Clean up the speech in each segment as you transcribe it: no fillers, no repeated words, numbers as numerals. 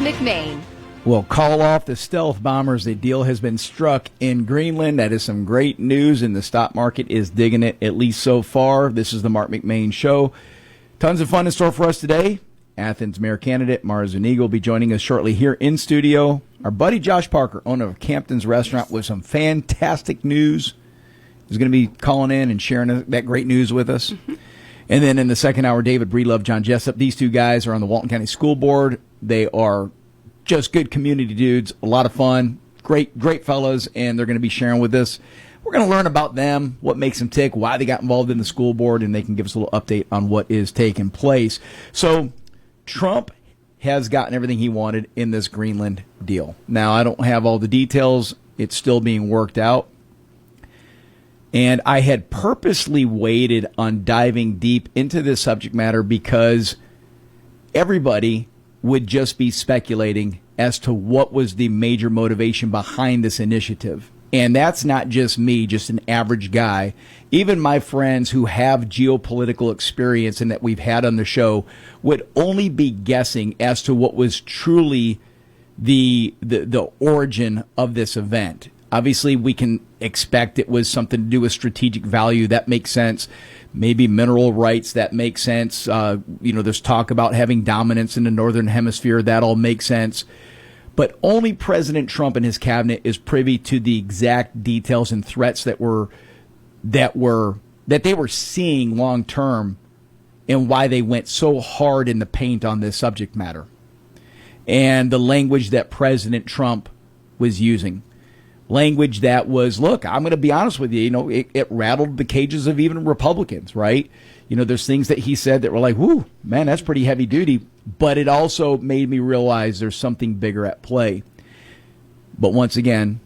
McMain. We'll call off the stealth bombers. The deal has been struck in Greenland. That is some great news, and the stock market is digging it, at least so far. This is the Marc McMain Show. Tons of fun in store for us today. Athens mayor candidate Mara Zuniga will be joining us shortly here in studio. Our buddy Josh Parker, owner of Campton's Restaurant, with some fantastic news, is going to be calling in and sharing that great news with us. And then in the second hour, David Breedlove, John Jessup. These two guys are on the Walton County School Board. They are just good community dudes, a lot of fun, great fellas, and they're going to be sharing with us. We're going to learn about them, what makes them tick, why they got involved in the school board, and they can give us a little update on what is taking place. So Trump has gotten everything he wanted in this Greenland deal. Now, I don't have all the details. It's still being worked out. And I had purposely waited on diving deep into this subject matter because everybody would just be speculating as to what was the major motivation behind this initiative. And that's not just me, just an average guy. Even my friends who have geopolitical experience and that we've had on the show would only be guessing as to what was truly the origin of this event. Obviously, we can expect it was something to do with strategic value. That makes sense. Maybe mineral rights. That makes sense. There's talk about having dominance in the Northern Hemisphere. That all makes sense. But only President Trump and his cabinet is privy to the exact details and threats that they were seeing long term, and why they went so hard in the paint on this subject matter, and the language that President Trump was using. Language that was, look, I'm going to be honest with you, it rattled the cages of even Republicans, right? There's things that he said that were like, whoo, man, that's pretty heavy duty. But it also made me realize there's something bigger at play. But once again,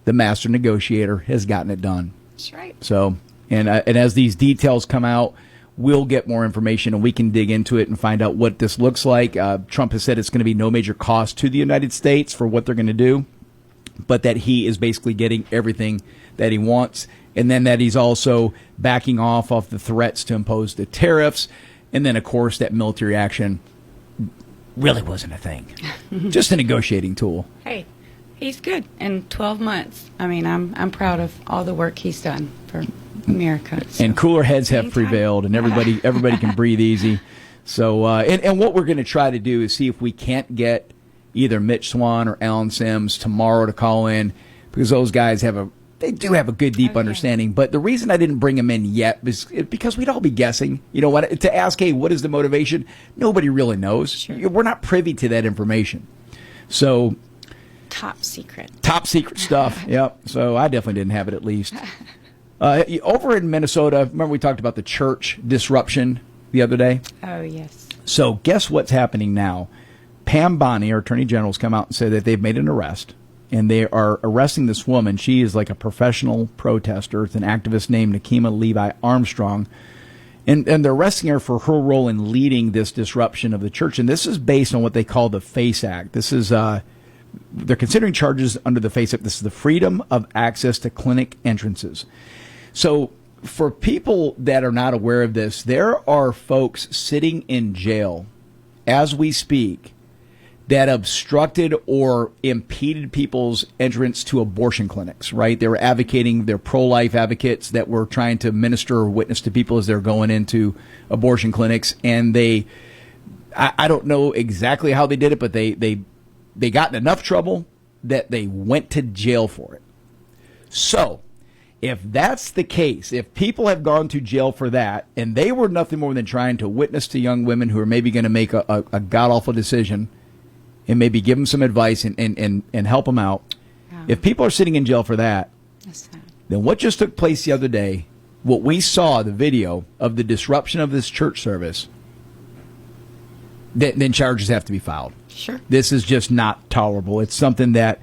the master negotiator has gotten it done. That's right. So, and as these details come out, we'll get more information and we can dig into it and find out what this looks like. Trump has said it's going to be no major cost to the United States for what they're going to do, but that he is basically getting everything that he wants, and then that he's also backing off the threats to impose the tariffs, and then, of course, that military action really wasn't a thing. Just a negotiating tool. Hey, he's good in 12 months. I mean, I'm proud of all the work he's done for America. So. And cooler heads have prevailed, and everybody can breathe easy. So, and what we're going to try to do is see if we can't get either Mitch Swan or Alan Sims tomorrow to call in, because those guys they do have a good, deep understanding. But the reason I didn't bring them in yet is because we'd all be guessing. You know what? To ask, hey, what is the motivation? Nobody really knows. Sure. We're not privy to that information. So top secret stuff. Yep. So I definitely didn't have it, at least. Over in Minnesota, remember we talked about the church disruption the other day? Oh, yes. So guess what's happening now? Pam Bondi, our attorney general, has come out and said that they've made an arrest, and they are arresting this woman. She is like a professional protester. It's an activist named Nakima Levi Armstrong, and they're arresting her for her role in leading this disruption of the church. And this is based on what they call the FACE Act. This is they're considering charges under the FACE Act. This is the Freedom of Access to Clinic Entrances. So for people that are not aware of this, there are folks sitting in jail as we speak that obstructed or impeded people's entrance to abortion clinics, right? They were advocating, they're pro-life advocates that were trying to minister or witness to people as they're going into abortion clinics. And I don't know exactly how they did it, but they got in enough trouble that they went to jail for it. So if that's the case, if people have gone to jail for that, and they were nothing more than trying to witness to young women who are maybe going to make a god-awful decision, and maybe give them some advice and help them out. Yeah. If people are sitting in jail for that, then what just took place the other day, what we saw, the video of the disruption of this church service, then charges have to be filed. Sure. This is just not tolerable. It's something that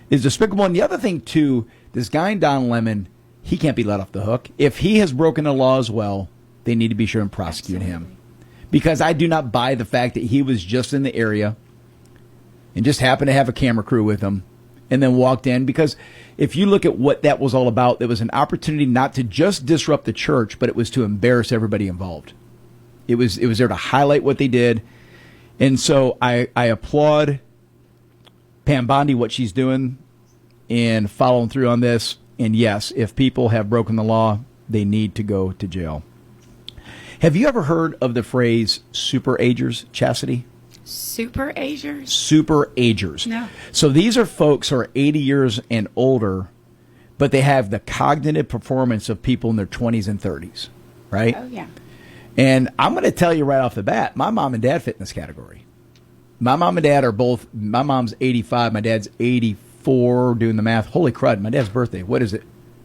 is despicable. And the other thing, too, this guy, Don Lemon, he can't be let off the hook. If he has broken the law as well, they need to be sure and prosecute him. Because I do not buy the fact that he was just in the area and just happened to have a camera crew with him and then walked in. Because if you look at what that was all about, there was an opportunity not to just disrupt the church, but it was to embarrass everybody involved. It was there to highlight what they did. And so I applaud Pam Bondi, what she's doing and following through on this. And yes, if people have broken the law, they need to go to jail. Have you ever heard of the phrase super agers, Chastity? Super agers? Super agers. No. So these are folks who are 80 years and older, but they have the cognitive performance of people in their 20s and 30s, right? Oh, yeah. And I'm going to tell you right off the bat, my mom and dad fit in this category. My mom and dad are both, my mom's 85, my dad's 84, doing the math. Holy crud, my dad's birthday. What is it?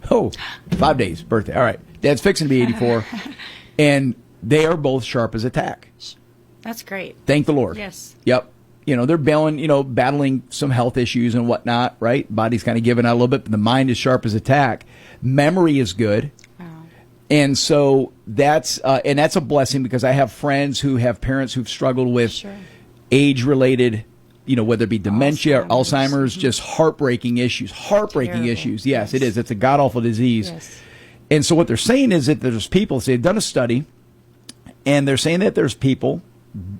Oh, 5 days, birthday. All right. Dad's fixing to be 84. And they are both sharp as a tack. That's great. Thank the Lord. Yes. Yep. They're battling some health issues and whatnot, right? Body's kind of giving out a little bit, but the mind is sharp as a tack. Memory is good. Wow. And so that's a blessing, because I have friends who have parents who've struggled with age-related, whether it be dementia or Alzheimer's, just heartbreaking issues. Heartbreaking issues. Yes, it is. It's a god-awful disease. Yes. And so what they're saying is that there's people, so they've done a study, and they're saying that there's people,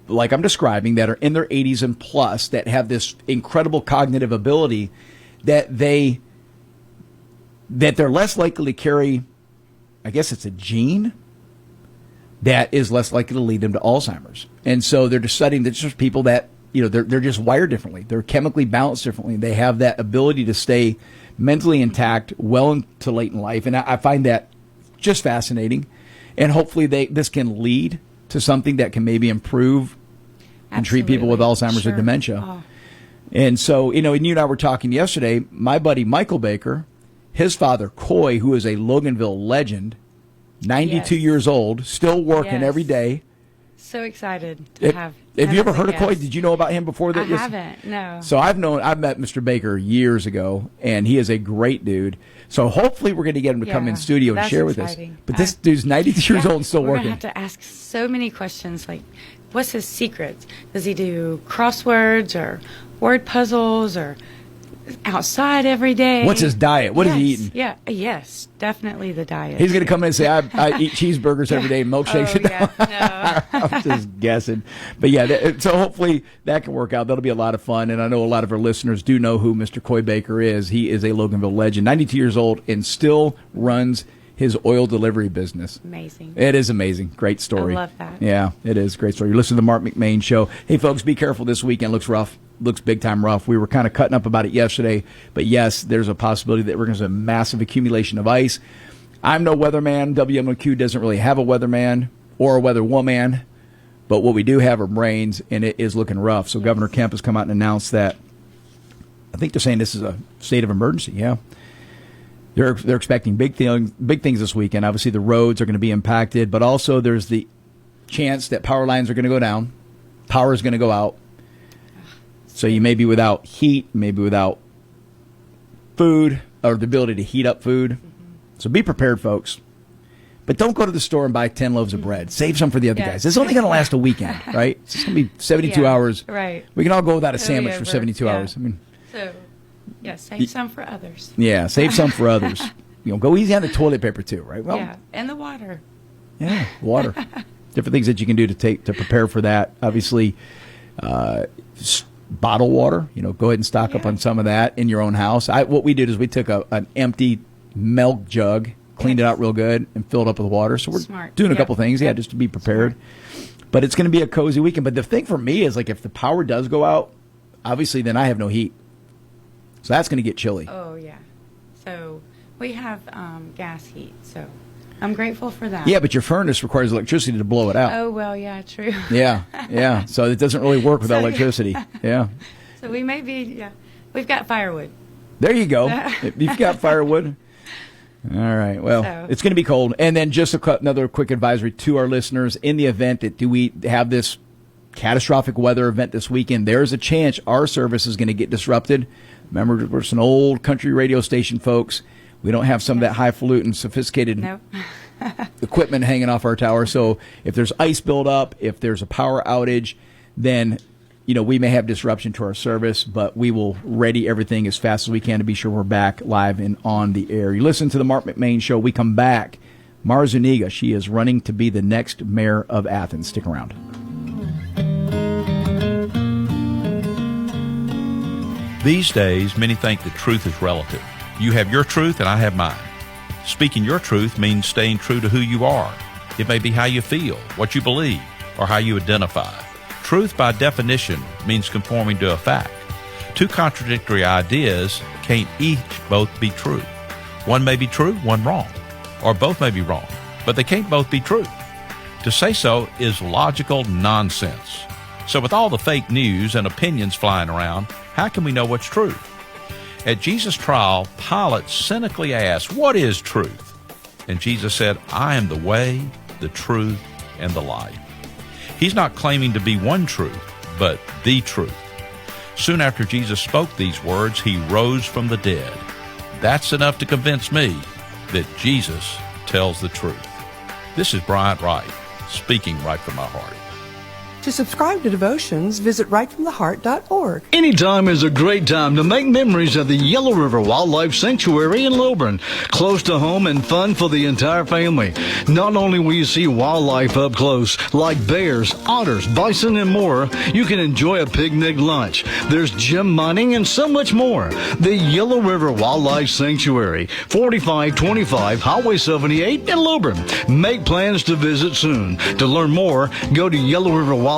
like I'm describing, that are in their 80s and plus that have this incredible cognitive ability that they're less likely to carry, I guess it's a gene that is less likely to lead them to Alzheimer's. And so they're just studying that just people that, they're just wired differently. They're chemically balanced differently. They have that ability to stay mentally intact well into late in life. And I find that just fascinating. And hopefully this can lead to something that can maybe improve and treat people with Alzheimer's or dementia. Oh. And so, and you and I were talking yesterday, my buddy Michael Baker, his father, Coy, who is a Loganville legend, 92 years old, still working every day. So excited to have you ever heard of Coy? Did you know about him before that? I haven't, no. So I've met Mr. Baker years ago, and he is a great dude. So hopefully we're going to get him to come in studio and share with us. But this dude's 92 years old and still we're working. We're going to have to ask so many questions, like, what's his secrets? Does he do crosswords or word puzzles or outside every day? What's his diet? What is he eating? Yeah, yes, definitely the diet. He's going to come in and say, I eat cheeseburgers every day, milkshakes. No. I'm just guessing. But yeah, so hopefully that can work out. That'll be a lot of fun. And I know a lot of our listeners do know who Mr. Coy Baker is. He is a Loganville legend, 92 years old, and still runs his oil delivery business. Amazing. It is amazing. Great story. I love that. Yeah, it is. Great story. You're listening to the Marc McMain Show. Hey, folks, be careful this weekend. Looks rough. Looks big time rough. We were kind of cutting up about it yesterday, but yes, there's a possibility that we're going to have a massive accumulation of ice. I'm no weatherman. WMOQ doesn't really have a weatherman or a weather woman, but what we do have are brains, and it is looking rough. So Governor Kemp has come out and announced that. I think they're saying this is a state of emergency. Yeah, they're expecting big things this weekend. Obviously, the roads are going to be impacted, but also there's the chance that power lines are going to go down, power is going to go out. So you may be without heat, maybe without food, or the ability to heat up food. So be prepared, folks. But don't go to the store and buy 10 loaves of bread. Save some for the other guys. It's only going to last a weekend, right? It's just going to be 72 hours. Right. We can all go without a sandwich for 72 hours. I mean, so, save some for others. Yeah, save some for others. Go easy on the toilet paper too, right? Well, and the water. Yeah, water. Different things that you can do to prepare for that. Obviously, bottled water, go ahead and stock up on some of that in your own house. What we did is we took an empty milk jug, cleaned it out real good, and filled up with water. So we're doing a couple things, just to be prepared. But it's going to be a cozy weekend. But the thing for me is, like, if the power does go out, obviously then I have no heat. So that's going to get chilly. Oh, yeah. So we have gas heat, so I'm grateful for that. Yeah, but your furnace requires electricity to blow it out. Oh, well, yeah, true. Yeah. So it doesn't really work without electricity. Yeah. So we may be, we've got firewood. There you go. You've got firewood. All right. Well, it's going to be cold. And then just another quick advisory to our listeners. In the event that we have this catastrophic weather event this weekend, there's a chance our service is going to get disrupted. Remember, we're an old country radio station, folks. We don't have some of that highfalutin, sophisticated equipment hanging off our tower. So if there's ice buildup, if there's a power outage, then we may have disruption to our service, but we will ready everything as fast as we can to be sure we're back live and on the air. You listen to the Marc McMain Show. We come back. Mara Zuniga, she is running to be the next mayor of Athens. Stick around. These days, many think that truth is relative. You have your truth and I have mine. Speaking your truth means staying true to who you are. It may be how you feel, what you believe, or how you identify. Truth, by definition, means conforming to a fact. Two contradictory ideas can't each both be true. One may be true, one wrong. Or both may be wrong, but they can't both be true. To say so is logical nonsense. So with all the fake news and opinions flying around, how can we know what's true? At Jesus' trial, Pilate cynically asked, "What is truth?" And Jesus said, "I am the way, the truth, and the life." He's not claiming to be one truth, but the truth. Soon after Jesus spoke these words, he rose from the dead. That's enough to convince me that Jesus tells the truth. This is Bryant Wright, speaking right from my heart. To subscribe to Devotions, visit rightfromtheheart.org. Anytime is a great time to make memories of the Yellow River Wildlife Sanctuary in Lilburn. Close to home and fun for the entire family. Not only will you see wildlife up close, like bears, otters, bison, and more, you can enjoy a picnic lunch. There's gem mining and so much more. The Yellow River Wildlife Sanctuary, 4525 Highway 78 in Lilburn. Make plans to visit soon. To learn more, go to YellowRiverWildlifeSanctuary.com.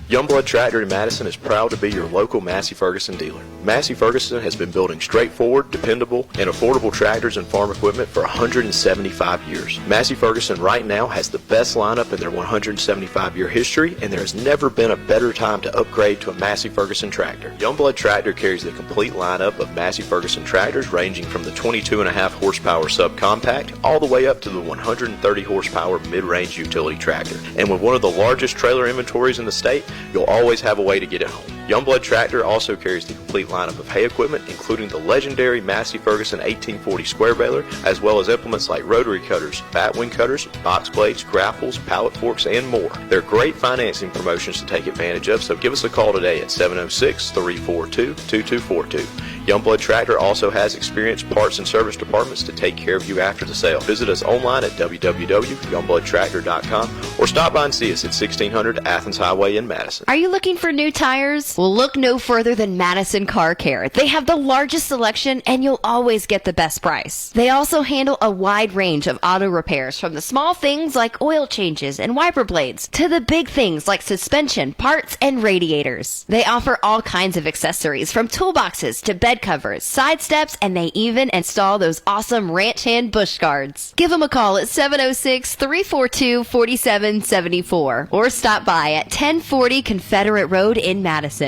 Youngblood Tractor in Madison is proud to be your local Massey Ferguson dealer. Massey Ferguson has been building straightforward, dependable, and affordable tractors and farm equipment for 175 years. Massey Ferguson right now has the best lineup in their 175-year history, and there has never been a better time to upgrade to a Massey Ferguson tractor. Youngblood Tractor carries the complete lineup of Massey Ferguson tractors, ranging from the 22.5 horsepower subcompact all the way up to the 130 horsepower mid-range utility tractor. And with one of the largest trailer inventories in the state, you'll always have a way to get it home. Youngblood Tractor also carries the complete lineup of hay equipment, including the legendary Massey Ferguson 1840 square baler, as well as implements like rotary cutters, batwing cutters, box blades, grapples, pallet forks, and more. There are great financing promotions to take advantage of, so give us a call today at 706-342-2242. Youngblood Tractor also has experienced parts and service departments to take care of you after the sale. Visit us online at www.youngbloodtractor.com or stop by and see us at 1600 Athens Highway in Madison. Are you looking for new tires? Well, look no further than Madison Car Care. They have the largest selection and you'll always get the best price. They also handle a wide range of auto repairs, from the small things like oil changes and wiper blades to the big things like suspension, parts, and radiators. They offer all kinds of accessories, from toolboxes to bed covers, side steps, and they even install those awesome ranch hand bush guards. Give them a call at 706-342-4774 or stop by at 1040 Confederate Road in Madison.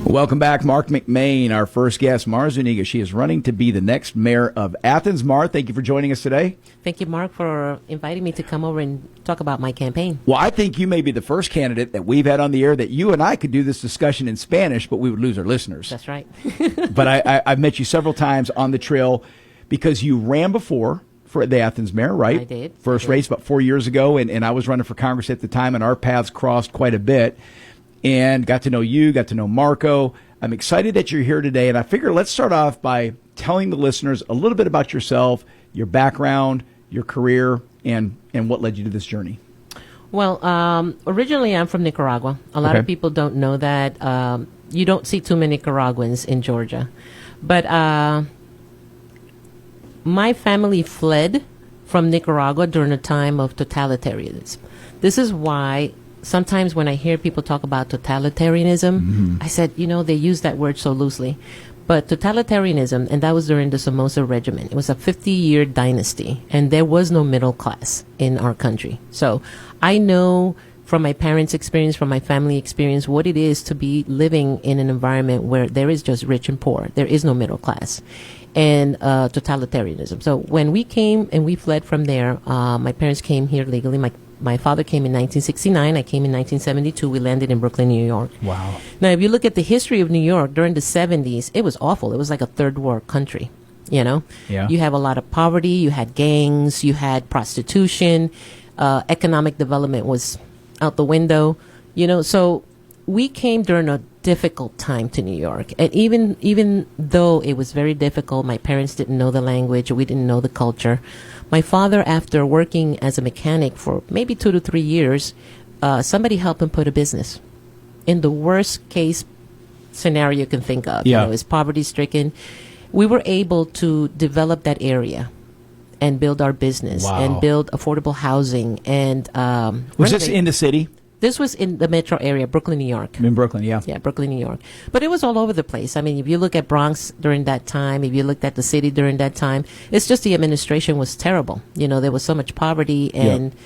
Welcome back, Marc McMain, our first guest, Mar Zuniga. She is running to be the next mayor of Athens. Mar, thank you for joining us today. Thank you, Mark, for inviting me to come over and talk about my campaign. Well, I think you may be the first candidate that we've had on the air that you and I could do this discussion in Spanish, but we would lose our listeners. That's right. But I've met you several times on the trail because you ran before for the Athens mayor, right? I did. First race about 4 years ago, and I was running for Congress at the time, and our paths crossed quite a bit. And got to know you, got to know Marco. I'm excited that you're here today, and I figure let's start off by telling the listeners a little bit about yourself, your background, your career, and what led you to this journey. Well, originally I'm from Nicaragua. A lot of people don't know that. You don't see too many Nicaraguans in Georgia. But my family fled from Nicaragua during a time of totalitarianism. This is why sometimes when I hear people talk about totalitarianism, I said, they use that word so loosely. But totalitarianism, and that was during the Somoza regime, it was a 50-year dynasty, and there was no middle class in our country. So I know from my parents' experience, from my family experience, what it is to be living in an environment where there is just rich and poor. There is no middle class. And totalitarianism. So when we came and we fled from there, my parents came here legally. My father came in 1969. I came in 1972. We landed in Brooklyn, New York. Wow. Now, if you look at the history of New York during the 70s, it was awful. It was like a third world country, Yeah. You have a lot of poverty. You had gangs. You had prostitution. Economic development was out the window. So we came during a difficult time to New York. And even though it was very difficult, my parents didn't know the language, we didn't know the culture. My father, after working as a mechanic for maybe 2 to 3 years, somebody helped him put a business. In the worst case scenario you can think of, is poverty stricken. We were able to develop that area and build our business and build affordable housing. And was this in the city? This was in the metro area, Brooklyn, New York. In Brooklyn, yeah. Yeah, Brooklyn, New York. But it was all over the place. I mean, if you look at Bronx during that time, if you looked at the city during that time, it's just the administration was terrible. There was so much poverty and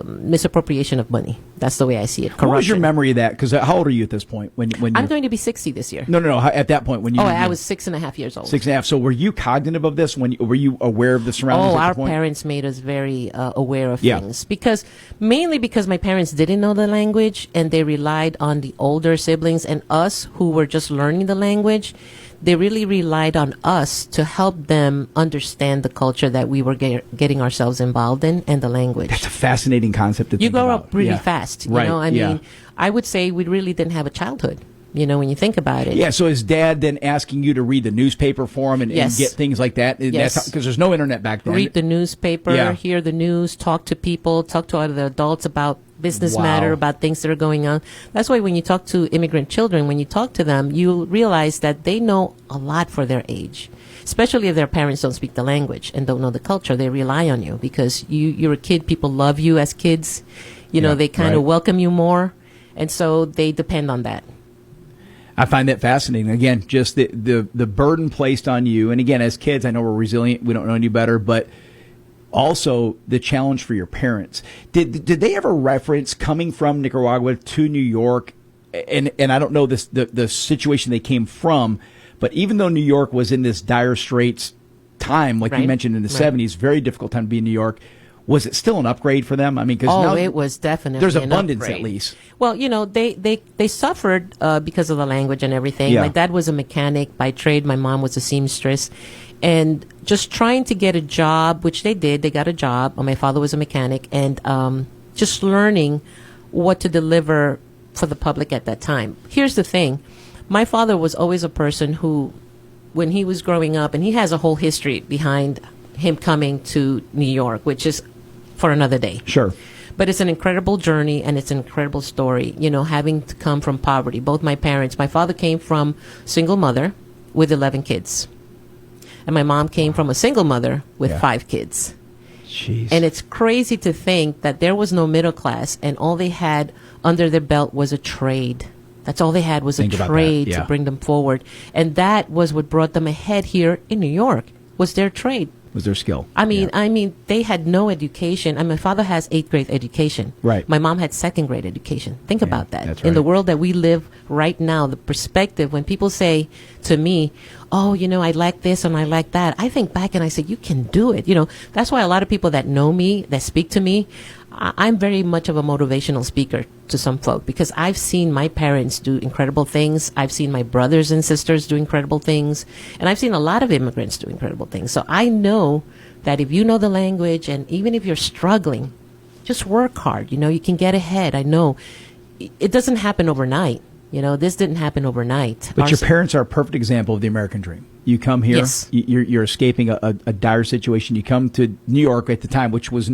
misappropriation of money. That's the way I see it. Corruption. What was your memory of that? Because how old are you at this point? When I'm going to be 60 this year. No. At that point, when you I was 6.5 years old. 6.5. So were you cognitive of this? Were you aware of the surroundings? Oh, at our the point? parents made us very aware of things mainly because my parents didn't know the language and they relied on the older siblings and us who were just learning the language. They really relied on us to help them understand the culture that we were getting ourselves involved in and the language. That's a fascinating concept to think about. You grow up really fast. Right. I mean, I would say we really didn't have a childhood, when you think about it. Yeah, so is Dad then asking you to read the newspaper for him and get things like that? Yes. Because there's no internet back then. Read the newspaper, hear the news, talk to people, talk to other adults about business matter, about things that are going on. That's why when you talk to immigrant children, when you talk to them, you realize that they know a lot for their age. Especially if their parents don't speak the language and don't know the culture, they rely on you because you're a kid. People love you as kids. They kind of welcome you more. And so they depend on that. I find that fascinating. Again, just the burden placed on you. And again, as kids, I know we're resilient. We don't know any better. But also the challenge for your parents. Did they ever reference coming from Nicaragua to New York? And I don't know the situation they came from. But even though New York was in this dire straits time, like you mentioned in the 70s, very difficult time to be in New York, was it still an upgrade for them? I mean, because now it was definitely there's an abundance upgrade. At least. Well, they suffered because of the language and everything. Yeah. My dad was a mechanic by trade. My mom was a seamstress. And just trying to get a job, which they did. They got a job. My father was a mechanic. And just learning what to deliver for the public at that time. Here's the thing. My father was always a person who, when he was growing up, and he has a whole history behind him coming to New York, which is for another day. Sure. But it's an incredible journey and it's an incredible story, having to come from poverty. Both my parents, my father came from single mother with 11 kids. And my mom came from a single mother with 5 kids. Jeez. And it's crazy to think that there was no middle class and all they had under their belt was a trade. That's all they had was a trade to bring them forward. And that was what brought them ahead here in New York, was their trade. Was their skill. I mean, they had no education. And my father has 8th grade education. Right. My mom had 2nd grade education. Think about that. That's In the right. world that we live right now, the perspective, when people say to me, oh, I like this and I like that, I think back and I say, you can do it. That's why a lot of people that know me, that speak to me, I'm very much of a motivational speaker to some folk because I've seen my parents do incredible things. I've seen my brothers and sisters do incredible things. And I've seen a lot of immigrants do incredible things. So I know that if you know the language and even if you're struggling, just work hard. You can get ahead. I know it doesn't happen overnight. This didn't happen overnight. But your parents are a perfect example of the American dream. You come here, Yes. you're escaping a dire situation. You come to New York at the time, which was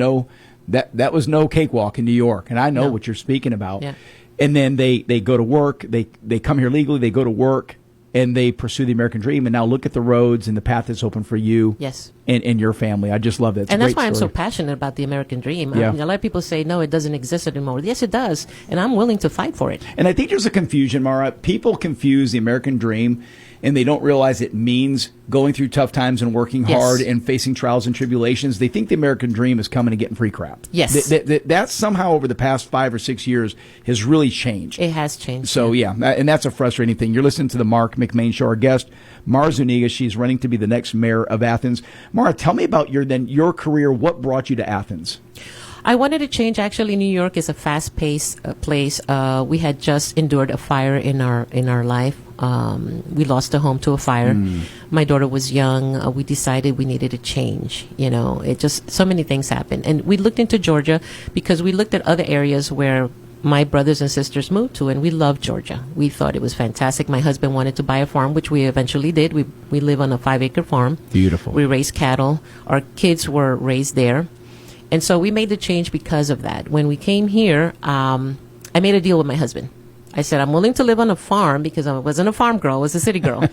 that was no cakewalk in New York, and I know what you're speaking about. Yeah. And then they go to work. They come here legally. They go to work, and they pursue the American dream. And now look at the roads and the path that's open for you. Yes. And your family. I just love that. It's a And that's great why I'm so story. passionate about the American dream. Yeah. I mean, a lot of people say, no, it doesn't exist anymore. Yes, it does. And I'm willing to fight for it. And I think there's a confusion, Mara. People confuse the American dream, and they don't realize it means going through tough times and working Yes. hard and facing trials and tribulations. They think the American dream is coming and getting free crap. Yes. That somehow over the past 5 or 6 years has really changed. It has changed. So, and that's a frustrating thing. You're listening to the Marc McMain Show. Our guest, Mara Zuniga, she's running to be the next mayor of Athens. Mara, tell me about your career. What brought you to Athens? I wanted to change. Actually, New York is a fast-paced place. We had just endured a fire in our life. We lost a home to a fire. My daughter was young. We decided we needed a change. It just so many things happened, and we looked into Georgia because we looked at other areas where my brothers and sisters moved to, and we loved Georgia. We thought it was fantastic. My husband wanted to buy a farm, which we eventually did. We live on a 5-acre farm. Beautiful. We raise cattle. Our kids were raised there. And so we made the change because of that. When we came here, I made a deal with my husband. I said, I'm willing to live on a farm because I wasn't a farm girl. I was a city girl.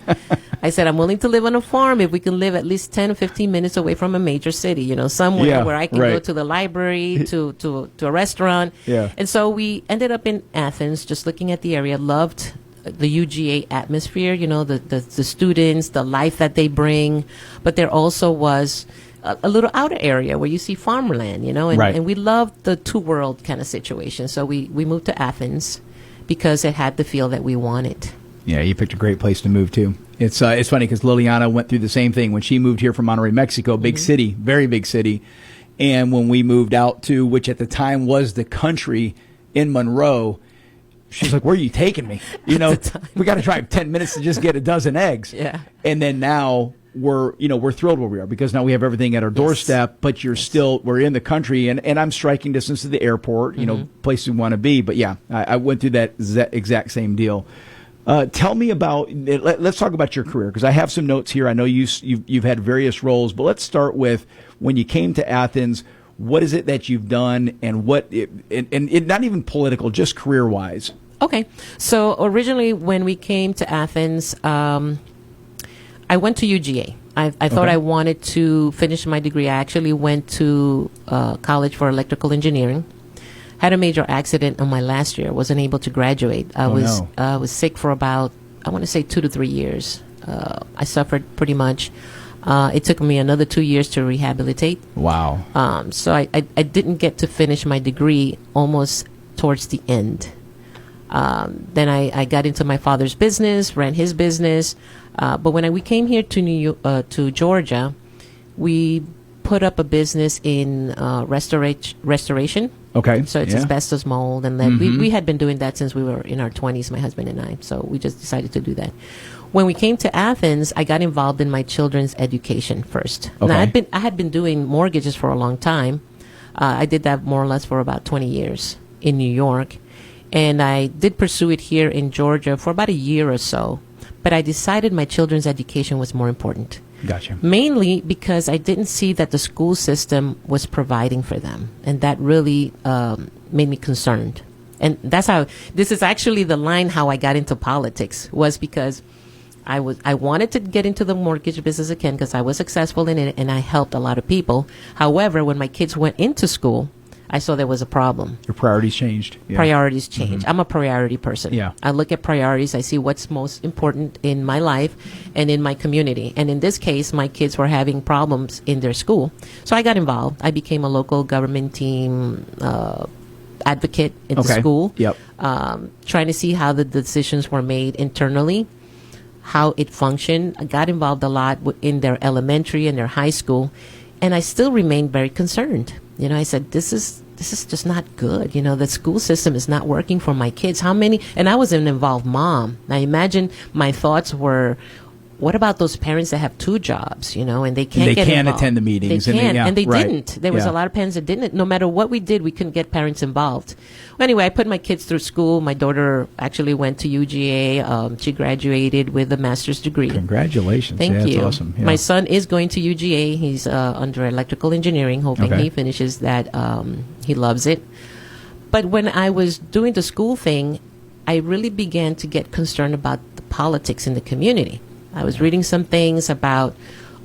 I said, I'm willing to live on a farm if we can live at least 10 or 15 minutes away from a major city, somewhere where I can go to the library, to a restaurant. Yeah. And so we ended up in Athens, just looking at the area, loved the UGA atmosphere, the students, the life that they bring. But there also was a little outer area where you see farmland, and we loved the two-world kind of situation. So we moved to Athens because it had the feel that we wanted. Yeah, you picked a great place to move to. It's funny because Liliana went through the same thing when she moved here from Monterrey, Mexico, big city, very big city. And when we moved out to, which at the time was the country in Monroe, she's like, where are you taking me? We got to drive 10 minutes to just get a dozen eggs. Yeah. And then now we're thrilled where we are because now we have everything at our doorstep, but we're in the country and I'm striking distance to the airport, place we want to be. But yeah, I went through that exact same deal. Tell me about, let's talk about your career because I have some notes here. I know you've had various roles, but let's start with when you came to Athens. What is it that you've done and and not even political, just career wise? Okay. So originally when we came to Athens, I went to UGA. I thought I wanted to finish my degree. I actually went to college for electrical engineering. Had a major accident on my last year. Wasn't able to graduate. I was sick for about, I want to say 2 to 3 years. I suffered pretty much. It took me another 2 years to rehabilitate. Wow. So I didn't get to finish my degree almost towards the end. Then I got into my father's business, ran his business. But when we came here to Georgia, we put up a business in restoration. Okay. So it's asbestos, mold, and lead. We had been doing that since we were in our 20s, my husband and I. So we just decided to do that. When we came to Athens, I got involved in my children's education first. Okay. Now, I had been doing mortgages for a long time. I did that more or less for about 20 years in New York. And I did pursue it here in Georgia for about a year or so. But I decided my children's education was more important. Gotcha. Mainly because I didn't see that the school system was providing for them. And that really made me concerned. And that's this is actually the line how I got into politics, was because I wanted to get into the mortgage business again because I was successful in it and I helped a lot of people. However, when my kids went into school, I saw there was a problem. Your priorities changed. Yeah. Priorities change. I'm a priority person. Yeah. I look at priorities. I see what's most important in my life and in my community. And in this case, my kids were having problems in their school. So I got involved. I became a local government team advocate in the school. Yep. Trying to see how the decisions were made internally, how it functioned. I got involved a lot in their elementary and their high school. And I still remained very concerned. I said, this is just not good. The school system is not working for my kids. And I was an involved mom. Now imagine my thoughts were, what about those parents that have 2 jobs, and they can't get involved? Attend the meetings. They can't, and they right. didn't. There was a lot of parents that didn't. No matter what we did, we couldn't get parents involved. Well, anyway, I put my kids through school. My daughter actually went to UGA. She graduated with a master's degree. Congratulations. Thank you. That's awesome. Yeah. My son is going to UGA. He's under electrical engineering, hoping he finishes that. He loves it. But when I was doing the school thing, I really began to get concerned about the politics in the community. I was reading some things about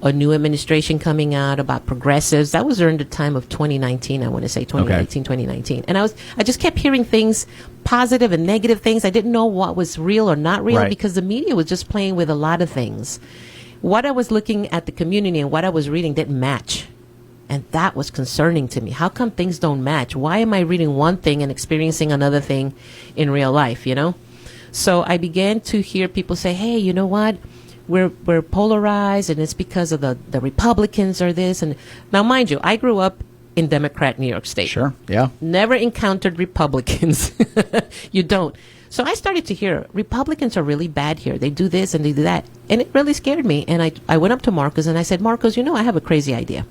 a new administration coming out, about progressives. That was during the time of 2019, I want to say 2018, 2019. And I just kept hearing things, positive and negative things. I didn't know what was real or not real because the media was just playing with a lot of things. What I was looking at the community and what I was reading didn't match. And that was concerning to me. How come things don't match? Why am I reading one thing and experiencing another thing in real life, So I began to hear people say, hey, you know what? We're polarized, and it's because of the Republicans or this. And now, mind you, I grew up in Democrat New York State. Sure, yeah. Never encountered Republicans. You don't. So I started to hear Republicans are really bad here. They do this and they do that. And it really scared me. And I went up to Marcos and I said, Marcos, I have a crazy idea.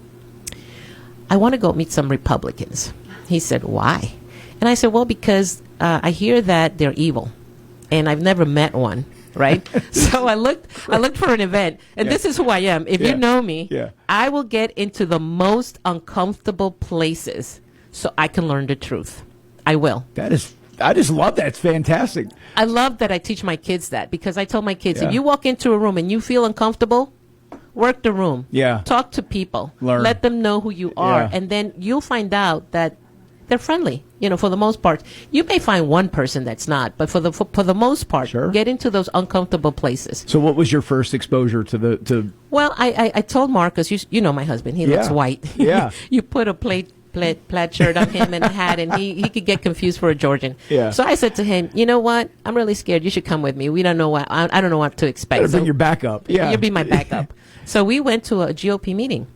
I want to go meet some Republicans. He said, why? And I said, well, because I hear that they're evil, and I've never met one. Right. So I looked for an event, and this is who I am. If you know me, I will get into the most uncomfortable places so I can learn the truth. I will. I just love that. It's fantastic. I love that I teach my kids that, because I tell my kids, if you walk into a room and you feel uncomfortable, work the room. Yeah. Talk to people. Learn. Let them know who you are. And then you'll find out that they're friendly, for the most part. You may find one person that's not, but for the most part, get into those uncomfortable places. So what was your first exposure to? Well, I told Marcus, you know my husband, he looks white. Yeah. You put a plaid shirt on him and a hat, and he could get confused for a Georgian. Yeah. So I said to him, you know what? I'm really scared. You should come with me. We don't know what, I don't know what to expect. Bring your backup. Yeah. You'll be my backup. So we went to a GOP meeting.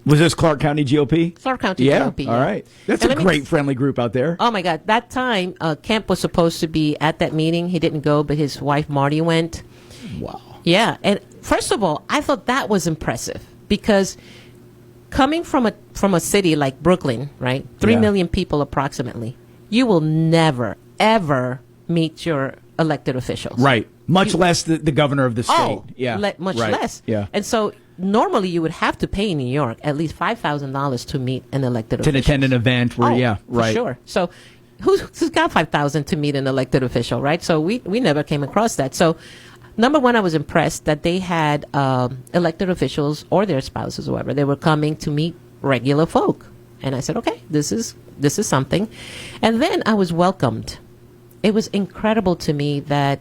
Was this Clark County GOP? Clark County GOP. All right. That's a great friendly group out there. Oh, my God. That time, Kemp was supposed to be at that meeting. He didn't go, but his wife, Marty, went. Wow. Yeah. And first of all, I thought that was impressive, because coming from a city like Brooklyn, right, 3 million people approximately, you will never, ever meet your elected officials. Right. Much less the governor of the state. Oh, much less. Yeah. And so normally you would have to pay in New York at least $5,000 to meet an elected official. To attend an event where, for sure. So who's got $5,000 to meet an elected official, right? So we never came across that. So number one, I was impressed that they had elected officials or their spouses, or whoever. They were coming to meet regular folk. And I said, okay, this is something. And then I was welcomed. It was incredible to me that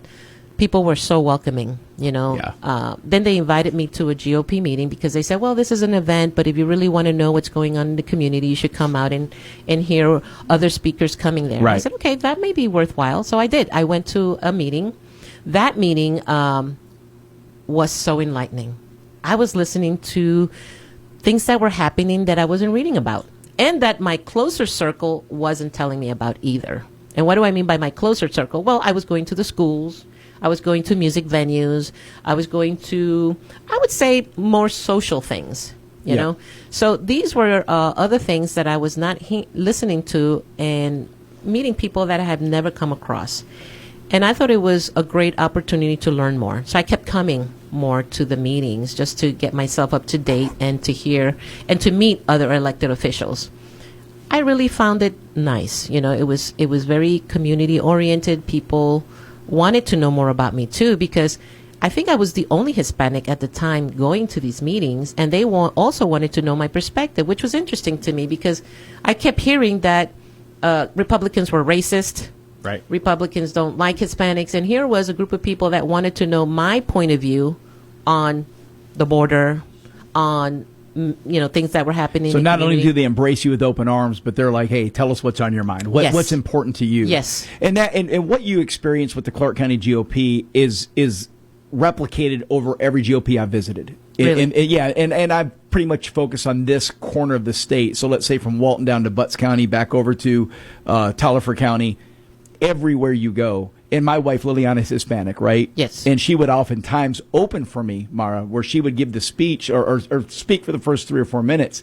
people were so welcoming, Then they invited me to a GOP meeting, because they said, well, this is an event, but if you really want to know what's going on in the community, you should come out and hear other speakers coming there. Right. I said, okay, that may be worthwhile. So I did. I went to a meeting. That meeting was so enlightening. I was listening to things that were happening that I wasn't reading about, and that my closer circle wasn't telling me about either. And what do I mean by my closer circle? Well, I was going to the schools. I was going to music venues. I was going to, I would say, more social things, you know. So these were other things that I was not listening to, and meeting people that I had never come across. And I thought it was a great opportunity to learn more. So I kept coming more to the meetings, just to get myself up to date and to hear and to meet other elected officials. I really found it nice. It was very community oriented. People wanted to know more about me too, because I think I was the only Hispanic at the time going to these meetings, and they also wanted to know my perspective, which was interesting to me, because I kept hearing that Republicans were racist. Right. Republicans don't like Hispanics. And here was a group of people that wanted to know my point of view on the border, on things that were happening. So not only do they embrace you with open arms, but they're like, hey, tell us what's on your mind. What's important to you? Yes. And what you experienced with the Clark County GOP is replicated over every GOP I've visited. Really? And I pretty much focus on this corner of the state. So let's say from Walton down to Butts County, back over to Taliaferro County, everywhere you go. And my wife, Liliana, is Hispanic, right? Yes. And she would oftentimes open for me, Mara, where she would give the speech or speak for the first 3 or 4 minutes.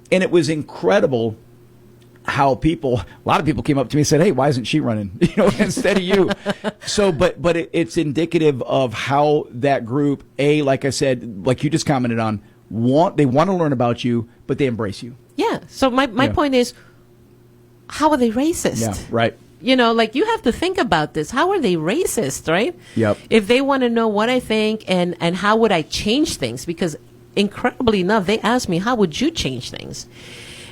And it was incredible how a lot of people came up to me and said, hey, why isn't she running, instead of you? So, but it's indicative of how that group, like I said, like you just commented on, they want to learn about you, but they embrace you. Yeah. So my point is, how are they racist? Yeah, right. You have to think about this. How are they racist, right? Yep. If they want to know what I think and how would I change things, because incredibly enough, they asked me, how would you change things?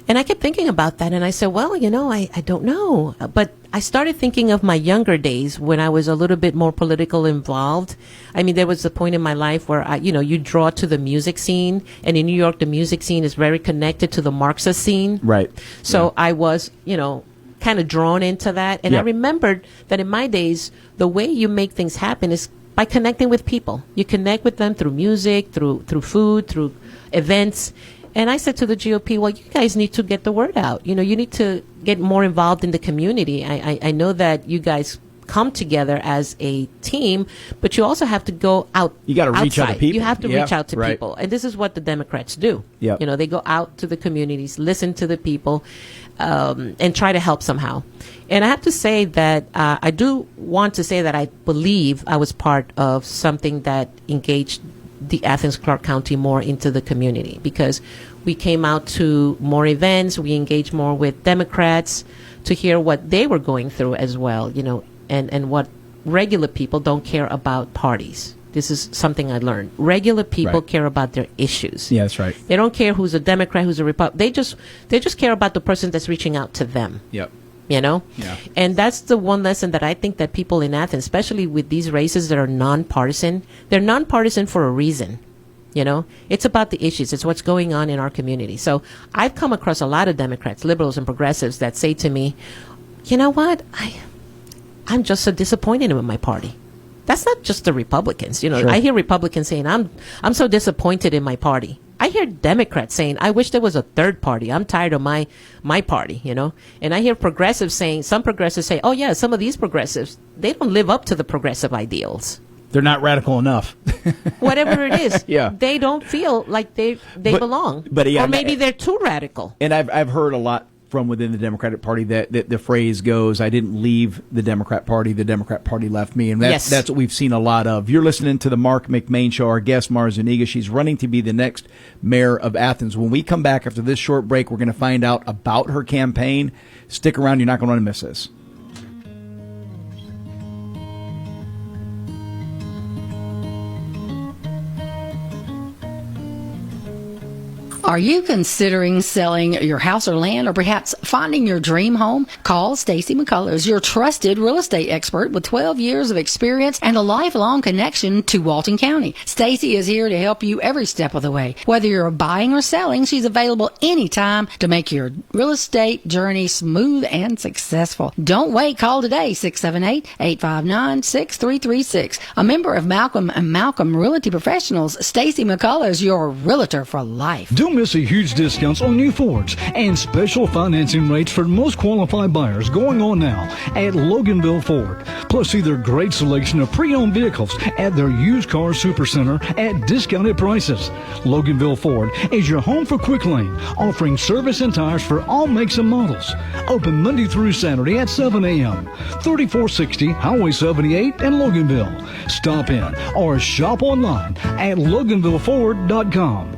And I kept thinking about that, and I said, well, I don't know. But I started thinking of my younger days when I was a little bit more political involved. I mean, there was a point in my life where, you draw to the music scene. And in New York, the music scene is very connected to the Marxist scene. Right. So I was, kind of drawn into that. And I remembered that in my days, the way you make things happen is by connecting with people. You connect with them through music, through food, through events. And I said to the GOP, well, you guys need to get the word out. You need to get more involved in the community. I know that you guys come together as a team, but you also have to go out. You got to reach out to people. You have to reach out to people. And this is what the Democrats do. Yep. They go out to the communities, listen to the people. and try to help somehow. And I have to say that I do want to say that I believe I was part of something that engaged the Athens-Clarke County more into the community, because we came out to more events, we engaged more with Democrats to hear what they were going through as well, and what regular people don't care about parties. This is something I learned. Regular people care about their issues. Yeah, that's right. They don't care who's a Democrat, who's a Republican. They just care about the person that's reaching out to them. Yep. Yeah. And that's the one lesson that I think that people in Athens, especially with these races that are nonpartisan, they're nonpartisan for a reason. It's about the issues. It's what's going on in our community. So I've come across a lot of Democrats, liberals, and progressives that say to me, you know what, I'm just so disappointed in my party. That's not just the Republicans. Sure. I hear Republicans saying, I'm so disappointed in my party. I hear Democrats saying, I wish there was a third party. I'm tired of my party, And I hear progressives saying, some progressives say, oh, yeah, some of these progressives, they don't live up to the progressive ideals. They're not radical enough. Whatever it is. Yeah. They don't feel like they belong. Yeah, or maybe they're too radical. And I've heard a lot from within the Democratic Party that the phrase goes, I didn't leave the Democrat Party left me. And that's what we've seen a lot of. You're listening to the Marc McMain Show. Our guest, Mara Zuniga, she's running to be the next mayor of Athens. When we come back after this short break, we're going to find out about her campaign. Stick around. You're not going to want to miss this. Are you considering selling your house or land, or perhaps finding your dream home? Call Stacy McCullers, your trusted real estate expert with 12 years of experience and a lifelong connection to Walton County. Stacy is here to help you every step of the way. Whether you're buying or selling, she's available anytime to make your real estate journey smooth and successful. Don't wait. Call today, 678-859-6336. A member of Malcolm & Malcolm Realty Professionals, Stacy McCullers, your realtor for life. Don't miss a huge discounts on new Fords and special financing rates for most qualified buyers going on now at Loganville Ford. Plus, see their great selection of pre-owned vehicles at their used car supercenter at discounted prices. Loganville Ford is your home for Quick Lane, offering service and tires for all makes and models. Open Monday through Saturday at 7 a.m. 3460 Highway 78 in Loganville. Stop in or shop online at LoganvilleFord.com.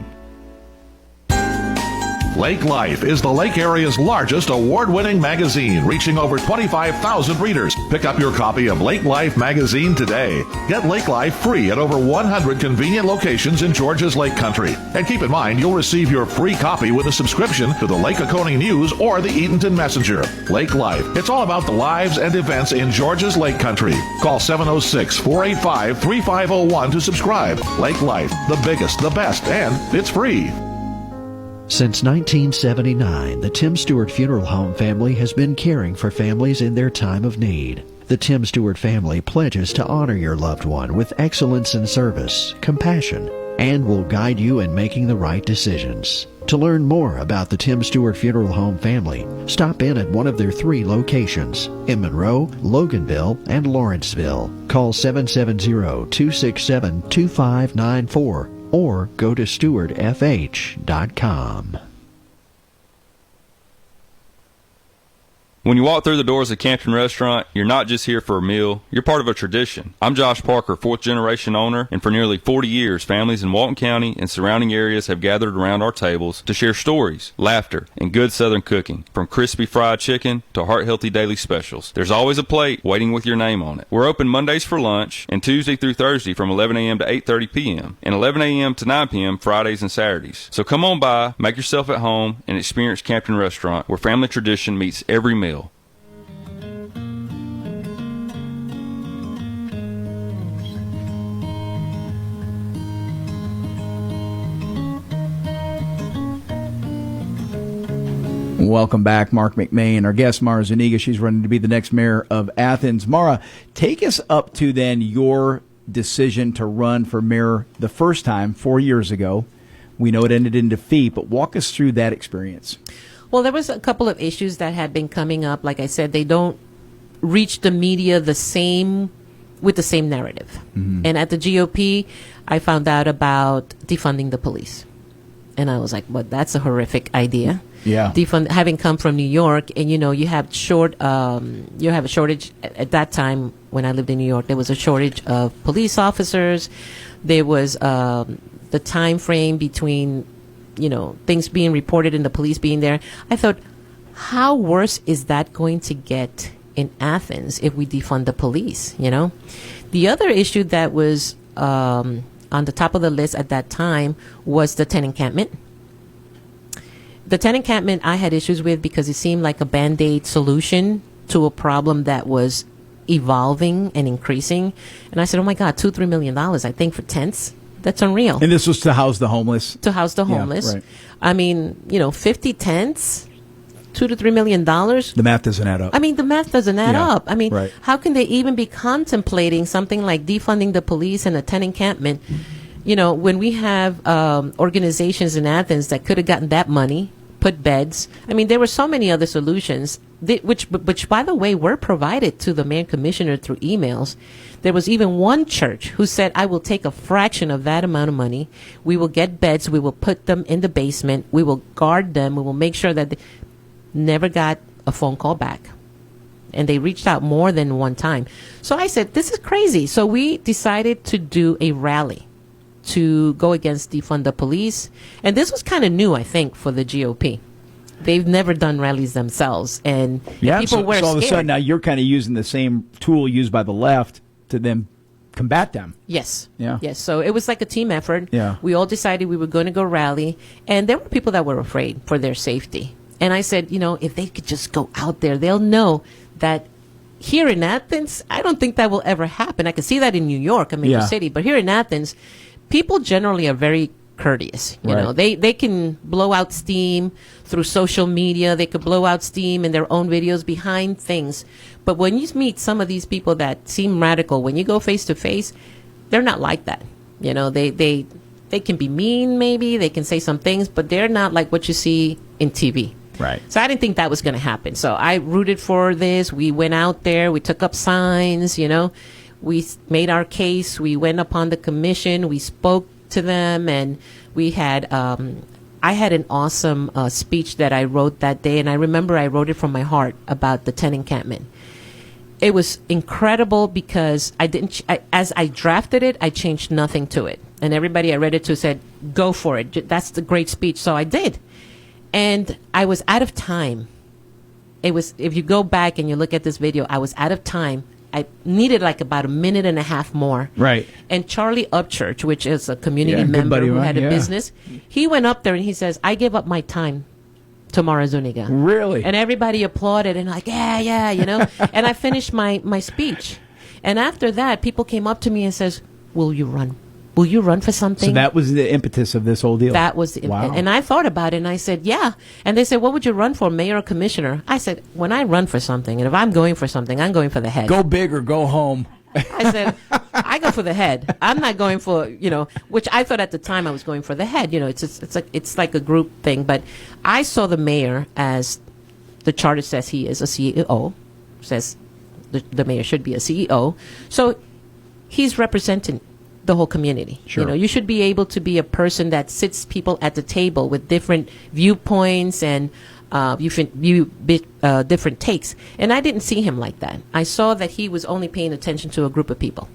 Lake Life is the Lake area's largest award-winning magazine, reaching over 25,000 readers. Pick up your copy of Lake Life magazine today. Get Lake Life free at over 100 convenient locations in Georgia's Lake Country. And keep in mind, you'll receive your free copy with a subscription to the Lake Oconee News or the Eatonton Messenger. Lake Life. It's all about the lives and events in Georgia's Lake Country. Call 706-485-3501 to subscribe. Lake Life, the biggest, the best, and it's free. Since 1979, the Tim Stewart Funeral Home family has been caring for families in their time of need. The Tim Stewart family pledges to honor your loved one with excellence in service, compassion, and will guide you in making the right decisions. To learn more about the Tim Stewart Funeral Home family, stop in at one of their 3 locations in Monroe, Loganville, and Lawrenceville. Call 770-267-2594. or go to stewardfh.com. When you walk through the doors of Campton Restaurant, you're not just here for a meal, you're part of a tradition. I'm Josh Parker, 4th generation owner, and for nearly 40 years, families in Walton County and surrounding areas have gathered around our tables to share stories, laughter, and good Southern cooking. From crispy fried chicken to heart-healthy daily specials, there's always a plate waiting with your name on it. We're open Mondays for lunch and Tuesday through Thursday from 11 a.m. to 8:30 p.m. and 11 a.m. to 9 p.m. Fridays and Saturdays. So come on by, make yourself at home, and experience Campton Restaurant, where family tradition meets every meal. Welcome back, Marc McMain. Our guest, Mara Zuniga, she's running to be the next mayor of Athens. Mara, take us up to then your decision to run for mayor the first time 4 years ago. We know it ended in defeat, but walk us through that experience. Well, there was a couple of issues that had been coming up. Like I said, they don't reach the media with the same narrative. Mm-hmm. And at the GOP, I found out about defunding the police. And I was like, well, that's a horrific idea. Yeah. Defund, having come from New York, and you have a shortage at that time when I lived in New York. There was a shortage of police officers. There was the time frame between things being reported and the police being there. I thought, how worse is that going to get in Athens if we defund the police? The other issue that was on the top of the list at that time was the tent encampment. The tent encampment I had issues with because it seemed like a Band-Aid solution to a problem that was evolving and increasing. And I said, oh my God, $2-3 million, I think, for tents. That's unreal. And this was to house the homeless. To house the homeless. Yeah, right. I mean, 50 tents, $2 to $3 million. The math doesn't add up. I mean, the math doesn't add up. I mean, right. How can they even be contemplating something like defunding the police and a tent encampment? When we have organizations in Athens that could have gotten that money, put beds. I mean, there were so many other solutions, which, by the way, were provided to the mayor commissioner through emails. There was even one church who said, I will take a fraction of that amount of money. We will get beds. We will put them in the basement. We will guard them. We will make sure that they never got a phone call back. And they reached out more than one time. So I said, this is crazy. So we decided to do a rally to go against defund the police. And this was kind of new, I think, for the GOP. They've never done rallies themselves. And people were so all of a scared. sudden now you're kind of using the same tool used by the left to then combat them. Yes. Yeah. Yes. So it was like a team effort. Yeah. We all decided we were going to go rally. And there were people that were afraid for their safety. And I said, if they could just go out there, they'll know that here in Athens, I don't think that will ever happen. I can see that in New York, a major city. But here in Athens, people generally are very courteous. They can blow out steam through social media. They could blow out steam in their own videos behind things. But when you meet some of these people that seem radical, when you go face to face, they're not like that. They can be mean, maybe they can say some things, but they're not like what you see in TV. Right. So I didn't think that was going to happen. So I rooted for this. We went out there. We took up signs. We made our case. We went upon the commission. We spoke to them, and we had I had an awesome speech that I wrote that day, and I remember I wrote it from my heart about the tent encampment. It was incredible because as I drafted it, I changed nothing to it, and everybody I read it to said, "Go for it. That's the great speech." So I did, and I was out of time. It was, if you go back and you look at this video, I was out of time. I needed like about a minute and a half more. Right. And Charlie Upchurch, which is a community member who had a business, he went up there and he says, I gave up my time to Mara Zuniga. Really? And everybody applauded and like, yeah, And I finished my speech. And after that, people came up to me and says, will you run? Will you run for something? So that was the impetus of this whole deal. That was the And I thought about it, and I said, yeah. And they said, what would you run for, mayor or commissioner? I said, when I run for something, and if I'm going for something, I'm going for the head. Go big or go home. I said, I go for the head. I'm not going for, which I thought at the time I was going for the head. It's like a group thing. But I saw the mayor as the charter says he is a CEO, says the mayor should be a CEO. So he's representing the whole community. Sure. You should be able to be a person that sits people at the table with different viewpoints and different takes. And I didn't see him like that. I saw that he was only paying attention to a group of people.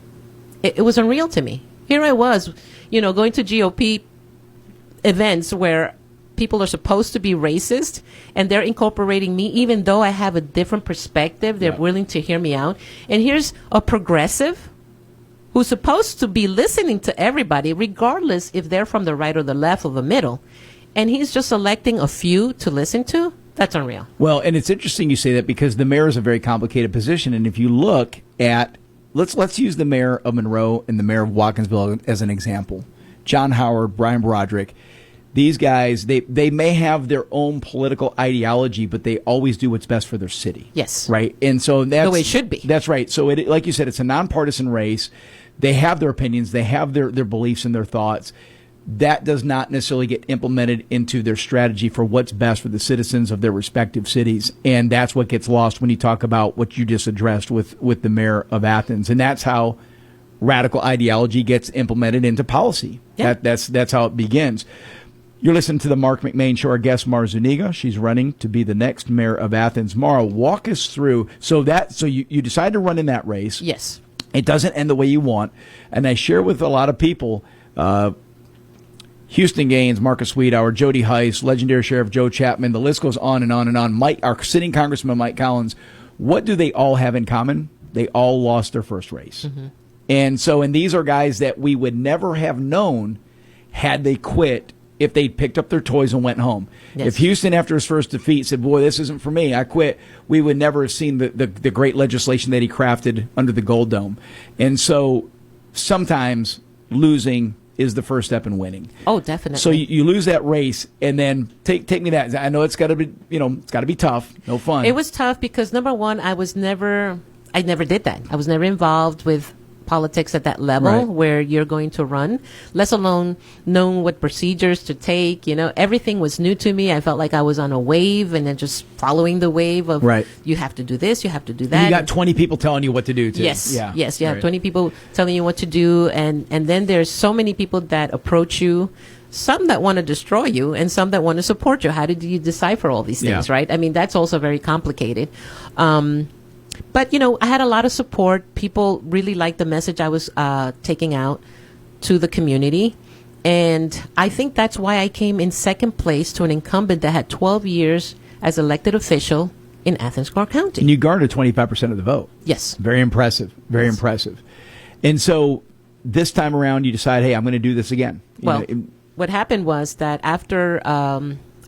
It was unreal to me. Here I was, going to GOP events where people are supposed to be racist, and they're incorporating me, even though I have a different perspective. They're willing to hear me out. And here's a progressive who's supposed to be listening to everybody, regardless if they're from the right or the left or the middle. And he's just selecting a few to listen to? That's unreal. Well, and it's interesting you say that because the mayor is a very complicated position. And if you look at, let's use the mayor of Monroe and the mayor of Watkinsville as an example. John Howard, Brian Broderick. These guys, they may have their own political ideology, but they always do what's best for their city. Yes. Right? And so that's the way it should be. That's right. So like you said, it's a nonpartisan race. They have their opinions. They have their beliefs and their thoughts. That does not necessarily get implemented into their strategy for what's best for the citizens of their respective cities. And that's what gets lost when you talk about what you just addressed with the mayor of Athens. And that's how radical ideology gets implemented into policy. Yeah. That's how it begins. You're listening to the Marc McMain Show. Our guest, Mara Zuniga. She's running to be the next mayor of Athens. Mara, walk us through. So you decide to run in that race. Yes. It doesn't end the way you want. And I share with a lot of people, Houston Gaines, Marcus Sweetauer, Jody Heiss, legendary Sheriff Joe Chapman. The list goes on and on and on. Our sitting Congressman Mike Collins. What do they all have in common? They all lost their first race. Mm-hmm. And these are guys that we would never have known had they quit if they'd picked up their toys and went home. Yes. If Houston, after his first defeat, said, boy, this isn't for me, I quit, we would never have seen the great legislation that he crafted under the Gold Dome. And so sometimes losing is the first step in winning. Oh, definitely. So you lose that race, and then take me that. I know it's got to be, it's got to be tough, no fun. It was tough because, number one, I never did that. I was never involved with politics at that level where you're going to run, let alone knowing what procedures to take. Everything was new to me. I felt like I was on a wave and then just following the wave of you have to do this, you have to do that. And you got 20 people telling you what to do too. Yes. You have 20 people telling you what to do, and then there's so many people that approach you, some that want to destroy you and some that want to support you. How did you decipher all these things, right? I mean, that's also very complicated. But, I had a lot of support. People really liked the message I was taking out to the community. And I think that's why I came in second place to an incumbent that had 12 years as elected official in Athens-Clarke County. And you garnered 25% of the vote. Yes. Very impressive. Very impressive. And so this time around, you decide, hey, I'm going to do this again. What happened was that after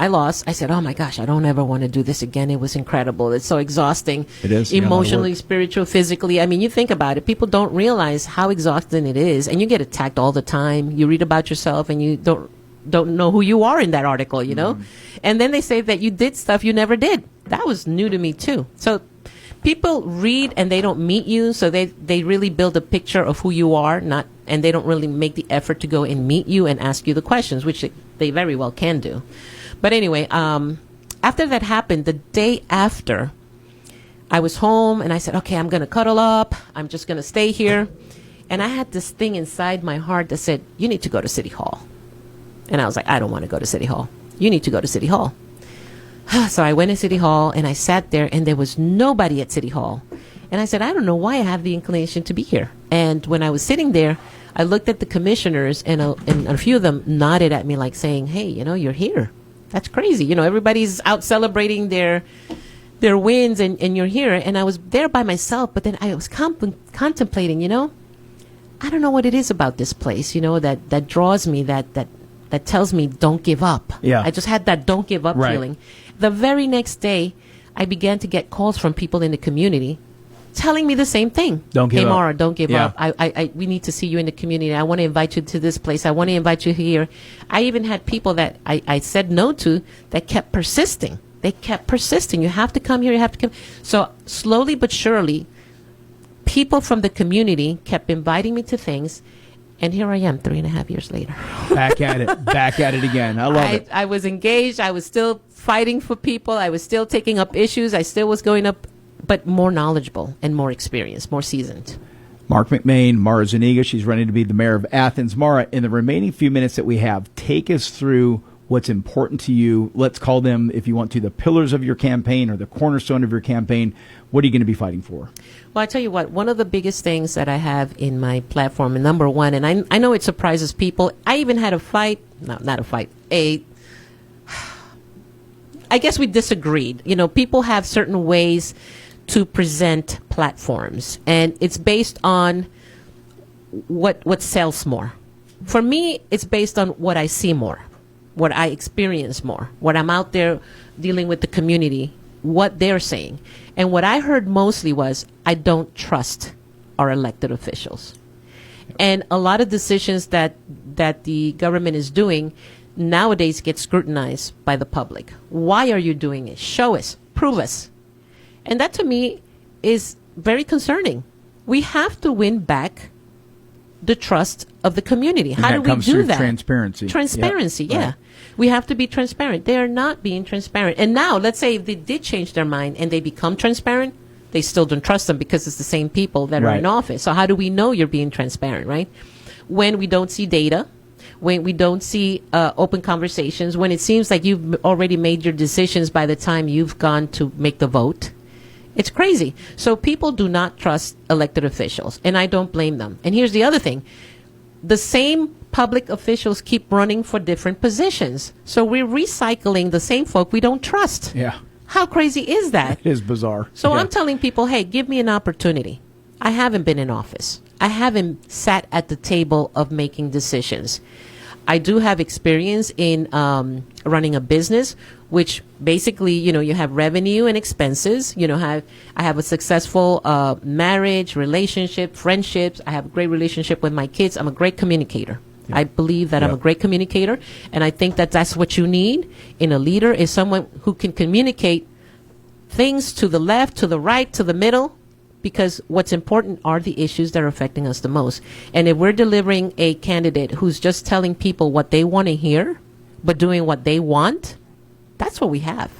I lost, I said, oh my gosh, I don't ever want to do this again. It was incredible. It's so exhausting. It is. Emotionally, spiritual, physically. I mean, you think about it. People don't realize how exhausting it is. And you get attacked all the time. You read about yourself and you don't know who you are in that article, And then they say that you did stuff you never did. That was new to me too. So people read and they don't meet you. So they really build a picture of who you are, and they don't really make the effort to go and meet you and ask you the questions, which they very well can do. But anyway, after that happened, the day after, I was home and I said, okay, I'm going to cuddle up. I'm just going to stay here. And I had this thing inside my heart that said, you need to go to City Hall. And I was like, I don't want to go to City Hall. You need to go to City Hall. So I went to City Hall and I sat there and there was nobody at City Hall. And I said, I don't know why I have the inclination to be here. And when I was sitting there, I looked at the commissioners and a few of them nodded at me like saying, hey, you're here. That's crazy. Everybody's out celebrating their wins and you're here. And I was there by myself, but then I was contemplating, I don't know what it is about this place, that draws me, that tells me don't give up. Yeah. I just had that don't give up feeling. The very next day, I began to get calls from people in the community telling me the same thing. Don't give up. Hey, Mara, don't give up. We need to see you in the community. I want to invite you to this place. I want to invite you here. I even had people that I said no to that kept persisting. They kept persisting. You have to come here. You have to come. So slowly but surely, people from the community kept inviting me to things. And here I am 3.5 years later. Back at it again. I love it. I was engaged. I was still fighting for people. I was still taking up issues. I still was going up, but more knowledgeable and more experienced, more seasoned. Marc McMain, Mara Zuniga, she's running to be the mayor of Athens. Mara, in the remaining few minutes that we have, take us through what's important to you. Let's call them, if you want to, the pillars of your campaign or the cornerstone of your campaign. What are you going to be fighting for? Well, I tell you what, one of the biggest things that I have in my platform, and number one, and I know it surprises people, I even had a fight, not a fight, I guess we disagreed. People have certain ways to present platforms, and it's based on what sells more. For me, it's based on what I see more, what I experience more, what I'm out there dealing with the community, what they're saying. And what I heard mostly was, I don't trust our elected officials. And a lot of decisions that the government is doing nowadays get scrutinized by the public. Why are you doing it? Show us, prove us. And that to me is very concerning. We have to win back the trust of the community. And how do we do that? Transparency. Transparency, Yep. yeah. Right. We have to be transparent. They are not being transparent. And now, let's say if they did change their mind and they become transparent, they still don't trust them because it's the same people that are in office. So how do we know you're being transparent, right? When we don't see data, when we don't see open conversations, when it seems like you've already made your decisions by the time you've gone to make the vote. It's crazy. So people do not trust elected officials, and I don't blame them. And here's the other thing. The same public officials keep running for different positions. So we're recycling the same folk we don't trust. Yeah. How crazy is that? It is bizarre. So Yeah. I'm telling people, hey, give me an opportunity. I haven't been in office. I haven't sat at the table of making decisions. I do have experience in running a business, which basically, you have revenue and expenses. I have a successful marriage, relationship, friendships. I have a great relationship with my kids. I'm a great communicator. I believe that I'm a great communicator, and I think that that's what you need in a leader, is someone who can communicate things to the left, to the right, to the middle, because what's important are the issues that are affecting us the most. And if we're delivering a candidate who's just telling people what they want to hear, but doing what they want, that's what we have.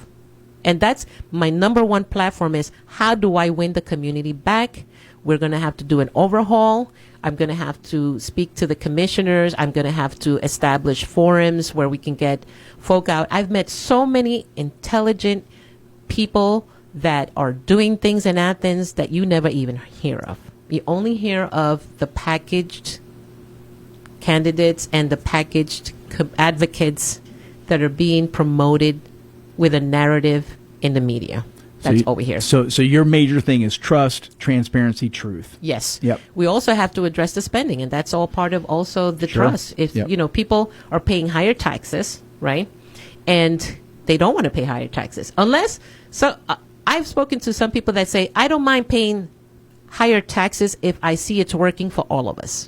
And that's my number one platform, is how do I win the community back? We're going to have to do an overhaul. I'm going to have to speak to the commissioners. I'm going to have to establish forums where we can get folk out. I've met so many intelligent people that are doing things in Athens that you never even hear of. You only hear of the packaged candidates and the packaged advocates that are being promoted with a narrative in the media. That's all we hear. So your major thing is trust, transparency, truth. Yes. Yep. We also have to address the spending, and that's all part of also the Sure. trust. If, people are paying higher taxes, right? And they don't want to pay higher taxes. I've spoken to some people that say, I don't mind paying higher taxes if I see it's working for all of us.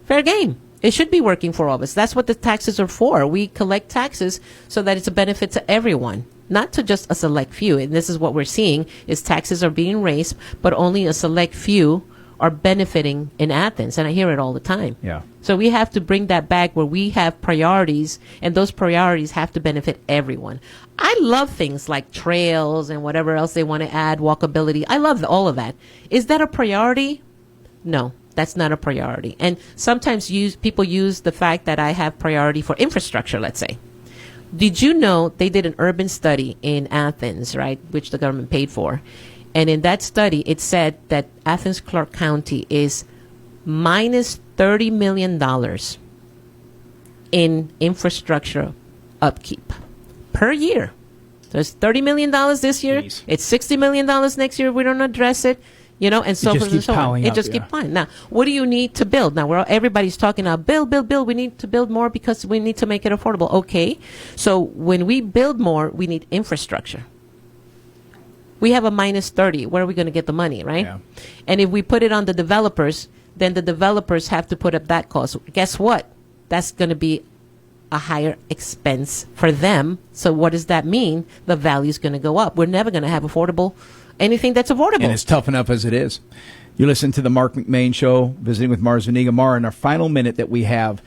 Fair game. It should be working for all of us. That's what the taxes are for. We collect taxes so that it's a benefit to everyone, not to just a select few. And this is what we're seeing, is taxes are being raised, but only a select few are benefiting in Athens. And I hear it all the time. Yeah. So we have to bring that back where we have priorities, and those priorities have to benefit everyone. I love things like trails and whatever else they want to add, walkability. I love all of that. Is that a priority? No, that's not a priority. And sometimes people use the fact that I have priority for infrastructure, let's say. Did you know they did an urban study in Athens, right, which the government paid for? And in that study, it said that Athens-Clarke County is minus $30 million in infrastructure upkeep per year. So it's $30 million this year. Jeez. It's $60 million next year. We don't address it. And so just forth and keeps so on. piling It up, just yeah. keeps piling. Now, what do you need to build? Now, everybody's talking about build. We need to build more because we need to make it affordable. Okay. So when we build more, we need infrastructure. We have a minus 30. Where are we going to get the money, right? Yeah. And if we put it on the developers, then the developers have to put up that cost. Guess what? That's going to be a higher expense for them. So what does that mean? The value is going to go up. We're never going to have anything that's affordable. And it's tough enough as it is. You listen to the Marc McMain Show, visiting with Mars Zuniga. Mara, in our final minute that we have,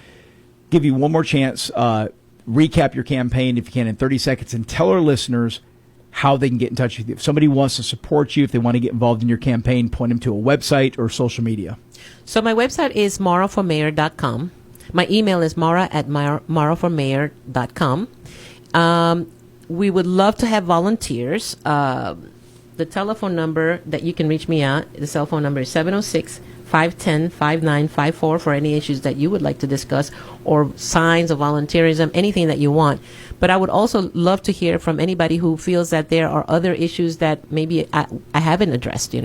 give you one more chance. Recap your campaign, if you can, in 30 seconds, and tell our listeners how they can get in touch with you. If somebody wants to support you, if they want to get involved in your campaign, point them to a website or social media. So my website is maraformayor.com. My email is mara@maraformayor.com. We would love to have volunteers. The telephone number that you can reach me at, the cell phone number is 706-510-5954 for any issues that you would like to discuss, or signs of volunteerism, anything that you want. But I would also love to hear from anybody who feels that there are other issues that maybe I haven't addressed,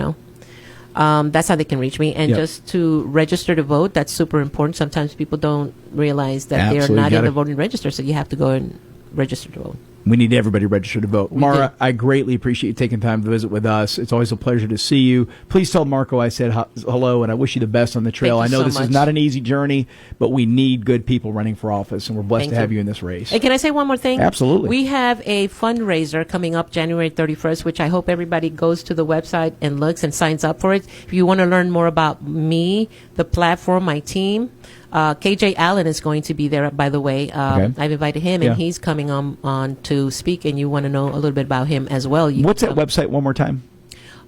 That's how they can reach me. And just to register to vote, that's super important. Sometimes people don't realize that they're not in the voting register, so you have to go and register to vote. We need everybody registered to vote. Mara, I greatly appreciate you taking time to visit with us. It's always a pleasure to see you. Please tell Marco I said hello, and I wish you the best on the trail. I know this is not an easy journey, but we need good people running for office, and we're blessed to have you in this race. And can I say one more thing? Absolutely. We have a fundraiser coming up January 31st, which I hope everybody goes to the website and looks and signs up for it. If you want to learn more about me, the platform, my team, KJ Allen is going to be there, by the way. I've invited him, and he's coming on to speak, and you want to know a little bit about him as well. What's that website one more time?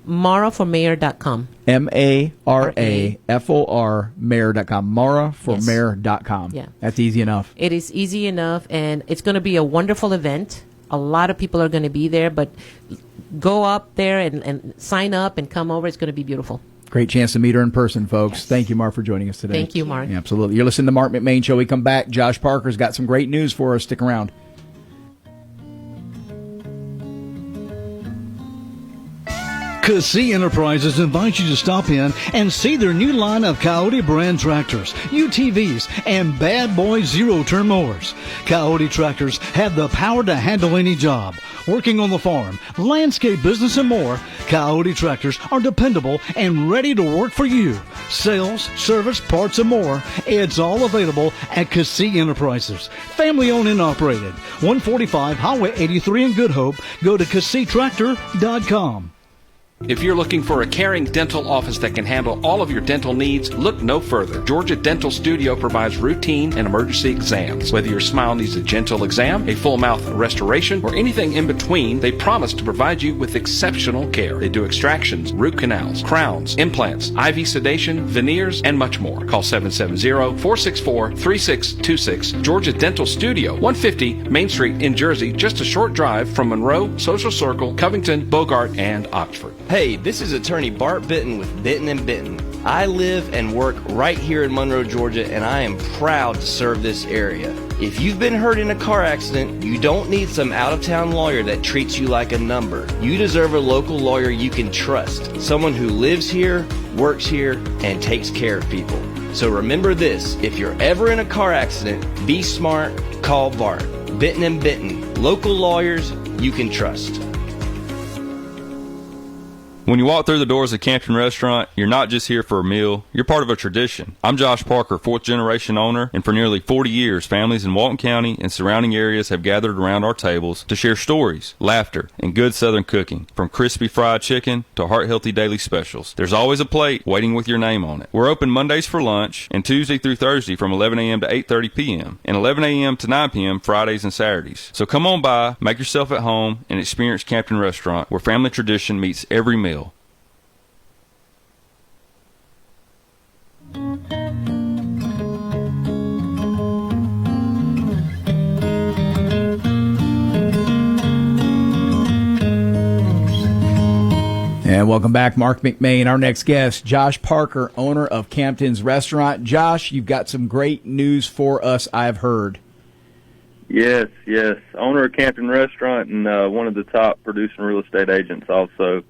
MaraForMayor.com. MARAFOR mayor.com. MaraForMayor.com. Yeah. That's easy enough. It is easy enough, and it's going to be a wonderful event. A lot of people are going to be there, but go up there and sign up and come over. It's going to be beautiful. Great chance to meet her in person, folks. Yes. Thank you, Mark, for joining us today. Thank you, Mark. Yeah, absolutely. You're listening to the Marc McMain Show. We come back. Josh Parker's got some great news for us. Stick around. Cassie Enterprises invites you to stop in and see their new line of Coyote brand tractors, UTVs, and Bad Boy zero-turn mowers. Coyote tractors have the power to handle any job. Working on the farm, landscape business, and more, Coyote tractors are dependable and ready to work for you. Sales, service, parts, and more. It's all available at Cassie Enterprises. Family owned and operated. 145 Highway 83 in Good Hope. Go to CassieTractor.com. If you're looking for a caring dental office that can handle all of your dental needs, look no further. Georgia Dental Studio provides routine and emergency exams. Whether your smile needs a gentle exam, a full mouth restoration, or anything in between, they promise to provide you with exceptional care. They do extractions, root canals, crowns, implants, IV sedation, veneers, and much more. Call 770-464-3626. Georgia Dental Studio, 150 Main Street in Jersey, just a short drive from Monroe, Social Circle, Covington, Bogart, and Oxford. Hey, this is attorney Bart Bitton with Bitton & Bitton. I live and work right here in Monroe, Georgia, and I am proud to serve this area. If you've been hurt in a car accident, you don't need some out-of-town lawyer that treats you like a number. You deserve a local lawyer you can trust, someone who lives here, works here, and takes care of people. So remember this, if you're ever in a car accident, be smart, call Bart. Bitton & Bitton, local lawyers you can trust. When you walk through the doors of Campton Restaurant, you're not just here for a meal, you're part of a tradition. I'm Josh Parker, fourth generation owner, and for nearly 40 years, families in Walton County and surrounding areas have gathered around our tables to share stories, laughter, and good Southern cooking. From crispy fried chicken to heart-healthy daily specials, there's always a plate waiting with your name on it. We're open Mondays for lunch and Tuesday through Thursday from 11 a.m. to 8:30 p.m. and 11 a.m. to 9 p.m. Fridays and Saturdays. So come on by, make yourself at home, and experience Campton Restaurant, where family tradition meets every meal. And welcome back, Marc McMain. Our next guest, Josh Parker, owner of Campton's Restaurant. Josh, you've got some great news for us, I've heard. Yes. Owner of Campton Restaurant and one of the top producing real estate agents also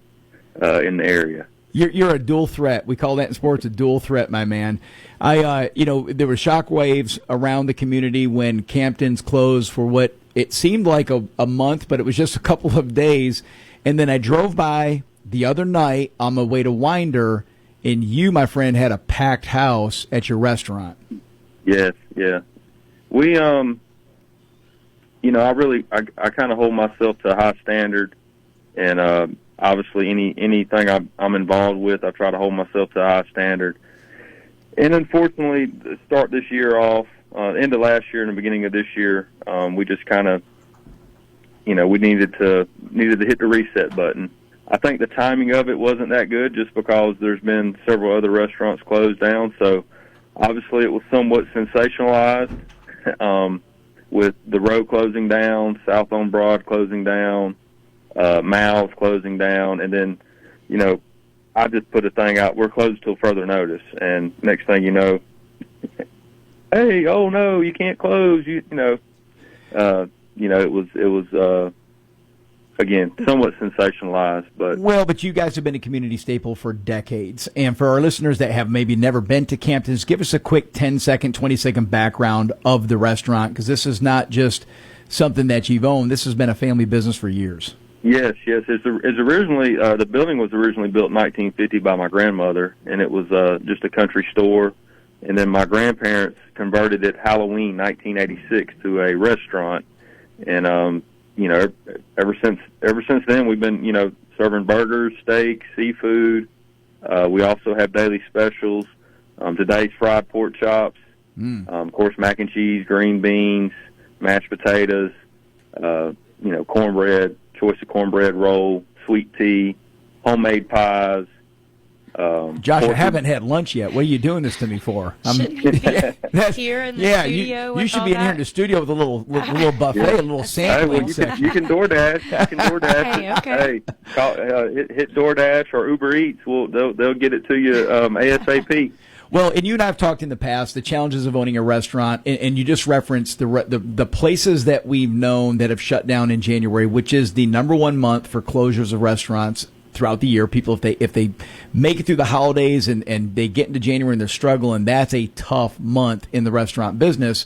in the area. You're a dual threat. We call that in sports a dual threat, my man. There were shockwaves around the community when Campton's closed for what it seemed like a month, but it was just a couple of days. And then I drove by the other night on my way to Winder, and you, my friend, had a packed house at your restaurant. Yes, yeah. We, I kind of hold myself to a high standard, and obviously anything I'm involved with, I try to hold myself to a high standard. And unfortunately, to start this year off, end of last year and the beginning of this year, we just kind of, we needed to hit the reset button. I think the timing of it wasn't that good just because there's been several other restaurants closed down. So obviously it was somewhat sensationalized with the road closing down, South on Broad closing down, Mal's closing down. And then, I just put a thing out, we're closed till further notice. And next thing you know, hey, oh no, you can't close. It was again, somewhat sensationalized, but you guys have been a community staple for decades. And for our listeners that have maybe never been to Campton's, give us a quick 10-second, 20-second background of the restaurant, because this is not just something that you've owned. This has been a family business for years. Yes. It's originally the building was originally built in 1950 by my grandmother, and it was just a country store. And then my grandparents converted it Halloween 1986 to a restaurant, and ever since then, we've been, serving burgers, steaks, seafood. We also have daily specials. Today's fried pork chops. Of course, mac and cheese, green beans, mashed potatoes, cornbread, choice of cornbread roll, sweet tea, homemade pies. Josh, I haven't had lunch yet. What are you doing this to me for? Shouldn't we be here in the studio? You should be in here in the studio with a little buffet, a little sampling section. You can DoorDash. Hey, okay. Hit DoorDash or Uber Eats. They'll get it to you ASAP. Well, and you and I have talked in the past the challenges of owning a restaurant, and you just referenced the places that we've known that have shut down in January, which is the number one month for closures of restaurants throughout the year. People, if they make it through the holidays and they get into January and they're struggling, that's a tough month in the restaurant business.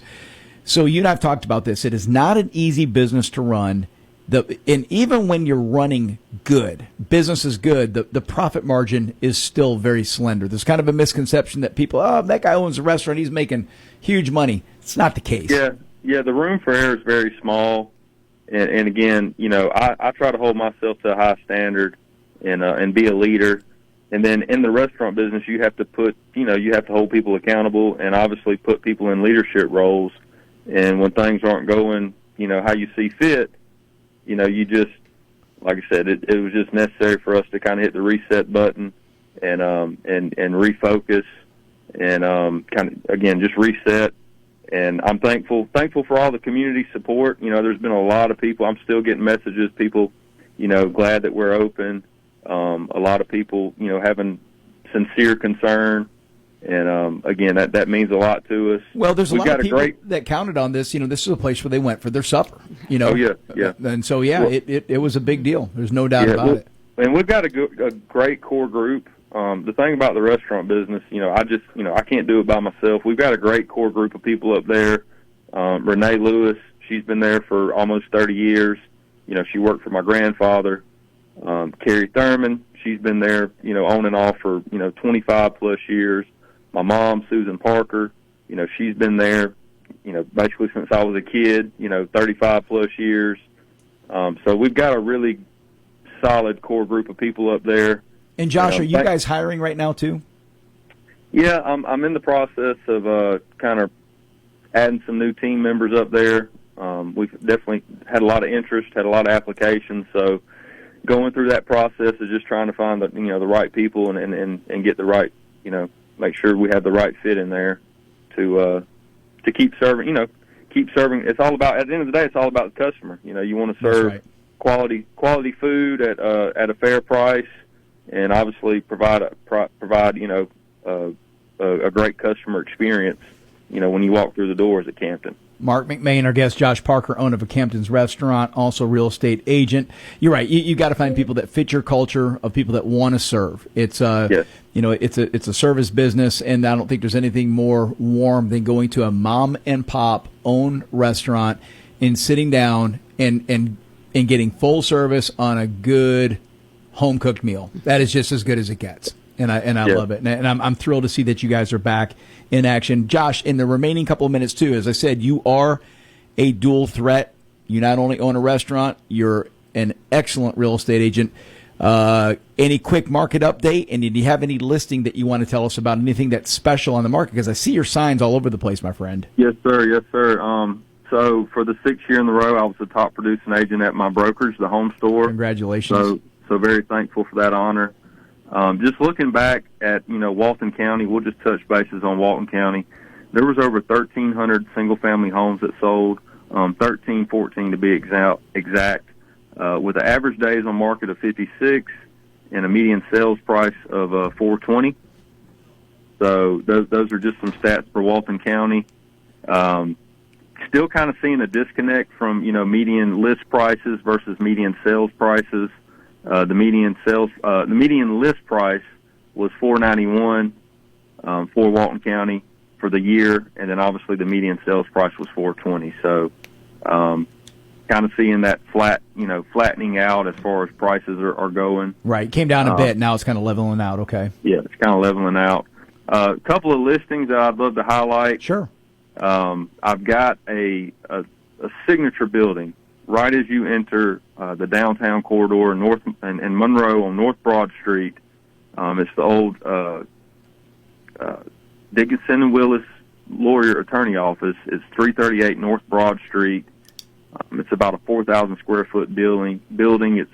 So you and I have talked about this. It is not an easy business to run. And even when you're running good, business is good, the profit margin is still very slender. There's kind of a misconception that people, that guy owns a restaurant, he's making huge money. It's not the case. Yeah, the room for error is very small. And again, I try to hold myself to a high standard and be a leader. And then in the restaurant business, you have to you have to hold people accountable and obviously put people in leadership roles. And when things aren't going, how you see fit, you just, like I said, it was just necessary for us to kind of hit the reset button and refocus and kind of, again, just reset. And I'm thankful for all the community support. There's been a lot of people. I'm still getting messages, people, glad that we're open. A lot of people, having sincere concern. And, again, that means a lot to us. Well, there's a lot of people that counted on this. This is a place where they went for their supper, Oh, yeah. And so, it was a big deal. There's no doubt about it. And we've got a great core group. The thing about the restaurant business, I can't do it by myself. We've got a great core group of people up there. Renee Lewis, she's been there for almost 30 years. She worked for my grandfather. Carrie Thurman, she's been there, on and off for, 25 plus years. My mom, Susan Parker, she's been there, basically since I was a kid, 35 plus years. So we've got a really solid core group of people up there. And Josh, are you guys hiring right now too? Yeah, I'm in the process of kind of adding some new team members up there. We've definitely had a lot of interest, had a lot of applications. So going through that process is just trying to find the right people and get the right, make sure we have the right fit in there to keep serving. It's all about, at the end of the day, it's all about the customer. You want to serve quality food at a fair price, and obviously provide a great customer experience. When you walk through the doors at Campton. Marc McMain, our guest, Josh Parker, owner of a Campton's restaurant, also real estate agent. You're right. You got to find people that fit your culture, of people that want to serve. It's it's a service business, and I don't think there's anything more warm than going to a mom and pop owned restaurant and sitting down and getting full service on a good home cooked meal. That is just as good as it gets. And I love it. And I'm thrilled to see that you guys are back in action. Josh, in the remaining couple of minutes, too, as I said, you are a dual threat. You not only own a restaurant, you're an excellent real estate agent. Any quick market update? And do you have any listing that you want to tell us about? Anything that's special on the market? Because I see your signs all over the place, my friend. Yes, sir. Yes, sir. So for the 6th year in a row, I was the top producing agent at my brokerage, the Home Store. Congratulations. So very thankful for that honor. Just looking back at, Walton County, we'll just touch bases on Walton County. There was over 1,300 single-family homes that sold, 1,314 to be exact, with an average days on market of 56 and a median sales price of $420. So those are just some stats for Walton County. Still kind of seeing a disconnect from, median list prices versus median sales prices. The median list price was $491 for Walton County for the year, and then obviously the median sales price was $420. So, kind of seeing that flattening out as far as prices are going. Right, came down a bit. Now it's kind of leveling out. Okay. Yeah, it's kind of leveling out. A couple of listings that I'd love to highlight. Sure. I've got a signature building right as you enter the downtown corridor in Monroe on North Broad Street. It's the old Dickinson and Willis lawyer attorney office. It's 338 North Broad Street. It's about a 4,000 square foot building. It's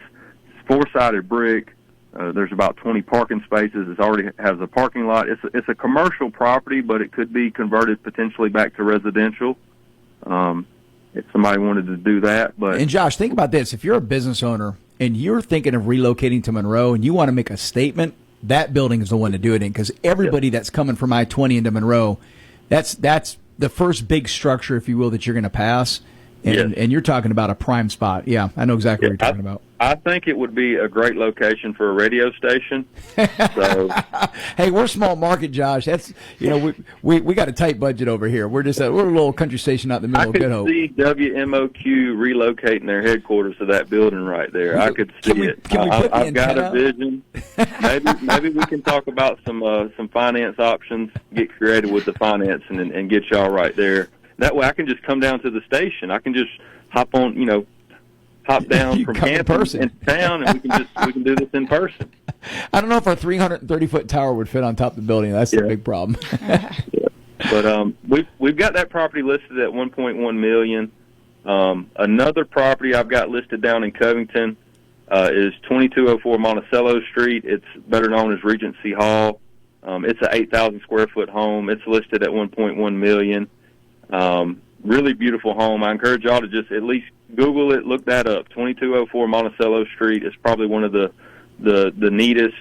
four-sided brick, There's about 20 parking spaces. It already has a parking lot. It's a commercial property, but it could be converted potentially back to residential if somebody wanted to do that. But and Josh, think about this: if you're a business owner and you're thinking of relocating to Monroe and you want to make a statement, that building is the one to do it in, because everybody that's coming from I-20 into Monroe, that's the first big structure, if you will, that you're going to pass. And you're talking about a prime spot. Yeah, I know exactly what you're talking about. I think it would be a great location for a radio station. So, hey, we're a small market, Josh. That's we got a tight budget over here. We're just we're a little country station out in the middle of Good Hope. I could see WMOQ relocating their headquarters to that building right there. I could see it. I've got a vision. Maybe we can talk about some finance options. Get creative with the financing and get y'all right there. That way, I can just come down to the station. I can just hop on, hop down from campus into town, and we can do this in person. I don't know if our 330-foot tower would fit on top of the building. That's the big problem. But we've got that property listed at $1.1 million. Another property I've got listed down in Covington is 2204 Monticello Street. It's better known as Regency Hall. It's an 8,000 square foot home. It's listed at $1.1 million. Really beautiful home. I encourage y'all to just at least Google it, look that up. 2204 Monticello Street is probably one of the neatest,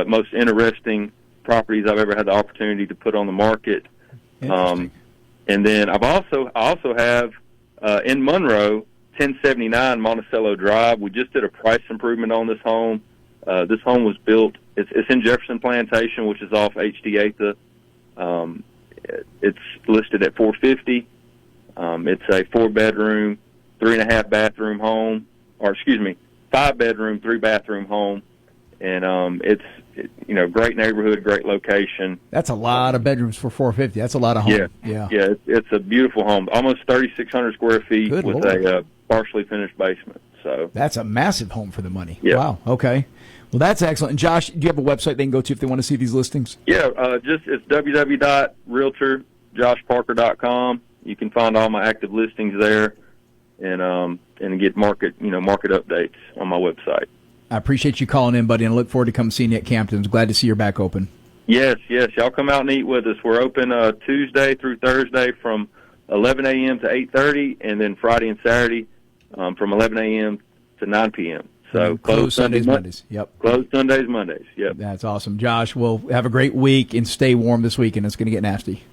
most interesting properties I've ever had the opportunity to put on the market. And then I also have in Monroe 1079 Monticello Drive. We just did a price improvement on this home. This home was built. It's in Jefferson Plantation, which is off HD 8th. It's listed at $450. It's a 4-bedroom, 3.5 bathroom home, 5-bedroom, 3-bathroom home, and it's great neighborhood, great location. That's a lot of bedrooms for $450. That's a lot of home. Yeah. It's a beautiful home, almost 3,600 square feet. Good with Lord. A partially finished basement. So that's a massive home for the money. Yeah. Wow. Okay. Well, that's excellent. And Josh, do you have a website they can go to if they want to see these listings? Yeah, it's www.realtorjoshparker.com. You can find all my active listings there, and get market updates on my website. I appreciate you calling in, buddy, and I look forward to coming seeing you at Campton's. Glad to see you're back open. Yes. Y'all come out and eat with us. We're open Tuesday through Thursday from 11 a.m. to 8:30, and then Friday and Saturday from 11 a.m. to 9 p.m. So closed Sundays, Mondays. Yep. Closed Sundays, Mondays. Yep. That's awesome. Josh, well, have a great week and stay warm this weekend. It's going to get nasty.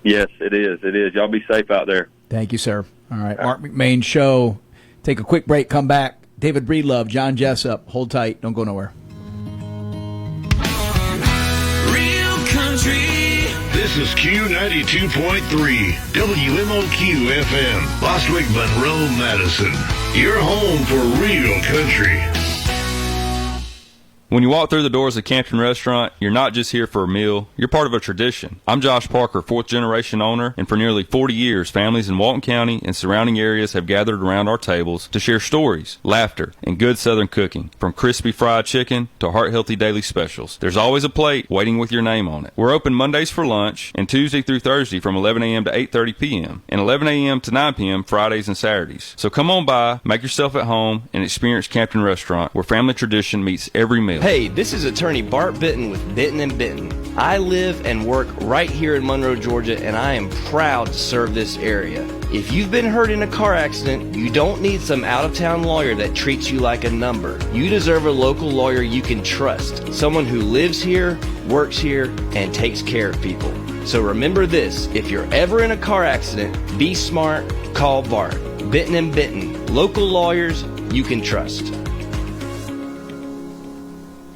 Yes, it is. Y'all be safe out there. Thank you, sir. All right. Marc McMain Show. Take a quick break. Come back. David Breedlove, John Jessup. Hold tight. Don't go nowhere. Real country. This is Q92.3 WMOQ FM, Bostwick, Monroe, Madison. Your home for real country. When you walk through the doors of Campton Restaurant, you're not just here for a meal, you're part of a tradition. I'm Josh Parker, 4th-generation owner, and for nearly 40 years, families in Walton County and surrounding areas have gathered around our tables to share stories, laughter, and good Southern cooking. From crispy fried chicken to heart-healthy daily specials, there's always a plate waiting with your name on it. We're open Mondays for lunch and Tuesday through Thursday from 11 a.m. to 8:30 p.m. and 11 a.m. to 9 p.m. Fridays and Saturdays. So come on by, make yourself at home, and experience Campton Restaurant, where family tradition meets every meal. Hey, this is attorney Bart Bitton with Bitton & Bitton. I live and work right here in Monroe, Georgia, and I am proud to serve this area. If you've been hurt in a car accident, you don't need some out-of-town lawyer that treats you like a number. You deserve a local lawyer you can trust, someone who lives here, works here, and takes care of people. So remember this, if you're ever in a car accident, be smart, call Bart. Bitton & Bitton, local lawyers you can trust.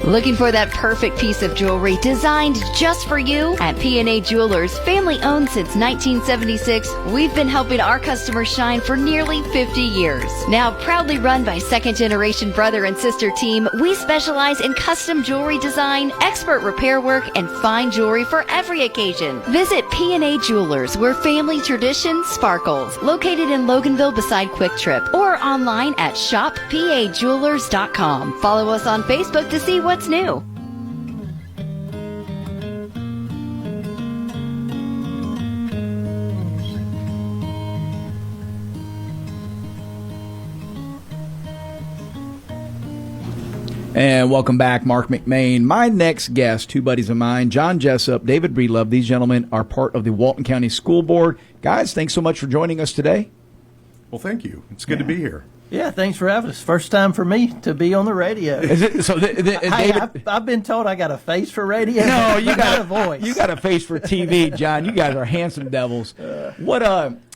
Looking for that perfect piece of jewelry designed just for you? At P&A Jewelers, family owned since 1976, we've been helping our customers shine for nearly 50 years. Now proudly run by second-generation brother and sister team, we specialize in custom jewelry design, expert repair work, and fine jewelry for every occasion. Visit P&A Jewelers, where family tradition sparkles. Located in Loganville beside Quick Trip, or online at shoppajewelers.com. Follow us on Facebook to see what's new. And welcome back, Marc McMain. My next guest, two buddies of mine, John Jessup, David Breedlove. These gentlemen are part of the Walton County School Board. Guys, thanks so much for joining us today. Well, thank you. It's good to be here. Yeah, thanks for having us. First time for me to be on the radio. Is it, so I've been told I got a face for radio. No, you got a voice. You got a face for TV, John. You guys are handsome devils.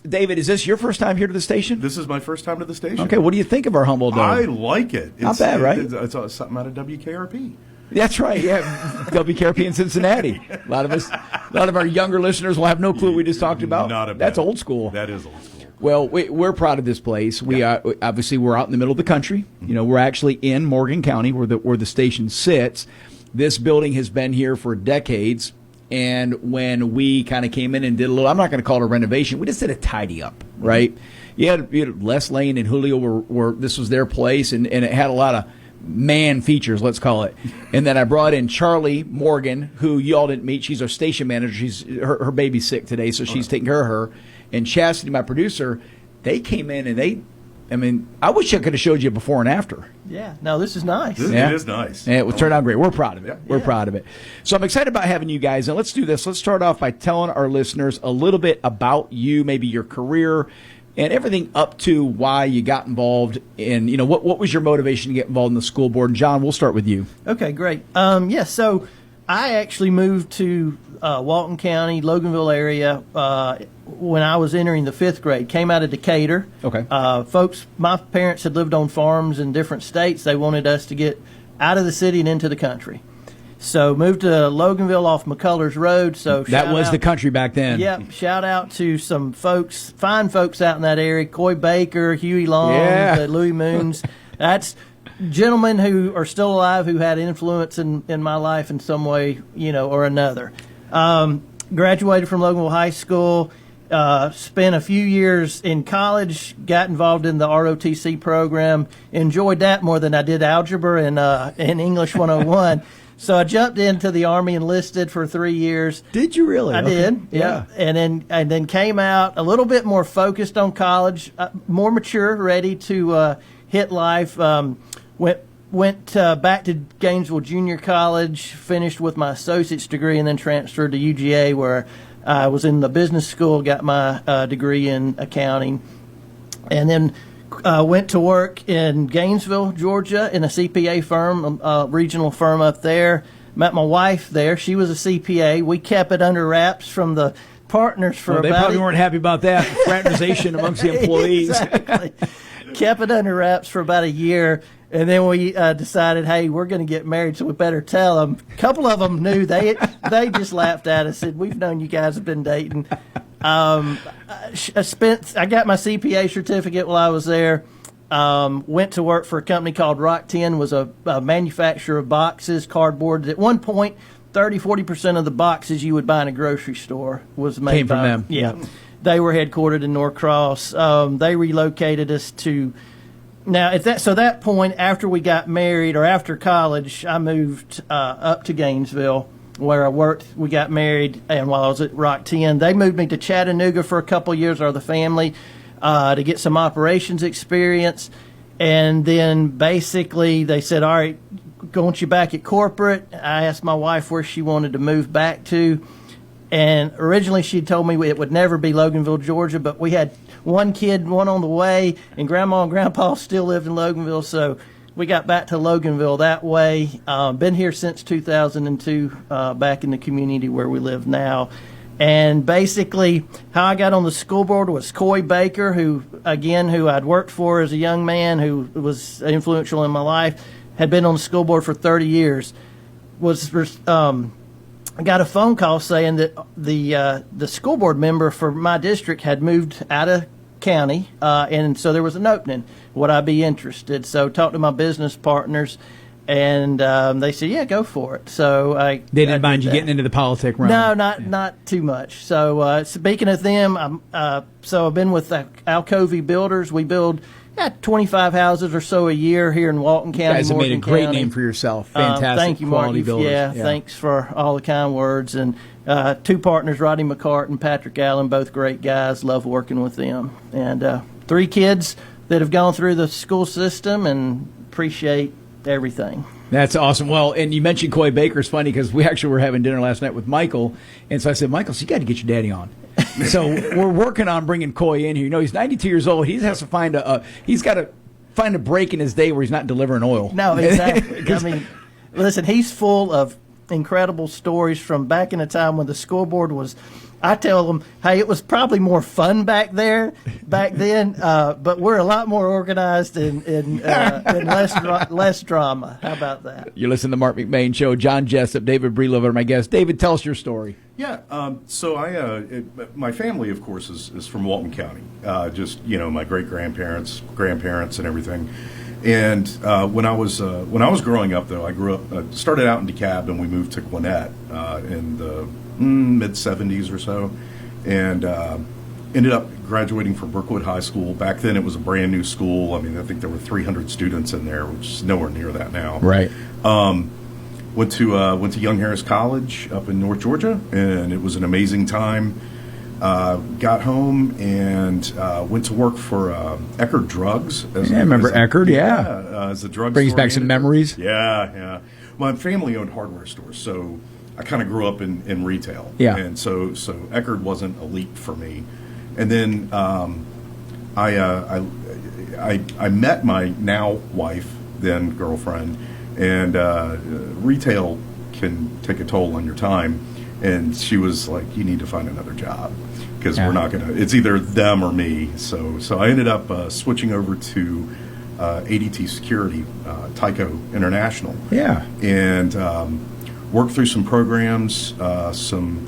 David, is this your first time here to the station? This is my first time to the station. Okay, what do you think of our humble dome? I like it. Not bad, right? It's something out of WKRP. That's right. Yeah, WKRP in Cincinnati. A lot of our younger listeners will have no clue what we just talked about. That's old school. That is old school. Well, we're proud of this place. We are obviously we're out in the middle of the country. You know, we're actually in Morgan County, where the station sits. This building has been here for decades, and when we kind of came in and did a little, I'm not going to call it a renovation. We just did a tidy up, right? You had Les Lane and Julio were this was their place, and it had a lot of man features, let's call it. And then I brought in Charlie Morgan, who y'all didn't meet. She's our station manager. Her baby's sick today, so she's taking care of her. And Chastity, my producer, they came in and I wish I could have showed you before and after. Yeah, no, this is nice. It is nice. And it turned out great. We're proud of it. We're proud of it. So I'm excited about having you guys. And let's do this. Let's start off by telling our listeners a little bit about you, maybe your career, and everything up to why you got involved in, what was your motivation to get involved in the school board? And John, we'll start with you. Okay, great. So I actually moved to Walton County, Loganville area when I was entering the 5th grade. Came out of Decatur. Okay. My parents had lived on farms in different states. They wanted us to get out of the city and into the country. So moved to Loganville off McCullers Road. So that was the country back then. Yep. Shout out to some fine folks out in that area. Coy Baker, Huey Long, Louis Moons. That's gentlemen who are still alive who had influence in my life in some way, or another. Graduated from Loganville High School. Spent a few years in college, got involved in the ROTC program, enjoyed that more than I did algebra and English 101. So I jumped into the Army, enlisted for 3 years. Did you really? I did, yeah. And then came out a little bit more focused on college, more mature, ready to hit life. Went back to Gainesville Junior College, finished with my associate's degree, and then transferred to UGA, where I was in the business school, got my degree in accounting, and then went to work in Gainesville, Georgia, in a CPA firm, a regional firm up there. Met my wife there. She was a CPA. We kept it under wraps from the partners for they probably weren't happy about that fraternization amongst the employees. Exactly. Kept it under wraps for about a year. And then we decided, hey, we're going to get married, so we better tell them. A couple of them knew. They just laughed at us, said, we've known you guys have been dating. I got my CPA certificate while I was there. Went to work for a company called Rock 10, was a manufacturer of boxes, cardboard. At one point, 30-40% of the boxes you would buy in a grocery store was made came from them. Yeah. They were headquartered in Norcross. They relocated us to... Now, at that point, after we got married, or after college, I moved up to Gainesville, where I worked. We got married, and while I was at Rock 10, they moved me to Chattanooga for a couple years, or the family, to get some operations experience. And then basically they said, all right, want you back at corporate. I asked my wife where she wanted to move back to. And originally she told me it would never be Loganville, Georgia, but we had one kid, one on the way, and Grandma and Grandpa still lived in Loganville, so we got back to Loganville that way. Been here since 2002, back in the community where we live now. And basically how I got on the school board was Coy Baker, who I'd worked for as a young man, who was influential in my life, had been on the school board for 30 years, I got a phone call saying that the school board member for my district had moved out of county, and so there was an opening. Would I be interested? So talked to my business partners, and they said, "Yeah, go for it." So they didn't mind you getting into the politic realm. No, not too much. So speaking of them, so I've been with Alcovey Builders. We build 25 houses or so a year here in Walton County. You guys have made a great name for yourself. Fantastic. Thank you, Mark. Builders. Yeah, thanks for all the kind words. And two partners, Rodney McCart and Patrick Allen, both great guys. Love working with them. And 3 kids that have gone through the school system, and appreciate everything. That's awesome. Well, and you mentioned Coy Baker. It's funny because we actually were having dinner last night with Michael, and so I said, Michael, so you got to get your daddy on. So we're working on bringing Coy in here. You know, he's 92 years old. He has to find he's got to find a break in his day where he's not delivering oil. No, exactly. I mean, listen, he's full of incredible stories from back in the time when the school board was. I tell them, hey, it was probably more fun back then, but we're a lot more organized and less drama. How about that? You listen to the Marc McMain Show. John Jessup, David Brelover are my guests. David, tell us your story. Yeah, so my family, of course, is from Walton County. Just my great grandparents, and everything. And when I was growing up, though, I grew up, started out in DeKalb, and we moved to Gwinnett in the mid 70s or so, and ended up graduating from Brookwood High School. Back then, it was a brand new school. I mean, I think there were 300 students in there, which is nowhere near that now. Right. Went to Young Harris College up in North Georgia, and it was an amazing time. Got home and went to work for Eckerd Drugs. I remember Eckerd, yeah. As a drug brings store back some manager. memories. Yeah. My family owned hardware stores, so I kind of grew up in retail. Yeah. And so Eckerd wasn't a leap for me. And then I met my now wife, then girlfriend, and retail can take a toll on your time. And she was like, "You need to find another job because we're not gonna. It's either them or me." So I ended up switching over to ADT Security, Tyco International. Yeah. And worked through some programs, some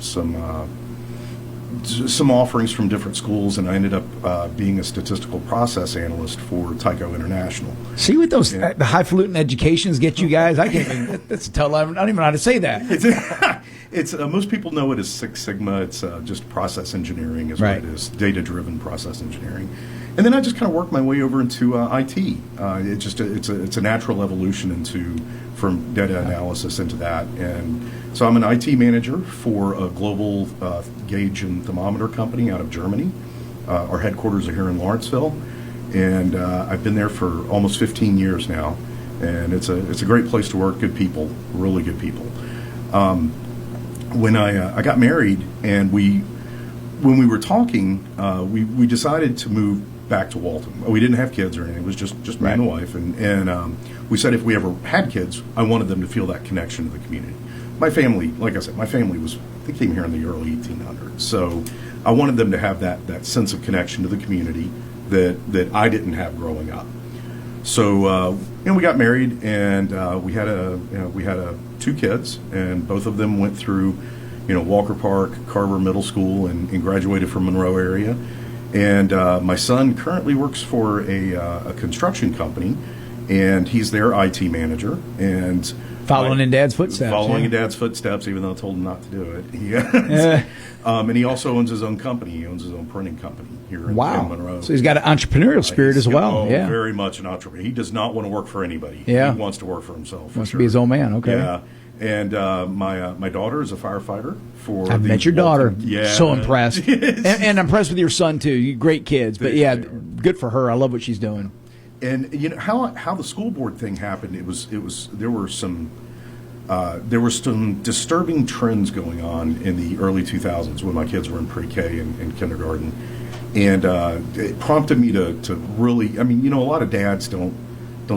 offerings from different schools, and I ended up being a statistical process analyst for Tyco International. See what those the highfalutin educations get you guys? I can't even. That's a tell. I don't even know how to say that. It's most people know it as Six Sigma. It's just process engineering is Right. what it is, data-driven process engineering. And then I just kind of worked my way over into IT. It's a natural evolution from data analysis into that. And so I'm an IT manager for a global gauge and thermometer company out of Germany. Our headquarters are here in Lawrenceville, and I've been there for almost 15 years now. And it's a great place to work. Good people, really good people. When I got married, and when we were talking, we decided to move back to Walton. We didn't have kids or anything. It was just me and the wife. And we said if we ever had kids, I wanted them to feel that connection to the community. My family, like I said, they came here in the early 1800s. So I wanted them to have that sense of connection to the community that I didn't have growing up. So we got married, and we had two kids, and both of them went through Walker Park, Carver Middle School, and graduated from Monroe area. And my son currently works for a construction company, and he's their IT manager. And Following in Dad's footsteps. Following in Dad's footsteps, even though I told him not to do it. And he also owns his own company. He owns his own printing company here in Monroe. So he's got an entrepreneurial spirit as well. Oh, yeah. Very much an entrepreneur. He does not want to work for anybody. Yeah. He wants to work for himself. Wants to be his own man. Okay. Yeah. And my daughter is a firefighter for. I've met your daughter. Yeah. So impressed. and impressed with your son too. You great kids. But yeah, good for her. I love what she's doing. And how the school board thing happened. It was there were some disturbing trends going on in the early 2000s when my kids were in pre-K and kindergarten, and it prompted me to really. I mean, a lot of dads don't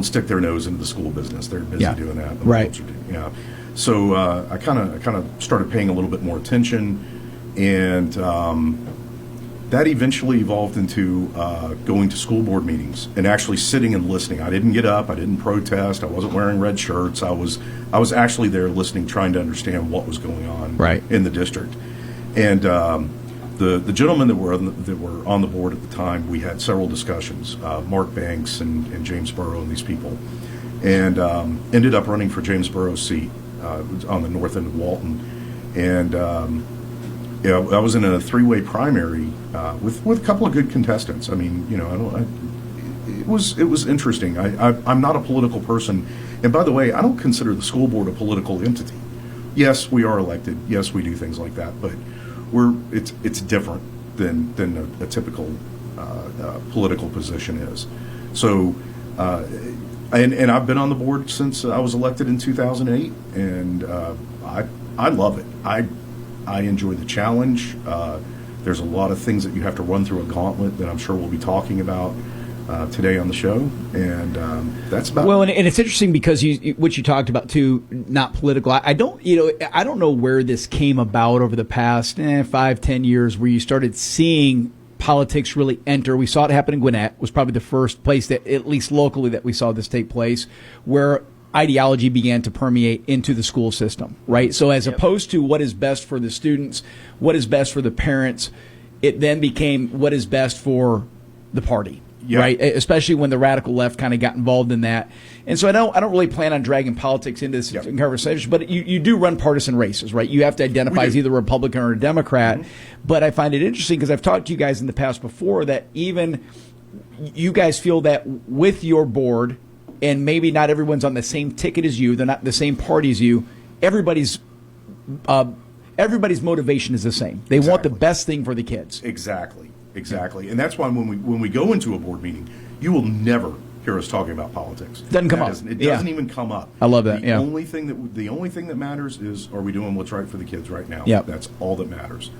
stick their nose into the school business. They're busy doing that. Right. Yeah. So I kind of started paying a little bit more attention, and that eventually evolved into going to school board meetings and actually sitting and listening. I didn't get up. I didn't protest. I wasn't wearing red shirts. I was actually there listening, trying to understand what was going on in the district. And the gentlemen that were on the board at the time, we had several discussions. Marc Banks and James Burrow and these people, and ended up running for James Burrow's seat on the north end of Walton. And I was in a three-way primary with a couple of good contestants. I mean, it was interesting. I'm not a political person, and by the way, I don't consider the school board a political entity. Yes, we are elected. Yes, we do things like that, but it's different than a typical political position is. So And I've been on the board since I was elected in 2008, and I love it. I enjoy the challenge. There's a lot of things that you have to run through a gauntlet that I'm sure we'll be talking about today on the show, and that's about. Well, and it's interesting because what you talked about too, not political. I don't know where this came about over the past 5-10 years, where you started seeing politics really enter. We saw it happen in Gwinnett. Was probably the first place that, at least locally, that we saw this take place, where ideology began to permeate into the school system, right? So as opposed to what is best for the students, what is best for the parents, it then became what is best for the party, right? Especially when the radical left kind of got involved in that. And so I don't really plan on dragging politics into this conversation, but you do run partisan races, right? You have to identify as either a Republican or a Democrat. But I find it interesting because I've talked to you guys in the past before that even you guys feel that with your board, and maybe not everyone's on the same ticket as you, they're not the same party as you, everybody's motivation is the same. They want the best thing for the kids. Exactly. And that's why when we go into a board meeting, you will never hear us talking about politics. Doesn't come up. It doesn't even come up. I love that. The only thing that matters is, are we doing what's right for the kids right now? Yep. That's all that matters.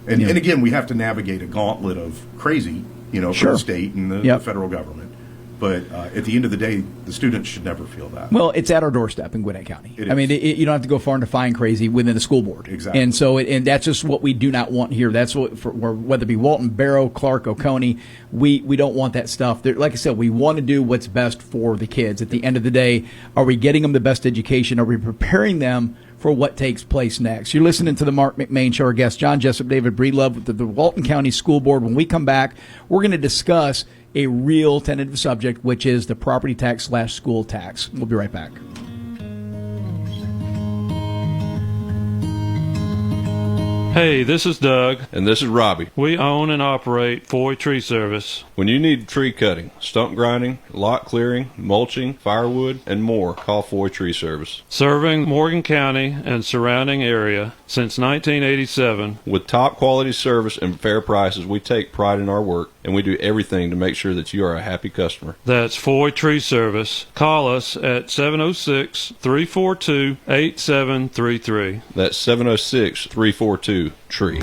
And again, we have to navigate a gauntlet of crazy, for the state and the federal government. But at the end of the day, the students should never feel that. Well, it's at our doorstep in Gwinnett County. I mean, you don't have to go far and find crazy within the school board. Exactly. And so, and that's just what we do not want here. That's what, whether it be Walton, Barrow, Clark, Oconee, we don't want that stuff. Like I said, we want to do what's best for the kids. At the end of the day, are we getting them the best education? Are we preparing them for what takes place next? You're listening to the Marc McMain Show. Our guests, John Jessup, David Breedlove with the Walton County School Board. When we come back, we're going to discuss a real tentative subject, which is the property tax / school tax. We'll be right back. Hey, this is Doug. And this is Robbie. We own and operate Foy Tree Service. When you need tree cutting, stump grinding, lot clearing, mulching, firewood, and more, call Foy Tree Service. Serving Morgan County and surrounding area since 1987. With top quality service and fair prices, we take pride in our work, and we do everything to make sure that you are a happy customer. That's Foy Tree Service. Call us at 706-342-8733. That's 706-342-TREE.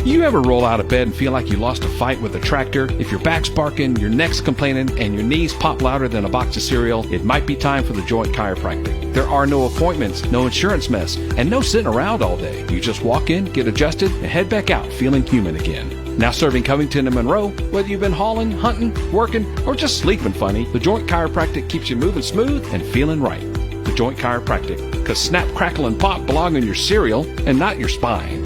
You ever roll out of bed and feel like you lost a fight with a tractor? If your back's barking, your neck's complaining, and your knees pop louder than a box of cereal, it might be time for the Joint Chiropractic. There are no appointments, no insurance mess, and no sitting around all day. You just walk in, get adjusted, and head back out feeling human again. Now serving Covington and Monroe, whether you've been hauling, hunting, working, or just sleeping funny, the Joint Chiropractic keeps you moving smooth and feeling right. The Joint Chiropractic, because snap, crackle, and pop belong in your cereal and not your spine.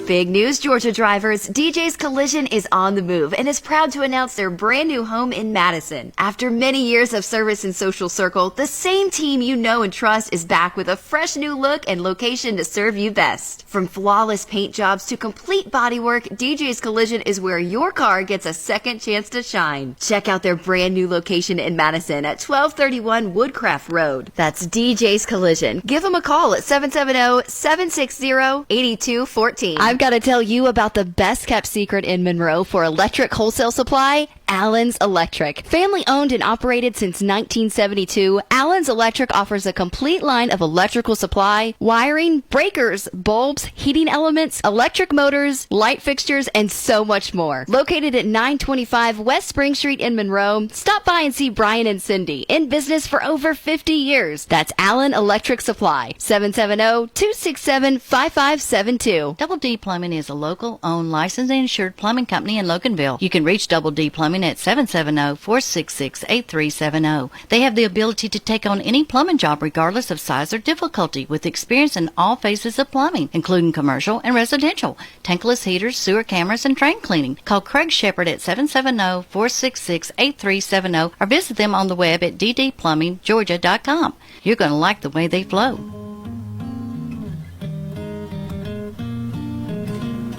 Big news, Georgia drivers. DJ's Collision is on the move and is proud to announce their brand new home in Madison. After many years of service in Social Circle, the same team you know and trust is back with a fresh new look and location to serve you best. From flawless paint jobs to complete bodywork, DJ's Collision is where your car gets a second chance to shine. Check out their brand new location in Madison at 1231 Woodcraft Road. That's DJ's Collision. Give them a call at 770-760-8214. I've got to tell you about the best kept secret in Monroe for electric wholesale supply, Allen's Electric. Family owned and operated since 1972, Allen's Electric offers a complete line of electrical supply, wiring, breakers, bulbs, heating elements, electric motors, light fixtures, and so much more. Located at 925 West Spring Street in Monroe, stop by and see Brian and Cindy, in business for over 50 years. That's Allen Electric Supply, 770-267-5572. Double D Plumbing is a local, owned, licensed, and insured plumbing company in Loganville. You can reach Double D Plumbing at 770-466-8370. They have the ability to take on any plumbing job regardless of size or difficulty, with experience in all phases of plumbing, including commercial and residential, tankless heaters, sewer cameras, and drain cleaning. Call Craig Shepard at 770-466-8370 or visit them on the web at ddplumbinggeorgia.com. You're going to like the way they flow.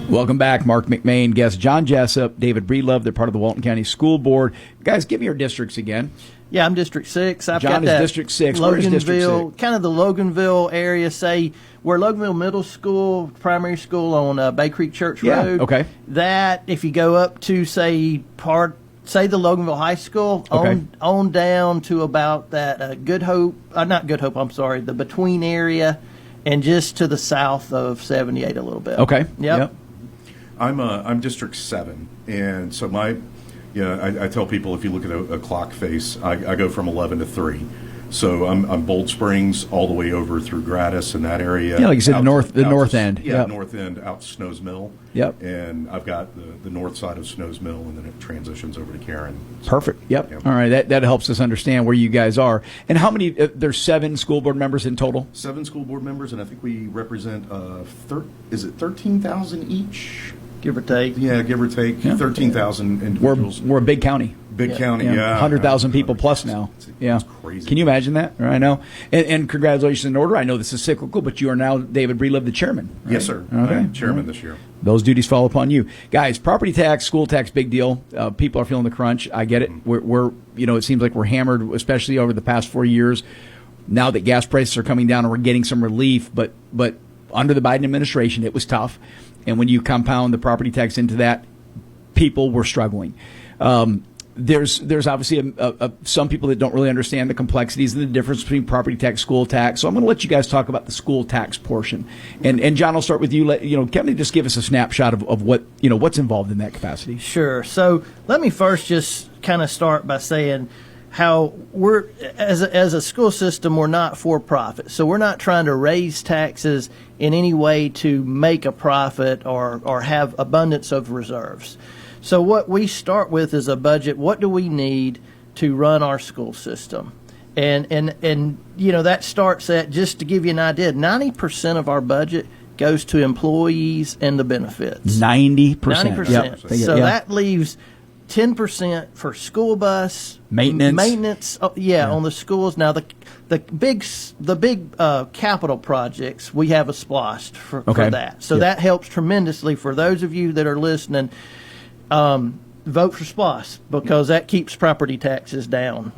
Welcome back. Marc McMain, guest John Jessup, David Breedlove. They're part of the Walton County School Board. Guys, give me your districts again. Yeah, I'm District 6. I've John got is that District 6. Where is District 6? Kind of the Loganville area, say, where Loganville Middle School, primary school on Bay Creek Church Road. Okay. That, if you go up to, say, part say the Loganville High School, Okay. on down to about that Good Hope, not Good Hope, I'm sorry, the Between area, and just to the south of 78 a little bit. Okay. Yep. I'm District 7, and so I tell people if you look at a clock face, I go from 11 to 3. So I'm Bold Springs all the way over through Gratis and that area. Yeah, like you said, out the north to- end. Yeah, Yep. north end out to Snows Mill. Yep. And I've got the north side of Snows Mill, and then it transitions over to Karen. Perfect. Yep. All right. That helps us understand where you guys are. And how many? There's 7 school board members in total. 7 school board members, and I think we represent is it 13,000 each? Give or take. Yeah, give or take. Yeah. 13,000 individuals. We're a big county. Big county, yeah. 100,000 people plus now. Yeah. Crazy. Can you imagine that? I know. And congratulations in order. I know this is cyclical, but you are now, David Breedlove, the chairman. Right? Yes, sir. Okay. I'm chairman this year. Those duties fall upon you. Guys, property tax, school tax, big deal. People are feeling the crunch. I get it. We're it seems like we're hammered, especially over the past 4 years. Now that gas prices are coming down and we're getting some relief, but under the Biden administration, it was tough. And when you compound the property tax into that, people were struggling. There's obviously some people that don't really understand the complexities and the difference between property tax, school tax. So I'm going to let you guys talk about the school tax portion. And John, I'll start with you. Can you just give us a snapshot of what what's involved in that capacity? Sure. So let me first just kind of start by saying how we're as a school system, we're not for profit. So we're not trying to raise taxes in any way to make a profit or have abundance of reserves. So what we start with is a budget. What do we need to run our school system? And that starts at, just to give you an idea, 90% of our budget goes to employees and the benefits. 90%. 90%. Yep. So that leaves 10% for school bus maintenance. On the schools. Now the big capital projects, we have a SPLOST for that. So that helps tremendously for those of you that are listening. Vote for SPLOST because that keeps property taxes down.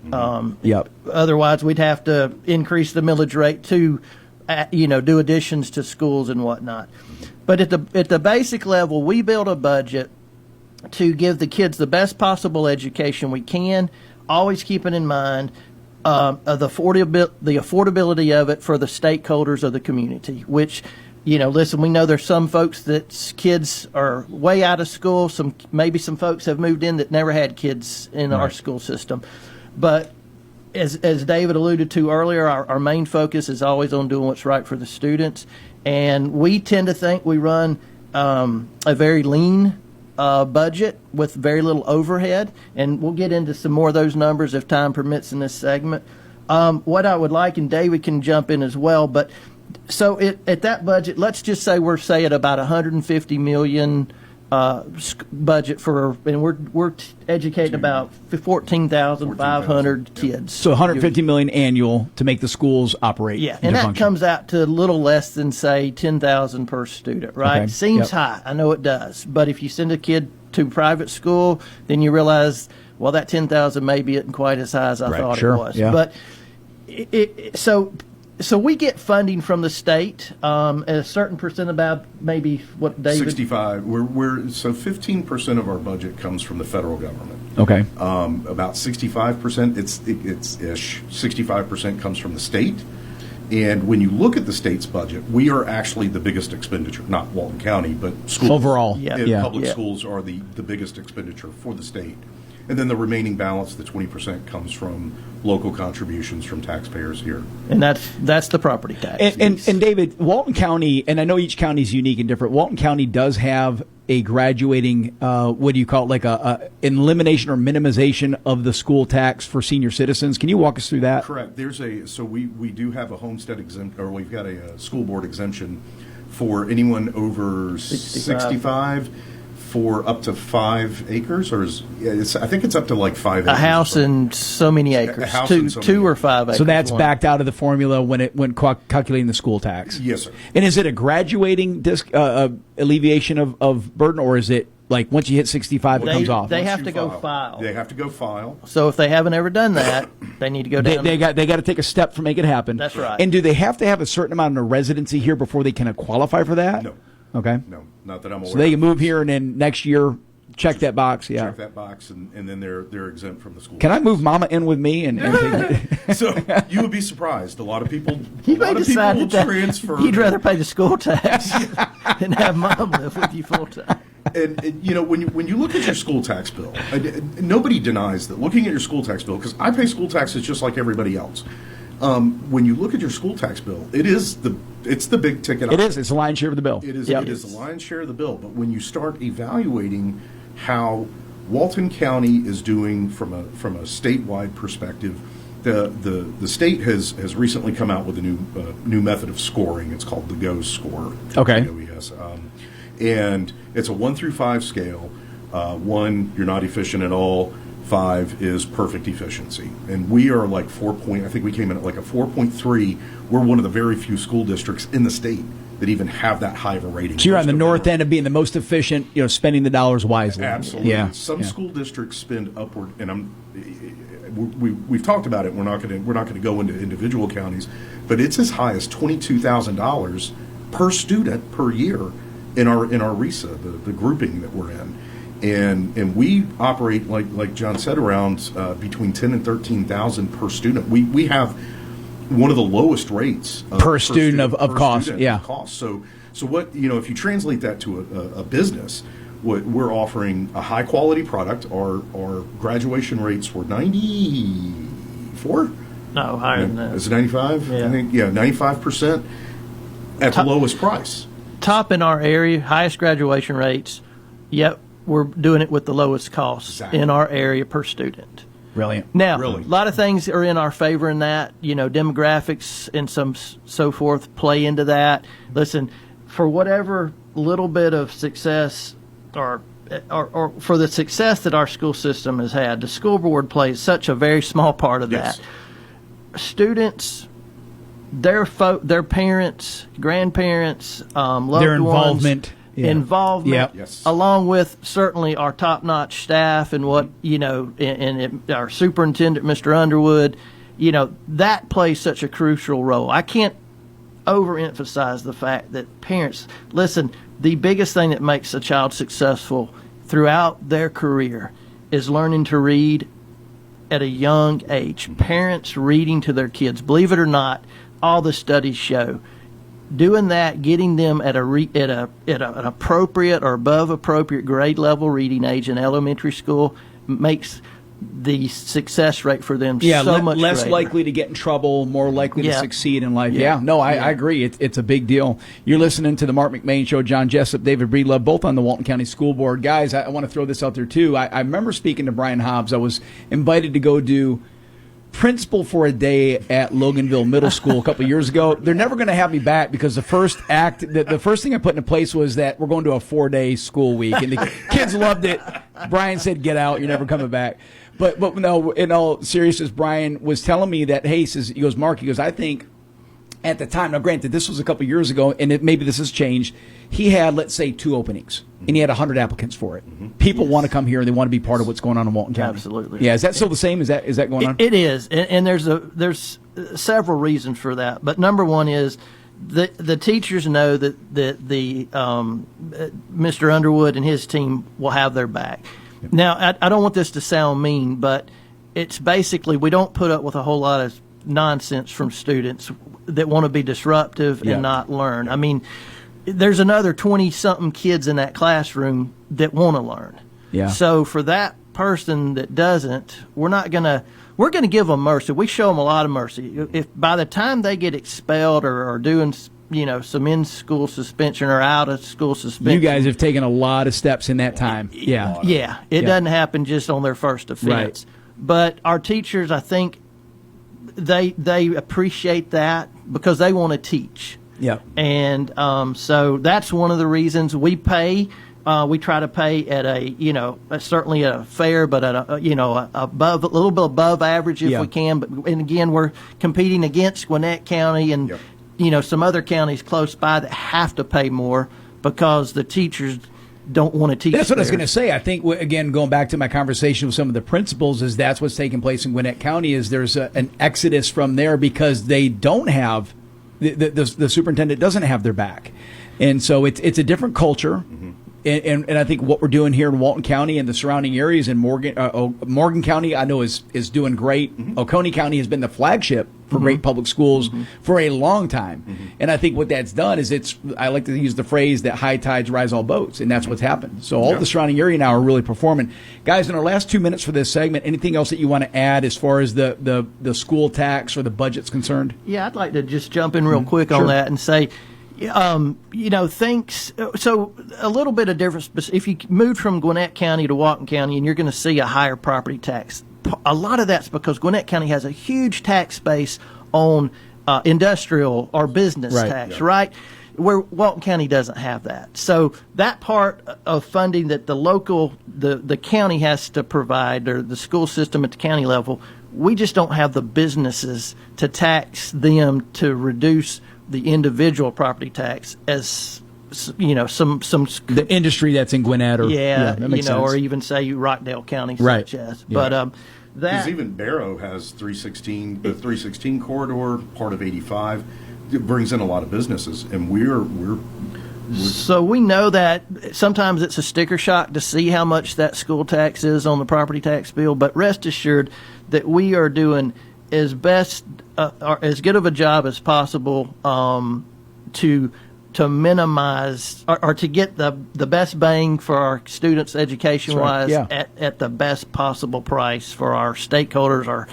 Otherwise, we'd have to increase the millage rate to, do additions to schools and whatnot. But at the basic level, we build a budget to give the kids the best possible education we can, always keeping in mind the affordability of it for the stakeholders of the community, which, listen, we know there's some folks that kids are way out of school. Maybe some folks have moved in that never had kids in our school system. But as David alluded to earlier, our main focus is always on doing what's right for the students. And we tend to think we run a very lean budget with very little overhead. And we'll get into some more of those numbers if time permits in this segment. What I would like, and David can jump in as well, but so at that budget, let's just say we're at about $150 million budget and we're educating about 14,500 kids. So $150 million annual to make the schools operate. Yeah, and that function. comes out to a little less than say 10,000 per student, right? Okay. Seems high, I know it does, but if you send a kid to private school, then you realize, well, that 10,000 maybe isn't quite as high as I thought it was. Yeah. But So we get funding from the state, a certain percent, about maybe what David. 65. So 15% of our budget comes from the federal government. Okay. About 65%. It's ish. 65% comes from the state. And when you look at the state's budget, we are actually the biggest expenditure. Not Walton County, but schools. Overall. Public schools are the biggest expenditure for the state. And then the remaining balance, the 20%, comes from local contributions from taxpayers here. And that's the property tax. And David, Walton County, and I know each county is unique and different. Walton County does have a graduating, what do you call it, like an elimination or minimization of the school tax for senior citizens. Can you walk us through that? Correct. We do have a homestead exempt, or we've got a school board exemption for anyone over 65. For up to 5 acres, I think it's up to like 5 acres. A house and so many acres, two or 5 acres. So that's backed out of the formula when calculating the school tax. Yes, sir. And is it a graduating alleviation of burden, or is it like once you hit 65, it comes off? They have to go file. They have to go file. So if they haven't ever done that, they need to go down. They got to take a step to make it happen. That's right. And do they have to have a certain amount of residency here before they can qualify for that? No. Okay. No, not that I'm aware. So they can move here and then next year check that box. Yeah. Check that box, and then they're exempt from the school. Can I move Mama in with me? And So you would be surprised. A lot of people. You a lot may of people will decide that transfer. you'd rather pay the school tax than have Mom live with you full time. And you know, when you look at your school tax bill, nobody denies that looking at your school tax bill, because I pay school taxes just like everybody else. When you look at your school tax bill, it's the big ticket. It is. It's the lion's share of the bill. It is. It is the lion's share of the bill. But when you start evaluating how Walton County is doing from a statewide perspective, the state has recently come out with a new method of scoring. It's called the GOES score. Okay. GOES. And it's a 1 through 5 scale. 1, you're not efficient at all. 5 is perfect efficiency. And we are like 4 point, I think we came in at like a 4.3. We're one of the very few school districts in the state that even have that high of a rating. So you're on the north end of being the most efficient, spending the dollars wisely. Absolutely. Yeah. Some school districts spend upward, and we've talked about it. We're not going to go into individual counties, but it's as high as $22,000 per student per year in our RESA, the grouping that we're in. And we operate, like John said, around between 10 and 13,000 per student. We have one of the lowest rates per student of cost. Yeah. Cost. So what, if you translate that to a business, what we're offering a high quality product. Our graduation rates were 94. No, higher than that. Is it 95? Yeah. I think 95% at the lowest price. Top in our area, highest graduation rates. Yep, we're doing it with the lowest costs in our area per student. Brilliant. Now, a lot of things are in our favor in that. Demographics and so forth play into that. Listen, for whatever little bit of success or for the success that our school system has had, the school board plays such a very small part of that. Students, their parents, grandparents, loved their involvement. ones, involvement, along with certainly our top-notch staff and what and our superintendent, Mr. Underwood, that plays such a crucial role. I can't overemphasize the fact that parents, listen, the biggest thing that makes a child successful throughout their career is learning to read at a young age. Parents reading to their kids, believe it or not, all the studies show. Doing that, getting them at an appropriate or above appropriate grade level reading age in elementary school makes the success rate for them so much less greater. likely to get in trouble, more likely to succeed in life. I agree. It's a big deal. You're listening to the Marc McMain Show. John Jessup, David Breedlove, both on the Walton County School Board. Guys, I want to throw this out there too. I remember speaking to Brian Hobbs. I was invited to go do principal for a day at Loganville Middle School a couple of years ago. They're never going to have me back because the first thing I put into place was that we're going to a 4-day school week, and the kids loved it. Brian said, "Get out! You're never coming back." But no, in all seriousness, Brian was telling me that, he goes, Mark, I think at the time, now granted, this was a couple of years ago, and maybe this has changed, he had, let's say, 2 openings, and he had 100 applicants for it. People want to come here, and they want to be part of what's going on in Walton County. Absolutely. Yeah, is that still the same? Is that going on? It is, and there's several reasons for that. But number one is the teachers know that the Mr. Underwood and his team will have their back. Now, I don't want this to sound mean, but it's basically we don't put up with a whole lot of nonsense from students that want to be disruptive and not learn. I mean, there's another 20-something kids in that classroom that want to learn. Yeah. So for that person that doesn't, we're going to give them mercy. We show them a lot of mercy. If by the time they get expelled or doing some in-school suspension or out-of-school suspension. You guys have taken a lot of steps in that time. Yeah. Yeah. It doesn't happen just on their first offense. Right. But our teachers, I think, they appreciate that because they want to teach. Yeah. And so that's one of the reasons we pay. We try to pay at certainly at a fair, but at a little bit above average if we can. And again, we're competing against Gwinnett County and some other counties close by that have to pay more because the teachers don't want to teach. That's what I was going to say. I think, again, going back to my conversation with some of the principals, is that's what's taking place in Gwinnett County is there's an exodus from there because they don't have, the superintendent doesn't have their back. And so it's a different culture. And I think what we're doing here in Walton County and the surrounding areas in Morgan County, I know is doing great. Oconee County has been the flagship for great public schools for a long time. And I think what that's done is I like to use the phrase that high tides rise all boats, and that's what's happened. So all the surrounding area now are really performing. Guys, in our last 2 minutes for this segment, anything else that you want to add as far as the school tax or the budget's concerned? Yeah, I'd like to just jump in real quick on that and say, things. So a little bit of difference. If you move from Gwinnett County to Walton County, and you're going to see a higher property tax, a lot of that's because Gwinnett County has a huge tax base on industrial or business tax, right? Where Walton County doesn't have that. So that part of funding that the county has to provide, or the school system at the county level, we just don't have the businesses to tax them to reduce the individual property tax as some the industry that's in Gwinnett, or that makes sense. Or even say Rockdale County, such as. But because even Barrow has 316, the 316 corridor, part of 85. It brings in a lot of businesses, and we're so we know that sometimes it's a sticker shock to see how much that school tax is on the property tax bill. But rest assured that we are doing as best or as good of a job as possible to minimize or to get the best bang for our students education wise at the best possible price for our stakeholders, our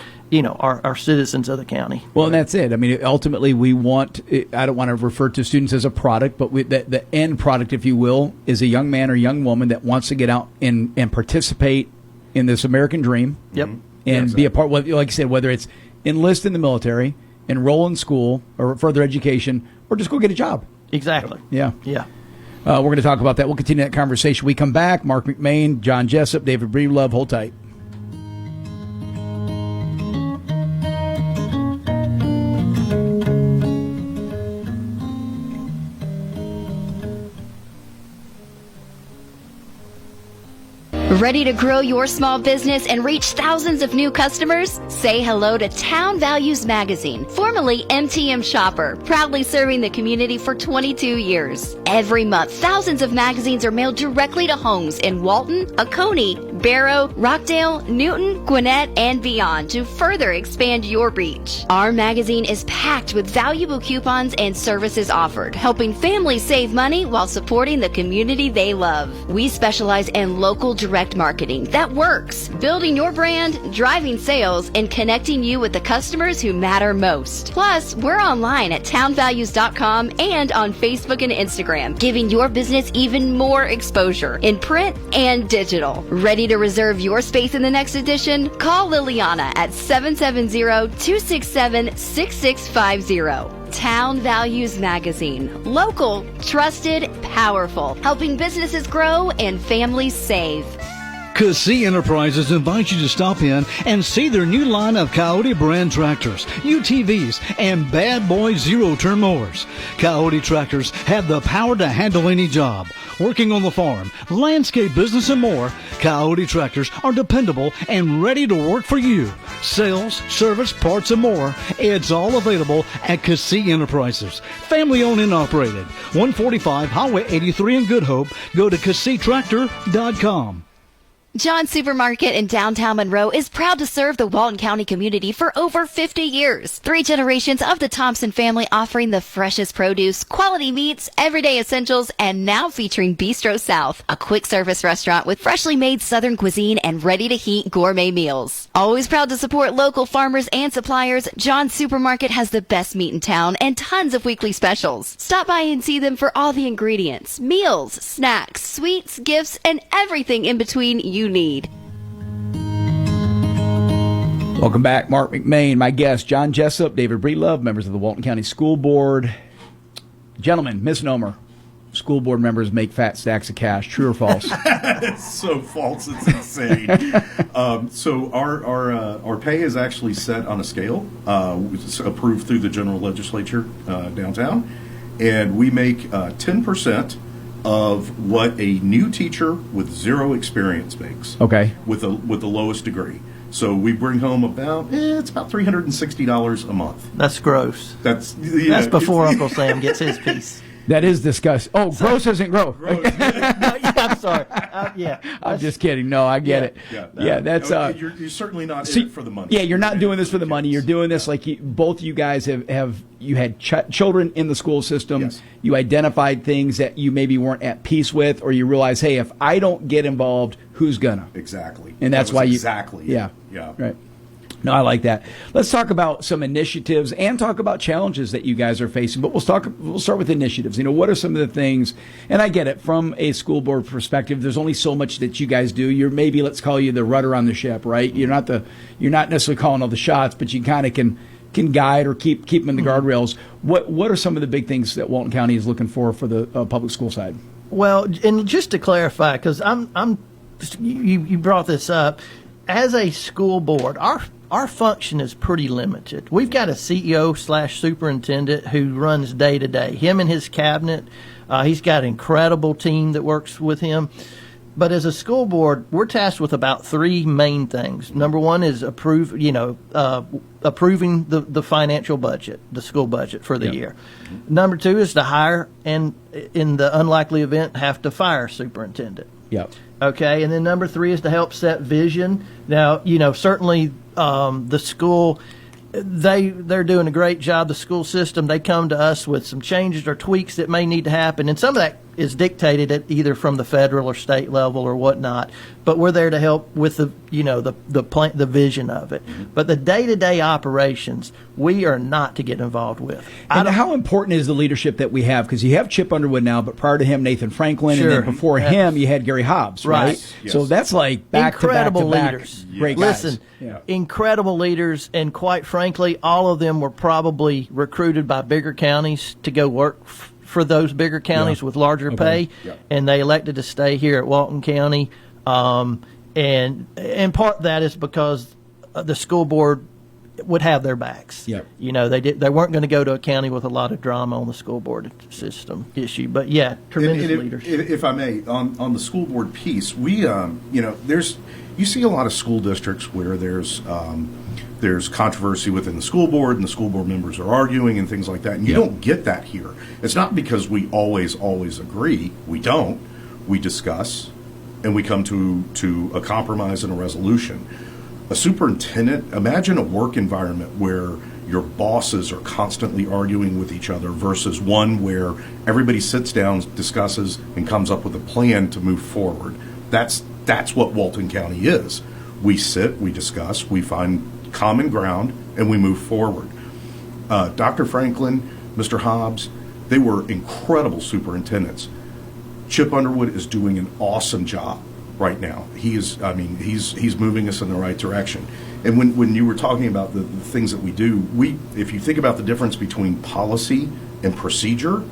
citizens of the county. Well, and that's it. I mean, ultimately, we want, I don't want to refer to students as a product, but the end product, if you will, is a young man or young woman that wants to get out and participate in this American dream. Yep. And be a part, like you said, whether it's enlist in the military, enroll in school or further education, or just go get a job. Exactly. Yeah. Yeah. We're going to talk about that. We'll continue that conversation. We come back. Marc McMain, John Jessup, David Breedlove. Hold tight. Ready to grow your small business and reach thousands of new customers? Say hello to Town Values Magazine, formerly MTM Shopper, proudly serving the community for 22 years. Every month, thousands of magazines are mailed directly to homes in Walton, Oconee, Barrow, Rockdale, Newton, Gwinnett, and beyond to further expand your reach. Our magazine is packed with valuable coupons and services offered, helping families save money while supporting the community they love. We specialize in local direct marketing that works, building your brand, driving sales, and connecting you with the customers who matter most. Plus, we're online at townvalues.com and on Facebook and Instagram, giving your business even more exposure in print and digital. Ready to reserve your space in the next edition? Call Liliana at 770-267-6650. Town Values Magazine. Local, trusted, powerful. Helping businesses grow and families save. Cassie Enterprises invites you to stop in and see their new line of Coyote brand tractors, UTVs, and Bad Boy zero-turn mowers. Coyote tractors have the power to handle any job. Working on the farm, landscape business, and more, Coyote tractors are dependable and ready to work for you. Sales, service, parts, and more. It's all available at Cassie Enterprises. Family owned and operated. 145 Highway 83 in Good Hope. Go to CassieTractor.com. John Supermarket in downtown Monroe is proud to serve the Walton County community for over 50 years. 3 generations of the Thompson family offering the freshest produce, quality meats, everyday essentials, and now featuring Bistro South, a quick service restaurant with freshly made Southern cuisine and ready-to-heat gourmet meals. Always proud to support local farmers and suppliers, John Supermarket has the best meat in town and tons of weekly specials. Stop by and see them for all the ingredients, meals, snacks, sweets, gifts, and everything in between you need. Welcome back. Marc McMain, my guest, John Jessup, David Breedlove, members of the Walton County School Board. Gentlemen, misnomer. School board members make fat stacks of cash. True or false? It's so false. It's insane. So our pay is actually set on a scale, it's approved through the general legislature downtown, and we make 10% of what a new teacher with zero experience makes. Okay. With the lowest degree. So we bring home about it's about $360 a month. That's gross. That's before Uncle Sam gets his piece. That is disgusting. Oh, gross isn't gross. I sorry. Yeah. I'm just kidding. No, I get it. Yeah, that's you're certainly not in it for the money. Yeah, you're not doing this for the money. You're doing this like both you guys have you had children in the school system. Yes. You identified things that you maybe weren't at peace with, or you realize, hey, if I don't get involved, who's gonna? Exactly. And that's That why was you exactly. Yeah. Yeah. Right. No, I like that. Let's talk about some initiatives and talk about challenges that you guys are facing. But we'll start with initiatives. What are some of the things? And I get it from a school board perspective. There's only so much that you guys do. You're maybe, let's call you the rudder on the ship, right? You're not necessarily calling all the shots, but you kind of can guide or keep them in the guardrails. What are some of the big things that Walton County is looking for the public school side? Well, and just to clarify, because you brought this up, as a school board, our function is pretty limited. We've got a CEO/superintendent who runs day to day. Him and his cabinet. He's got an incredible team that works with him. But as a school board, we're tasked with about three main things. Number one is approving the financial budget, the school budget for the year. Number two is to hire and, in the unlikely event, have to fire superintendent. Yep. Okay, and then number three is to help set vision. Now, certainly the school, they're doing a great job. The school system, they come to us with some changes or tweaks that may need to happen, and some of that is dictated at either from the federal or state level or whatnot. But we're there to help with the the vision of it. But the day-to-day operations, we are not to get involved with. And how important is the leadership that we have? Because you have Chip Underwood now, but prior to him, Nathan Franklin, Sure. and then before him, you had Gary Hobbs, right? Yes. So that's like incredible back-to-back leaders. great guys. Listen, incredible leaders, and quite frankly, all of them were probably recruited by bigger counties to go work for those bigger counties with larger pay, and they elected to stay here at Walton County. And part of that is because the school board would have their backs. Yep. They weren't going to go to a county with a lot of drama on the school board system issue. But tremendous leaders. If I may, on the school board piece, we you see a lot of school districts where there's controversy within the school board, and the school board members are arguing and things like that. And you don't get that here. It's not because we always agree. We don't. We discuss, and we come to a compromise and a resolution. A superintendent, imagine a work environment where your bosses are constantly arguing with each other versus one where everybody sits down, discusses, and comes up with a plan to move forward. That's what Walton County is. We sit, we discuss, we find common ground, and we move forward. Dr. Franklin, Mr. Hobbs, they were incredible superintendents. Chip Underwood is doing an awesome job right now. He's moving us in the right direction. And when you were talking about the things that we do, if you think about the difference between policy and procedure,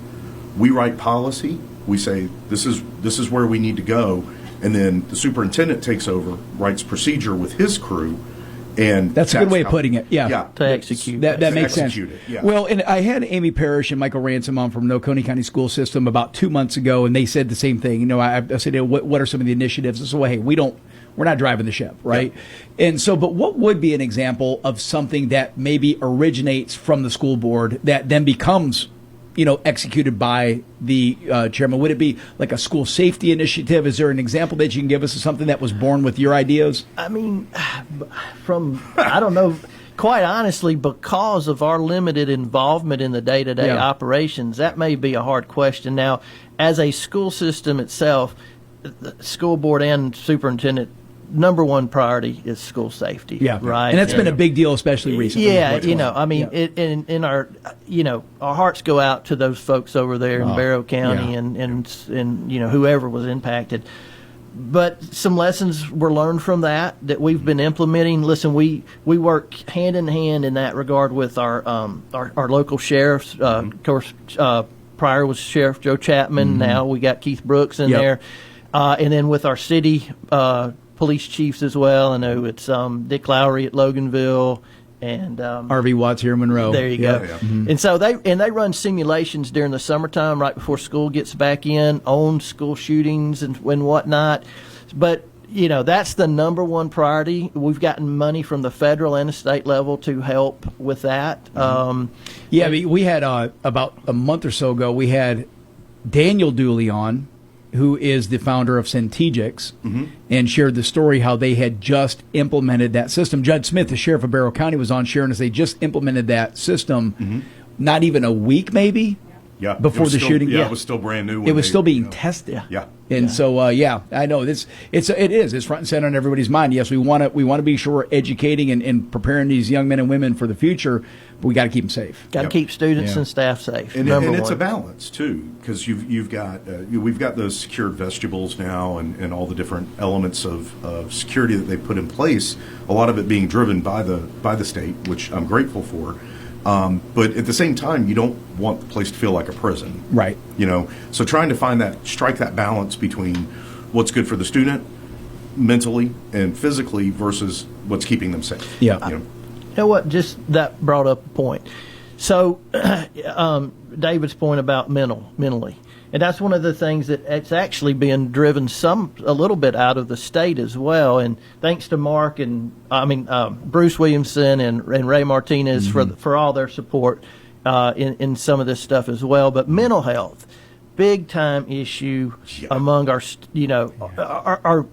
we write policy, we say this is where we need to go, and then the superintendent takes over, writes procedure with his crew. And that's a good way of putting it. Yeah, to execute that makes sense. It, yeah. Well, and I had Amy Parrish and Michael Ransom on from Oconee County School System about 2 months ago, and they said the same thing. I said, what are some of the initiatives? And so, well, hey, we're not driving the ship, right? Yeah. And so, but what would be an example of something that maybe originates from the school board that then becomes executed by the chairman? Would it be like a school safety initiative? Is there an example that you can give us of something that was born with your ideas? I mean, I don't know, quite honestly, because of our limited involvement in the day-to-day operations, that may be a hard question. Now, as a school system itself, the school board and superintendent, number one priority is school safety. Yeah, right. And that's been a big deal, especially recently. Yeah, in our, our hearts go out to those folks over there in Barrow County and whoever was impacted. But some lessons were learned from that we've been implementing. Listen, we work hand in hand in that regard with our local sheriffs. Of course, prior was Sheriff Joe Chapman. Now we got Keith Brooks in there, and then with our city police chiefs as well. I know it's Dick Lowry at Loganville and R.V. Watts here in Monroe. There you go. Yeah. Mm-hmm. And so they run simulations during the summertime right before school gets back in on school shootings and whatnot. But that's the number one priority. We've gotten money from the federal and the state level to help with that. We had about a month or so ago, we had Daniel Dooley on, who is the founder of Centegix, and shared the story how they had just implemented that system. Judd Smith, the sheriff of Barrow County, was on sharing as they just implemented that system, not even a week maybe. Yeah, before the shooting. Yeah, it was still brand new. It was still being tested. Yeah, and so I know it is front and center on everybody's mind. Yes, we want to be sure we're educating and preparing these young men and women for the future, but we got to keep them safe. Got to keep students and staff safe. And it's a balance too, because we've got those secured vestibules now, and all the different elements of security that they put in place. A lot of it being driven by the state, which I'm grateful for. But at the same time, you don't want the place to feel like a prison. Right. So trying to strike that balance between what's good for the student mentally and physically versus what's keeping them safe. Yeah. You know what? Just that brought up a point. So, David's point about mentally. And that's one of the things that it's actually being driven a little bit out of the state as well. And thanks to Mark and Bruce Williamson and Ray Martinez for all their support in some of this stuff as well. But mental health, big time issue among our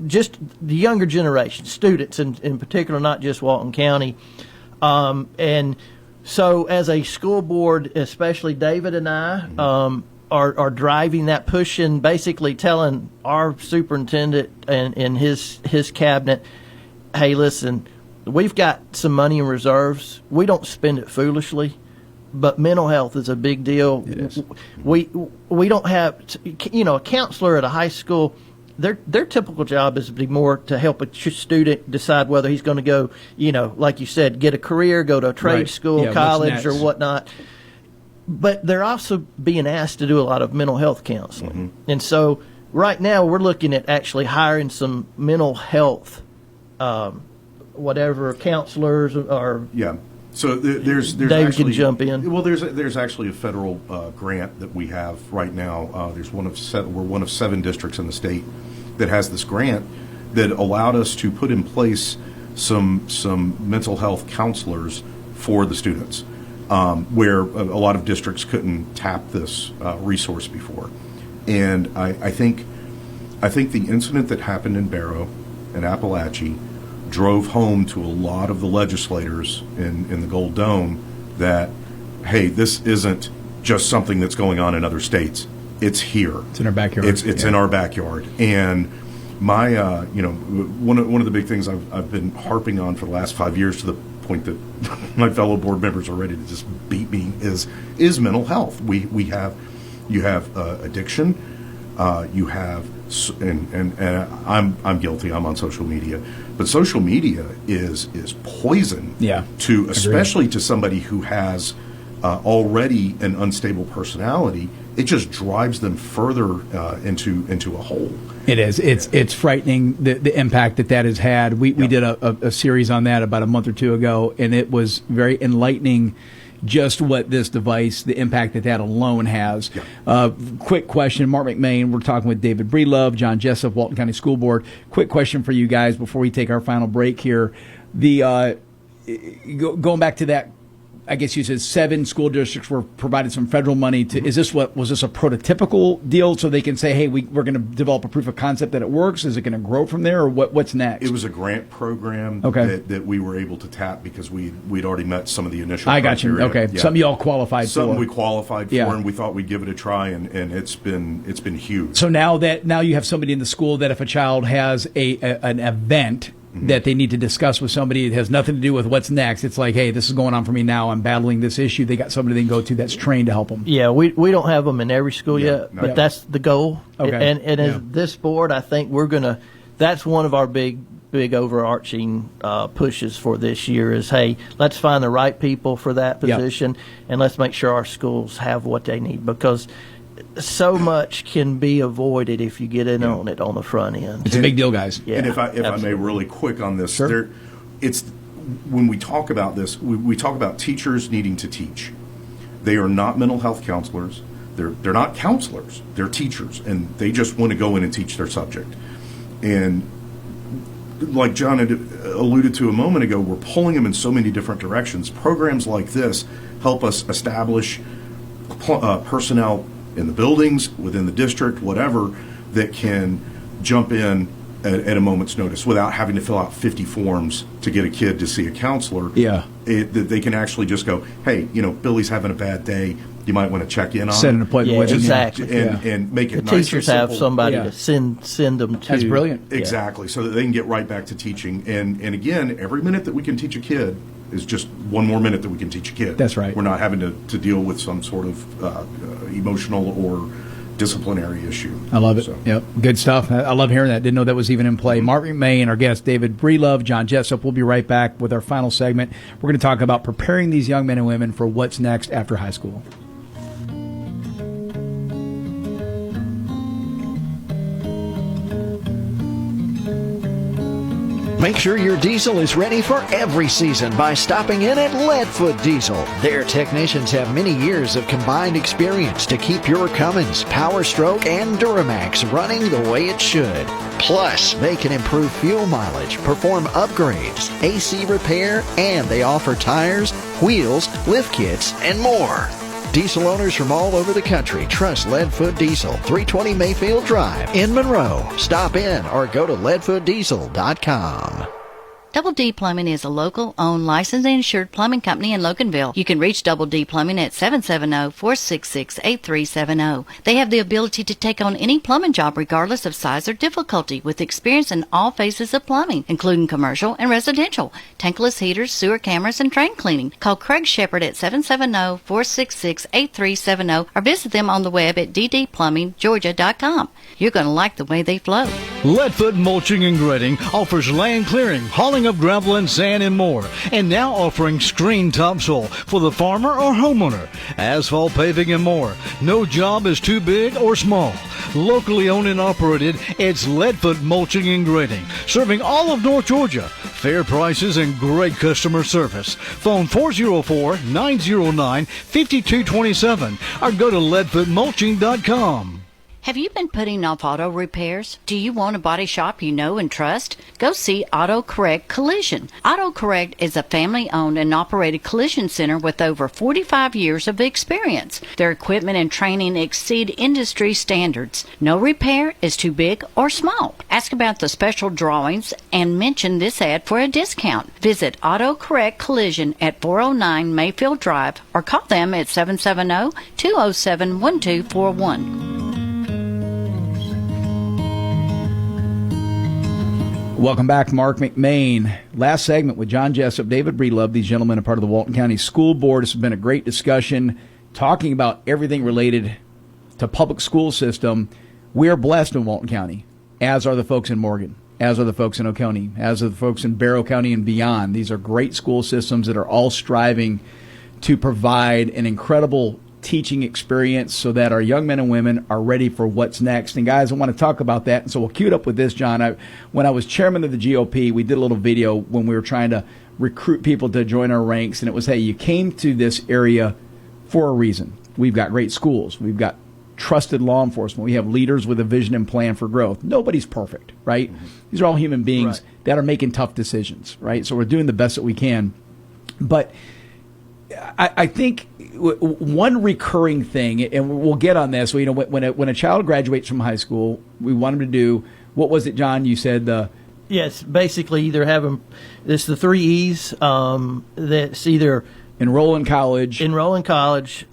just the younger generation, students in particular, not just Walton County. And so as a school board, especially David and I, are driving that, pushing, basically telling our superintendent and his cabinet, hey, listen, we've got some money in reserves. We don't spend it foolishly, but mental health is a big deal. It is. We don't have, a counselor at a high school, their typical job is to be more to help a student decide whether he's going to go, like you said, get a career, go to a trade school, college, or whatnot. But they're also being asked to do a lot of mental health counseling. And so right now we're looking at actually hiring some mental health, counselors or... Yeah. So there's Dave actually, can jump in. Well, there's actually a federal grant that we have right now. We're one of 7 districts in the state that has this grant that allowed us to put in place some mental health counselors for the students. Where a lot of districts couldn't tap this resource before. And I think the incident that happened in Barrow and Appalachia drove home to a lot of the legislators in the Gold Dome that, hey, this isn't just something that's going on in other states. It's here. It's in our backyard. It's in our backyard. And my, one of the big things I've been harping on for the last 5 years, to the point that my fellow board members are ready to just beat me, is mental health. You have addiction, you have, and I'm guilty. I'm on social media, but social media is poison. Yeah. Especially to somebody who has already an unstable personality. It just drives them further into a hole. It is. It's frightening the impact that has had. We did a series on that about a month or two ago, and it was very enlightening just what this device, the impact that alone has. Quick question, Marc McMain, we're talking with David Breedlove, John Jessup, Walton County School Board. Quick question for you guys before we take our final break here. Going back to that, I guess you said 7 school districts were provided some federal money to. Was this a prototypical deal so they can say, hey, we're going to develop a proof of concept that it works? Is it going to grow from there, or what's next? It was a grant program that we were able to tap because we'd already met some of the initial criteria. Got you. Okay, yeah. Something y'all qualified for. Something we qualified for, and we thought we'd give it a try, and it's been huge. So now you have somebody in the school that if a child has an event that they need to discuss with somebody, it has nothing to do with what's next. It's like, hey, this is going on for me now. I'm battling this issue. They got somebody they can go to that's trained to help them. Yeah, we don't have them in every school yet, but that's the goal. Okay. And as this board, I think that's one of our big overarching pushes for this year is, hey, let's find the right people for that position, and let's make sure our schools have what they need, because so much can be avoided if you get in on it on the front end. It's a big deal, guys. Yeah, and if I may, really quick on this, it's when we talk about this, we talk about teachers needing to teach. They are not mental health counselors. They're not counselors. They're teachers, and they just want to go in and teach their subject. And like John had alluded to a moment ago, we're pulling them in so many different directions. Programs like this help us establish personnel in the buildings, within the district, whatever, that can jump in at a moment's notice without having to fill out 50 forms to get a kid to see a counselor. Yeah. That they can actually just go, hey, Billy's having a bad day. You might want to check in on Set an him. appointment with him. Exactly. And make it The nice and teachers have simple. somebody to send them to. That's brilliant. Exactly, so that they can get right back to teaching. And again, every minute that we can teach a kid is just one more minute that we can teach a kid. That's right. We're not having to deal with some sort of emotional or disciplinary issue. I love it. So. Yep. Good stuff. I love hearing that. Didn't know that was even in play. Marc McMain, our guest, David Breelove, John Jessup. We'll be right back with our final segment. We're going to talk about preparing these young men and women for what's next after high school. Make sure your diesel is ready for every season by stopping in at Leadfoot Diesel. Their technicians have many years of combined experience to keep your Cummins, Power Stroke, and Duramax running the way it should. Plus, they can improve fuel mileage, perform upgrades, AC repair, and they offer tires, wheels, lift kits, and more. Diesel owners from all over the country trust Leadfoot Diesel, 320 Mayfield Drive in Monroe. Stop in or go to leadfootdiesel.com. Double D Plumbing is a local, owned, licensed, and insured plumbing company in Loganville. You can reach Double D Plumbing at 770-466-8370. They have the ability to take on any plumbing job regardless of size or difficulty with experience in all phases of plumbing, including commercial and residential, tankless heaters, sewer cameras, and drain cleaning. Call Craig Shepard at 770-466-8370 or visit them on the web at ddplumbinggeorgia.com. You're going to like the way they flow. Leadfoot Mulching and Grading offers land clearing, hauling of gravel and sand, and more. And now offering screen topsoil for the farmer or homeowner, asphalt paving, and more. No job is too big or small. Locally owned and operated, it's Leadfoot Mulching and Grading, serving all of North Georgia. Fair prices and great customer service. Phone 404-909-5227 or go to leadfootmulching.com. Have you been putting off auto repairs? Do you want a body shop you know and trust? Go see Auto Correct Collision. Auto Correct is a family-owned and operated collision center with over 45 years of experience. Their equipment and training exceed industry standards. No repair is too big or small. Ask about the special drawings and mention this ad for a discount. Visit Auto Correct Collision at 409 Mayfield Drive or call them at 770-207-1241. Welcome back, Marc McMain. Last segment with John Jessup, David Breelove. These gentlemen are part of the Walton County School Board. This has been a great discussion, talking about everything related to public school system. We are blessed in Walton County, as are the folks in Morgan, as are the folks in Oconee, as are the folks in Barrow County and beyond. These are great school systems that are all striving to provide an incredible teaching experience so that our young men and women are ready for what's next. And guys, I want to talk about that. And so we'll cue it up with this, John. When I was chairman of the GOP, we did a little video when we were trying to recruit people to join our ranks. And it was, hey, you came to this area for a reason. We've got great schools. We've got trusted law enforcement. We have leaders with a vision and plan for growth. Nobody's perfect, right? Mm-hmm. These are all human beings that are making tough decisions, right? So we're doing the best that we can. But I think one recurring thing, and we'll get on this, when a child graduates from high school, we want them to do, what was it, John? You said Yes, basically either have them, it's the 3 E's, that's either enroll in college, enlist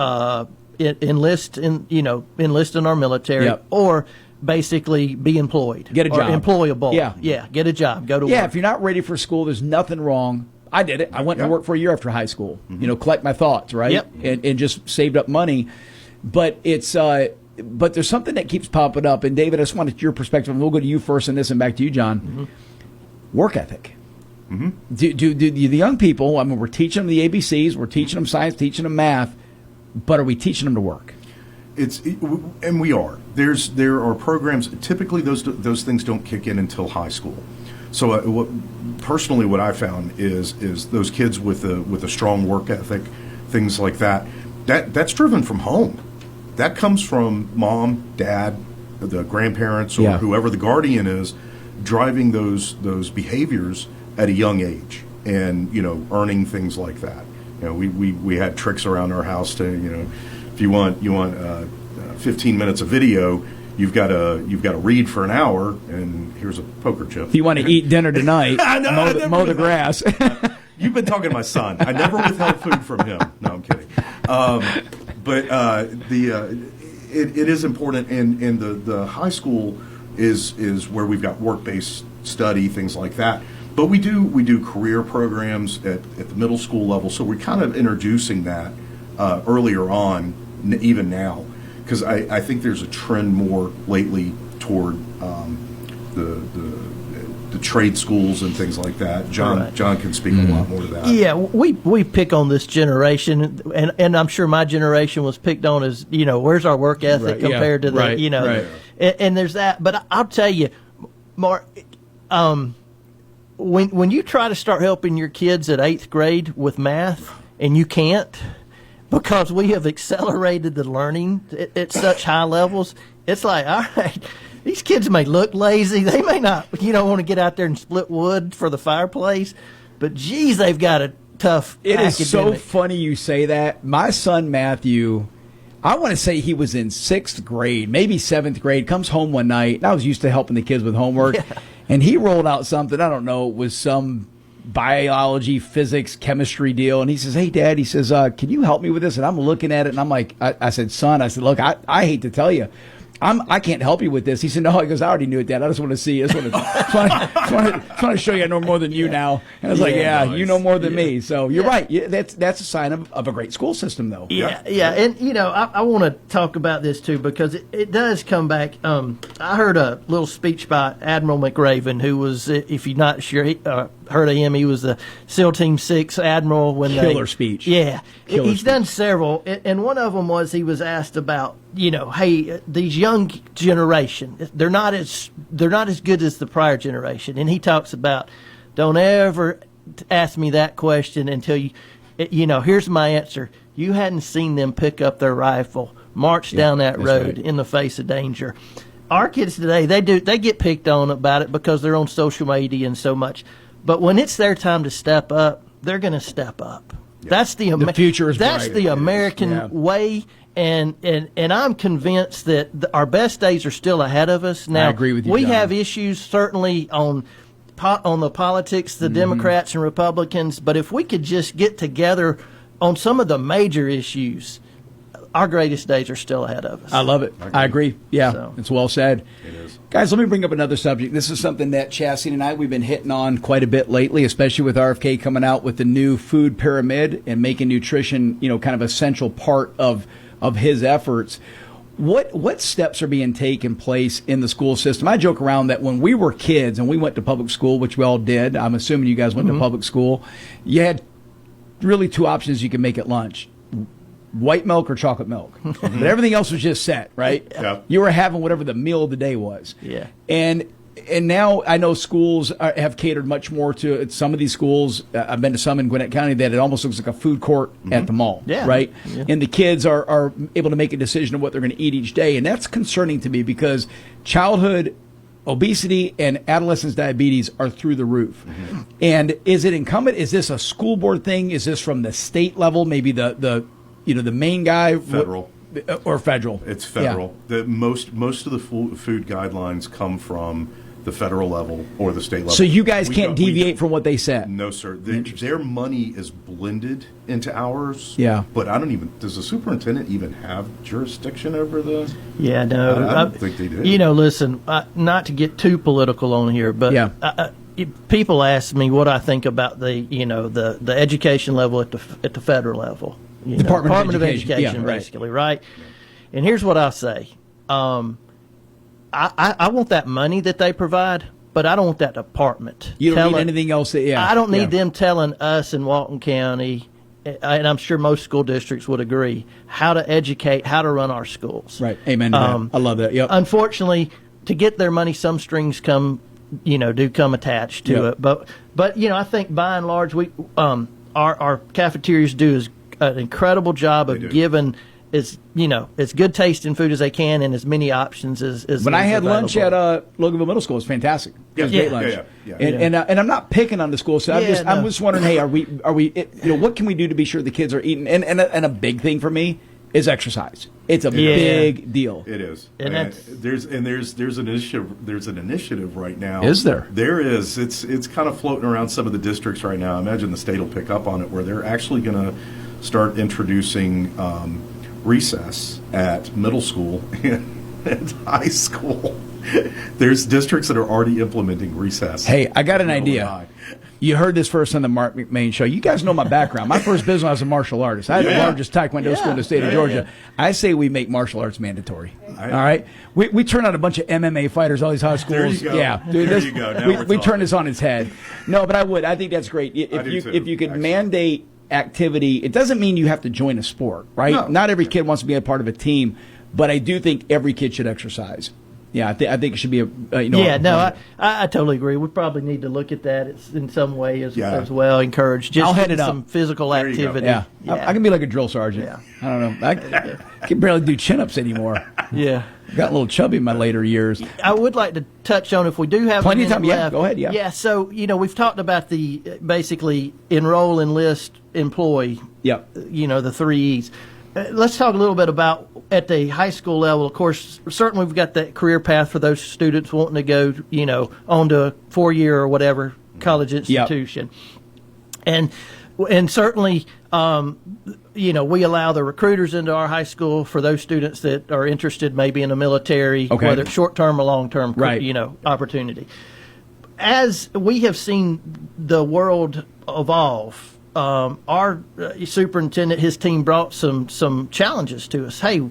in our military, yep, or basically be employed. Get a job. Or employable. Yeah, get a job. Go to work. Yeah, if you're not ready for school, there's nothing wrong. I did it. I went to work for a year after high school, collect my thoughts, right? Yep. And just saved up money. But it's but there's something that keeps popping up. And David, I just wanted your perspective, and we'll go to you first and this and back to you, John. Mm-hmm. Work ethic. Mm-hmm. Do the young people, I mean, we're teaching them the ABCs, we're teaching them science, teaching them math, but are we teaching them to work? And we are. There are programs, typically those things don't kick in until high school. So what I found is those kids with a strong work ethic, things like that's driven from home. That comes from mom, dad, the grandparents, or whoever the guardian is, driving those behaviors at a young age, and earning things like that. We had tricks around our house to if you want 15 minutes of video, you've got to read for an hour, and here's a poker chip. If you want to eat dinner tonight, I know, mow the grass. You've been talking to my son. I never withheld food from him. No, I'm kidding. It is important, and the high school is where we've got work-based study, things like that. But we do career programs at the middle school level, so we're kind of introducing that earlier on, even now, because I think there's a trend more lately toward the trade schools and things like that. John can speak a lot more to that. Yeah, we pick on this generation, and I'm sure my generation was picked on as, where's our work ethic compared to the, and there's that. But I'll tell you, Mark, when you try to start helping your kids at 8th grade with math, and you can't, because we have accelerated the learning at such high levels, it's like, all right, these kids may look lazy. They may not, want to get out there and split wood for the fireplace, but geez, they've got a tough It academic. is so funny you say that. My son Matthew, I want to say he was in 6th grade, maybe 7th grade, comes home one night, and I was used to helping the kids with homework, and he rolled out something, I don't know, it was some biology, physics, chemistry deal, and he says, hey, Dad, he says, can you help me with this? And I'm looking at it, and I'm like, I said, son, look, I hate to tell you, I can't help you with this. He said, no. He goes, I already knew it, Dad. I just want to see. I just want to show you I know more than you now. And I was like, you know more than me. So you're right. That's a sign of a great school system, though. Yeah. And, I want to talk about this, too, because it does come back. I heard a little speech by Admiral McRaven, who was, if you're not sure, heard of him, he was the SEAL Team 6 Admiral. Killer speech. Yeah. He's speech. done several, and one of them was he was asked about, hey, these young generation, they're not as good as the prior generation, and he talks about, don't ever ask me that question until here's my answer. You hadn't seen them pick up their rifle, march down that road in the face of danger. Our kids today, they get picked on about it because they're on social media and so much, but when it's their time to step up, they're going to step up. Yeah. That's the future is that's bright. the American way. And I'm convinced that our best days are still ahead of us. Now, I agree with you, we John. have issues certainly on the politics, the Democrats and Republicans, but if we could just get together on some of the major issues, our greatest days are still ahead of us. I love it. I agree. Yeah, So. it's well said. It is. Guys, let me bring up another subject. This is something that Chassie and I, we've been hitting on quite a bit lately, especially with RFK coming out with the new food pyramid and making nutrition, kind of a central part of his efforts. What steps are being taken place in the school system? I joke around that when we were kids and we went to public school, which we all did, I'm assuming you guys went to public school, you had really two options you could make at lunch: white milk or chocolate milk. But everything else was just set, right? Yeah. You were having whatever the meal of the day was. Yeah. And now I know schools have catered much more to some of these schools. I've been to some in Gwinnett County that it almost looks like a food court at the mall, right? Yeah. And the kids are able to make a decision of what they're going to eat each day. And that's concerning to me because childhood obesity and adolescents' diabetes are through the roof. And is it incumbent? Is this a school board thing? Is this from the state level? Maybe the main guy? Federal. Or federal. It's federal. Yeah. Most of the food guidelines come from the federal level or the state level. So you guys can't deviate from what they said? No, sir. Their money is blended into ours. Yeah. But does the superintendent even have jurisdiction over the? Yeah, no. I don't think they do. Listen, not to get too political on here, but people ask me what I think about the education level at the federal level. Department of Education, Education basically, right? And here's what I'll say. I want that money that they provide, but I don't want that department. You don't need anything else. I don't need them telling us in Walton County, and I'm sure most school districts would agree, how to educate, how to run our schools. Right. Amen to that. I love that. Yep. Unfortunately, to get their money, some strings do come attached to it. But I think by and large, our cafeterias do an incredible job of giving as good tasting food as they can and as many options as when I had available. lunch at Loganville Middle School, it was fantastic. It was great lunch. And I'm not picking on the school, so I'm just wondering, hey, are we what can we do to be sure the kids are eating? And a big thing for me is exercise. It's a big deal. It is. And there's an initiative. There's an initiative right now. Is there? There is. It's kind of floating around some of the districts right now. I imagine the state will pick up on it, where they're actually going to start introducing recess at middle school and high school. There's districts that are already implementing recess. Hey, I got an idea. You heard this first on the Marc McMain Show. You guys know my background. My first business, I was a martial artist. I had the largest taekwondo school in the state of Georgia. I say we make martial arts mandatory. All right? We turn out a bunch of MMA fighters, all these high schools. There you go. Yeah. Dude, There you go. Now we turn this on its head. No, but I would. I think that's great. If you could mandate activity, it doesn't mean you have to join a sport, right? No. Not every kid wants to be a part of a team, but I do think every kid should exercise. Yeah, I think it should be I totally agree. We probably need to look at that in some way as well. Encourage just I'll head it up. some physical activity. Yeah. I can be like a drill sergeant. Yeah. I don't know. I can barely do chin-ups anymore. Yeah. Got a little chubby in my later years. I would like to touch on, if we do have plenty of time. left, Yeah, go ahead. Yeah. Yeah. So we've talked about the basically enroll, enlist, employ. Yep. The 3 E's. Let's talk a little bit about at the high school level. Of course, certainly we've got that career path for those students wanting to go, on to a 4-year or whatever college institution. Yep. And certainly, we allow the recruiters into our high school for those students that are interested maybe in the military, whether it's short-term or long-term, opportunity. As we have seen the world evolve, our superintendent, his team brought some challenges to us. Hey,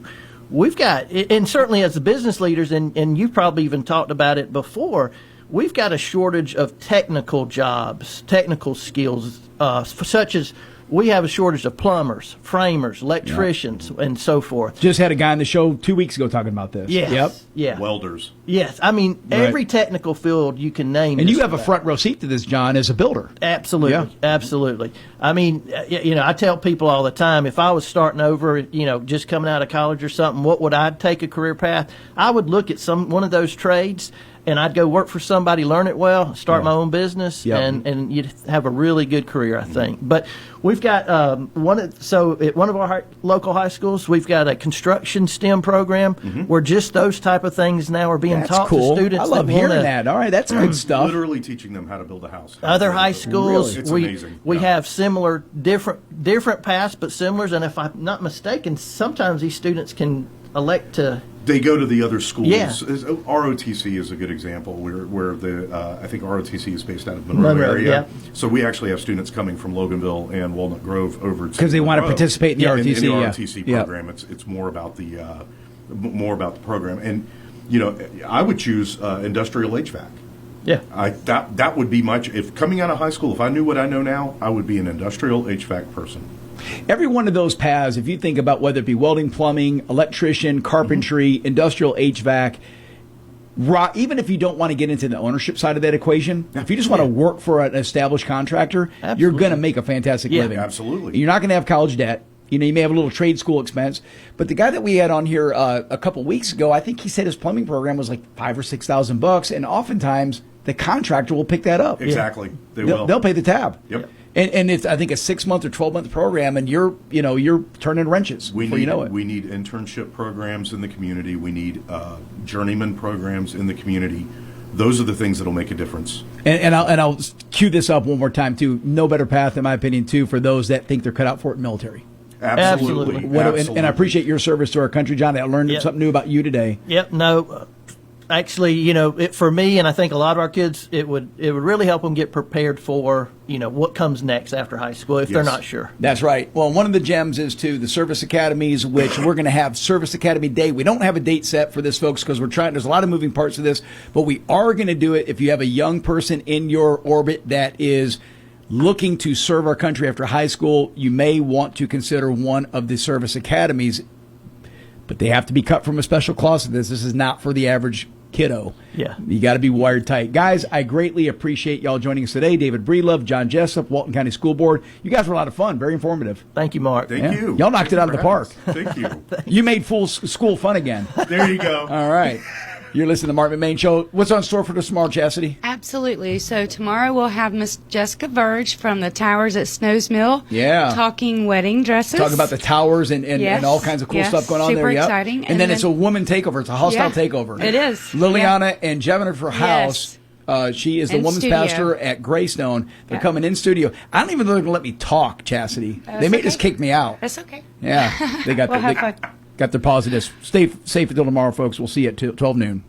we've got, and certainly as the business leaders, and you've probably even talked about it before, we've got a shortage of technical jobs, technical skills, such as we have a shortage of plumbers, framers, electricians, and so forth. Just had a guy on the show 2 weeks ago talking about this. Yes. Yep. Yeah. Welders. Yes. I mean, every technical field you can name. And you have a front row seat to this, John, as a builder. Absolutely. Yeah. Absolutely. I mean, I tell people all the time, if I was starting over, just coming out of college or something, what would I take a career path? I would look at one of those trades, and I'd go work for somebody, learn it well, start my own business, and you'd have a really good career, I think. But we've got at one of our local high schools, we've got a construction STEM program where just those type of things now are being taught to students. I love hearing that. All right, that's good stuff. Literally teaching them how to build a house. Other high schools, it's amazing. We have similar, different paths, but similars. And if I'm not mistaken, sometimes these students can elect to. They go to the other schools. Yeah. ROTC is a good example where I think ROTC is based out of Monroe area. Yeah. So we actually have students coming from Loganville and Walnut Grove over to because they want to participate in the ROTC. In the ROTC program, it's more about the program. And I would choose industrial HVAC. Yeah. That would be if coming out of high school, if I knew what I know now, I would be an industrial HVAC person. Every one of those paths, if you think about whether it be welding, plumbing, electrician, carpentry, industrial HVAC, even if you don't want to get into the ownership side of that equation, if you just want to work for an established contractor, you're going to make a fantastic living. Absolutely. You're not going to have college debt. You may have a little trade school expense. But the guy that we had on here a couple weeks ago, I think he said his plumbing program was like $5,000 or $6,000, and oftentimes the contractor will pick that up. Exactly. They'll pay the tab. Yep. And it's, I think, a 6-month or 12-month program, and you're turning wrenches before you know it. We need internship programs in the community. We need journeyman programs in the community. Those are the things that'll make a difference. And I'll cue this up one more time too. No better path, in my opinion, too, for those that think they're cut out for it in the military. Absolutely. And I appreciate your service to our country, John. I learned something new about you today. Yep. No. Actually, for me, and I think a lot of our kids, it would really help them get prepared for, what comes next after high school if they're not sure. That's right. Well, one of the gems is to the service academies, which we're going to have Service Academy Day. We don't have a date set for this, folks, because there's a lot of moving parts to this, but we are going to do it if you have a young person in your orbit that is looking to serve our country after high school. You may want to consider one of the service academies, but they have to be cut from a special class of this. This is not for the average kiddo. Yeah. You got to be wired tight. Guys, I greatly appreciate y'all joining us today. David Breedlove, John Jessup, Walton County School Board. You guys were a lot of fun. Very informative. Thank you, Mark. Thank you. Y'all knocked it out of the park. Thank you. You made full school fun again. There you go. All right. You're listening to the Marc McMain Show. What's on store for this tomorrow, Chastity? Absolutely. Absolutely. So tomorrow we'll have Miss Jessica Verge from the Towers at Snow's Mill. Yeah. Talking wedding dresses. Talk about the towers and Yes. all kinds of cool Yes. stuff going on Super there. Yep. exciting. And then it's a woman takeover. It's a hostile takeover. It is. Liliana and Jennifer House. She is the In women's studio. pastor at Greystone. They're coming in studio. I don't even know they're going to let me talk, Chastity. They may just kick me out. That's okay. Yeah. They got We'll have fun. got their positives. Stay safe until tomorrow, folks. We'll see you at 12 noon.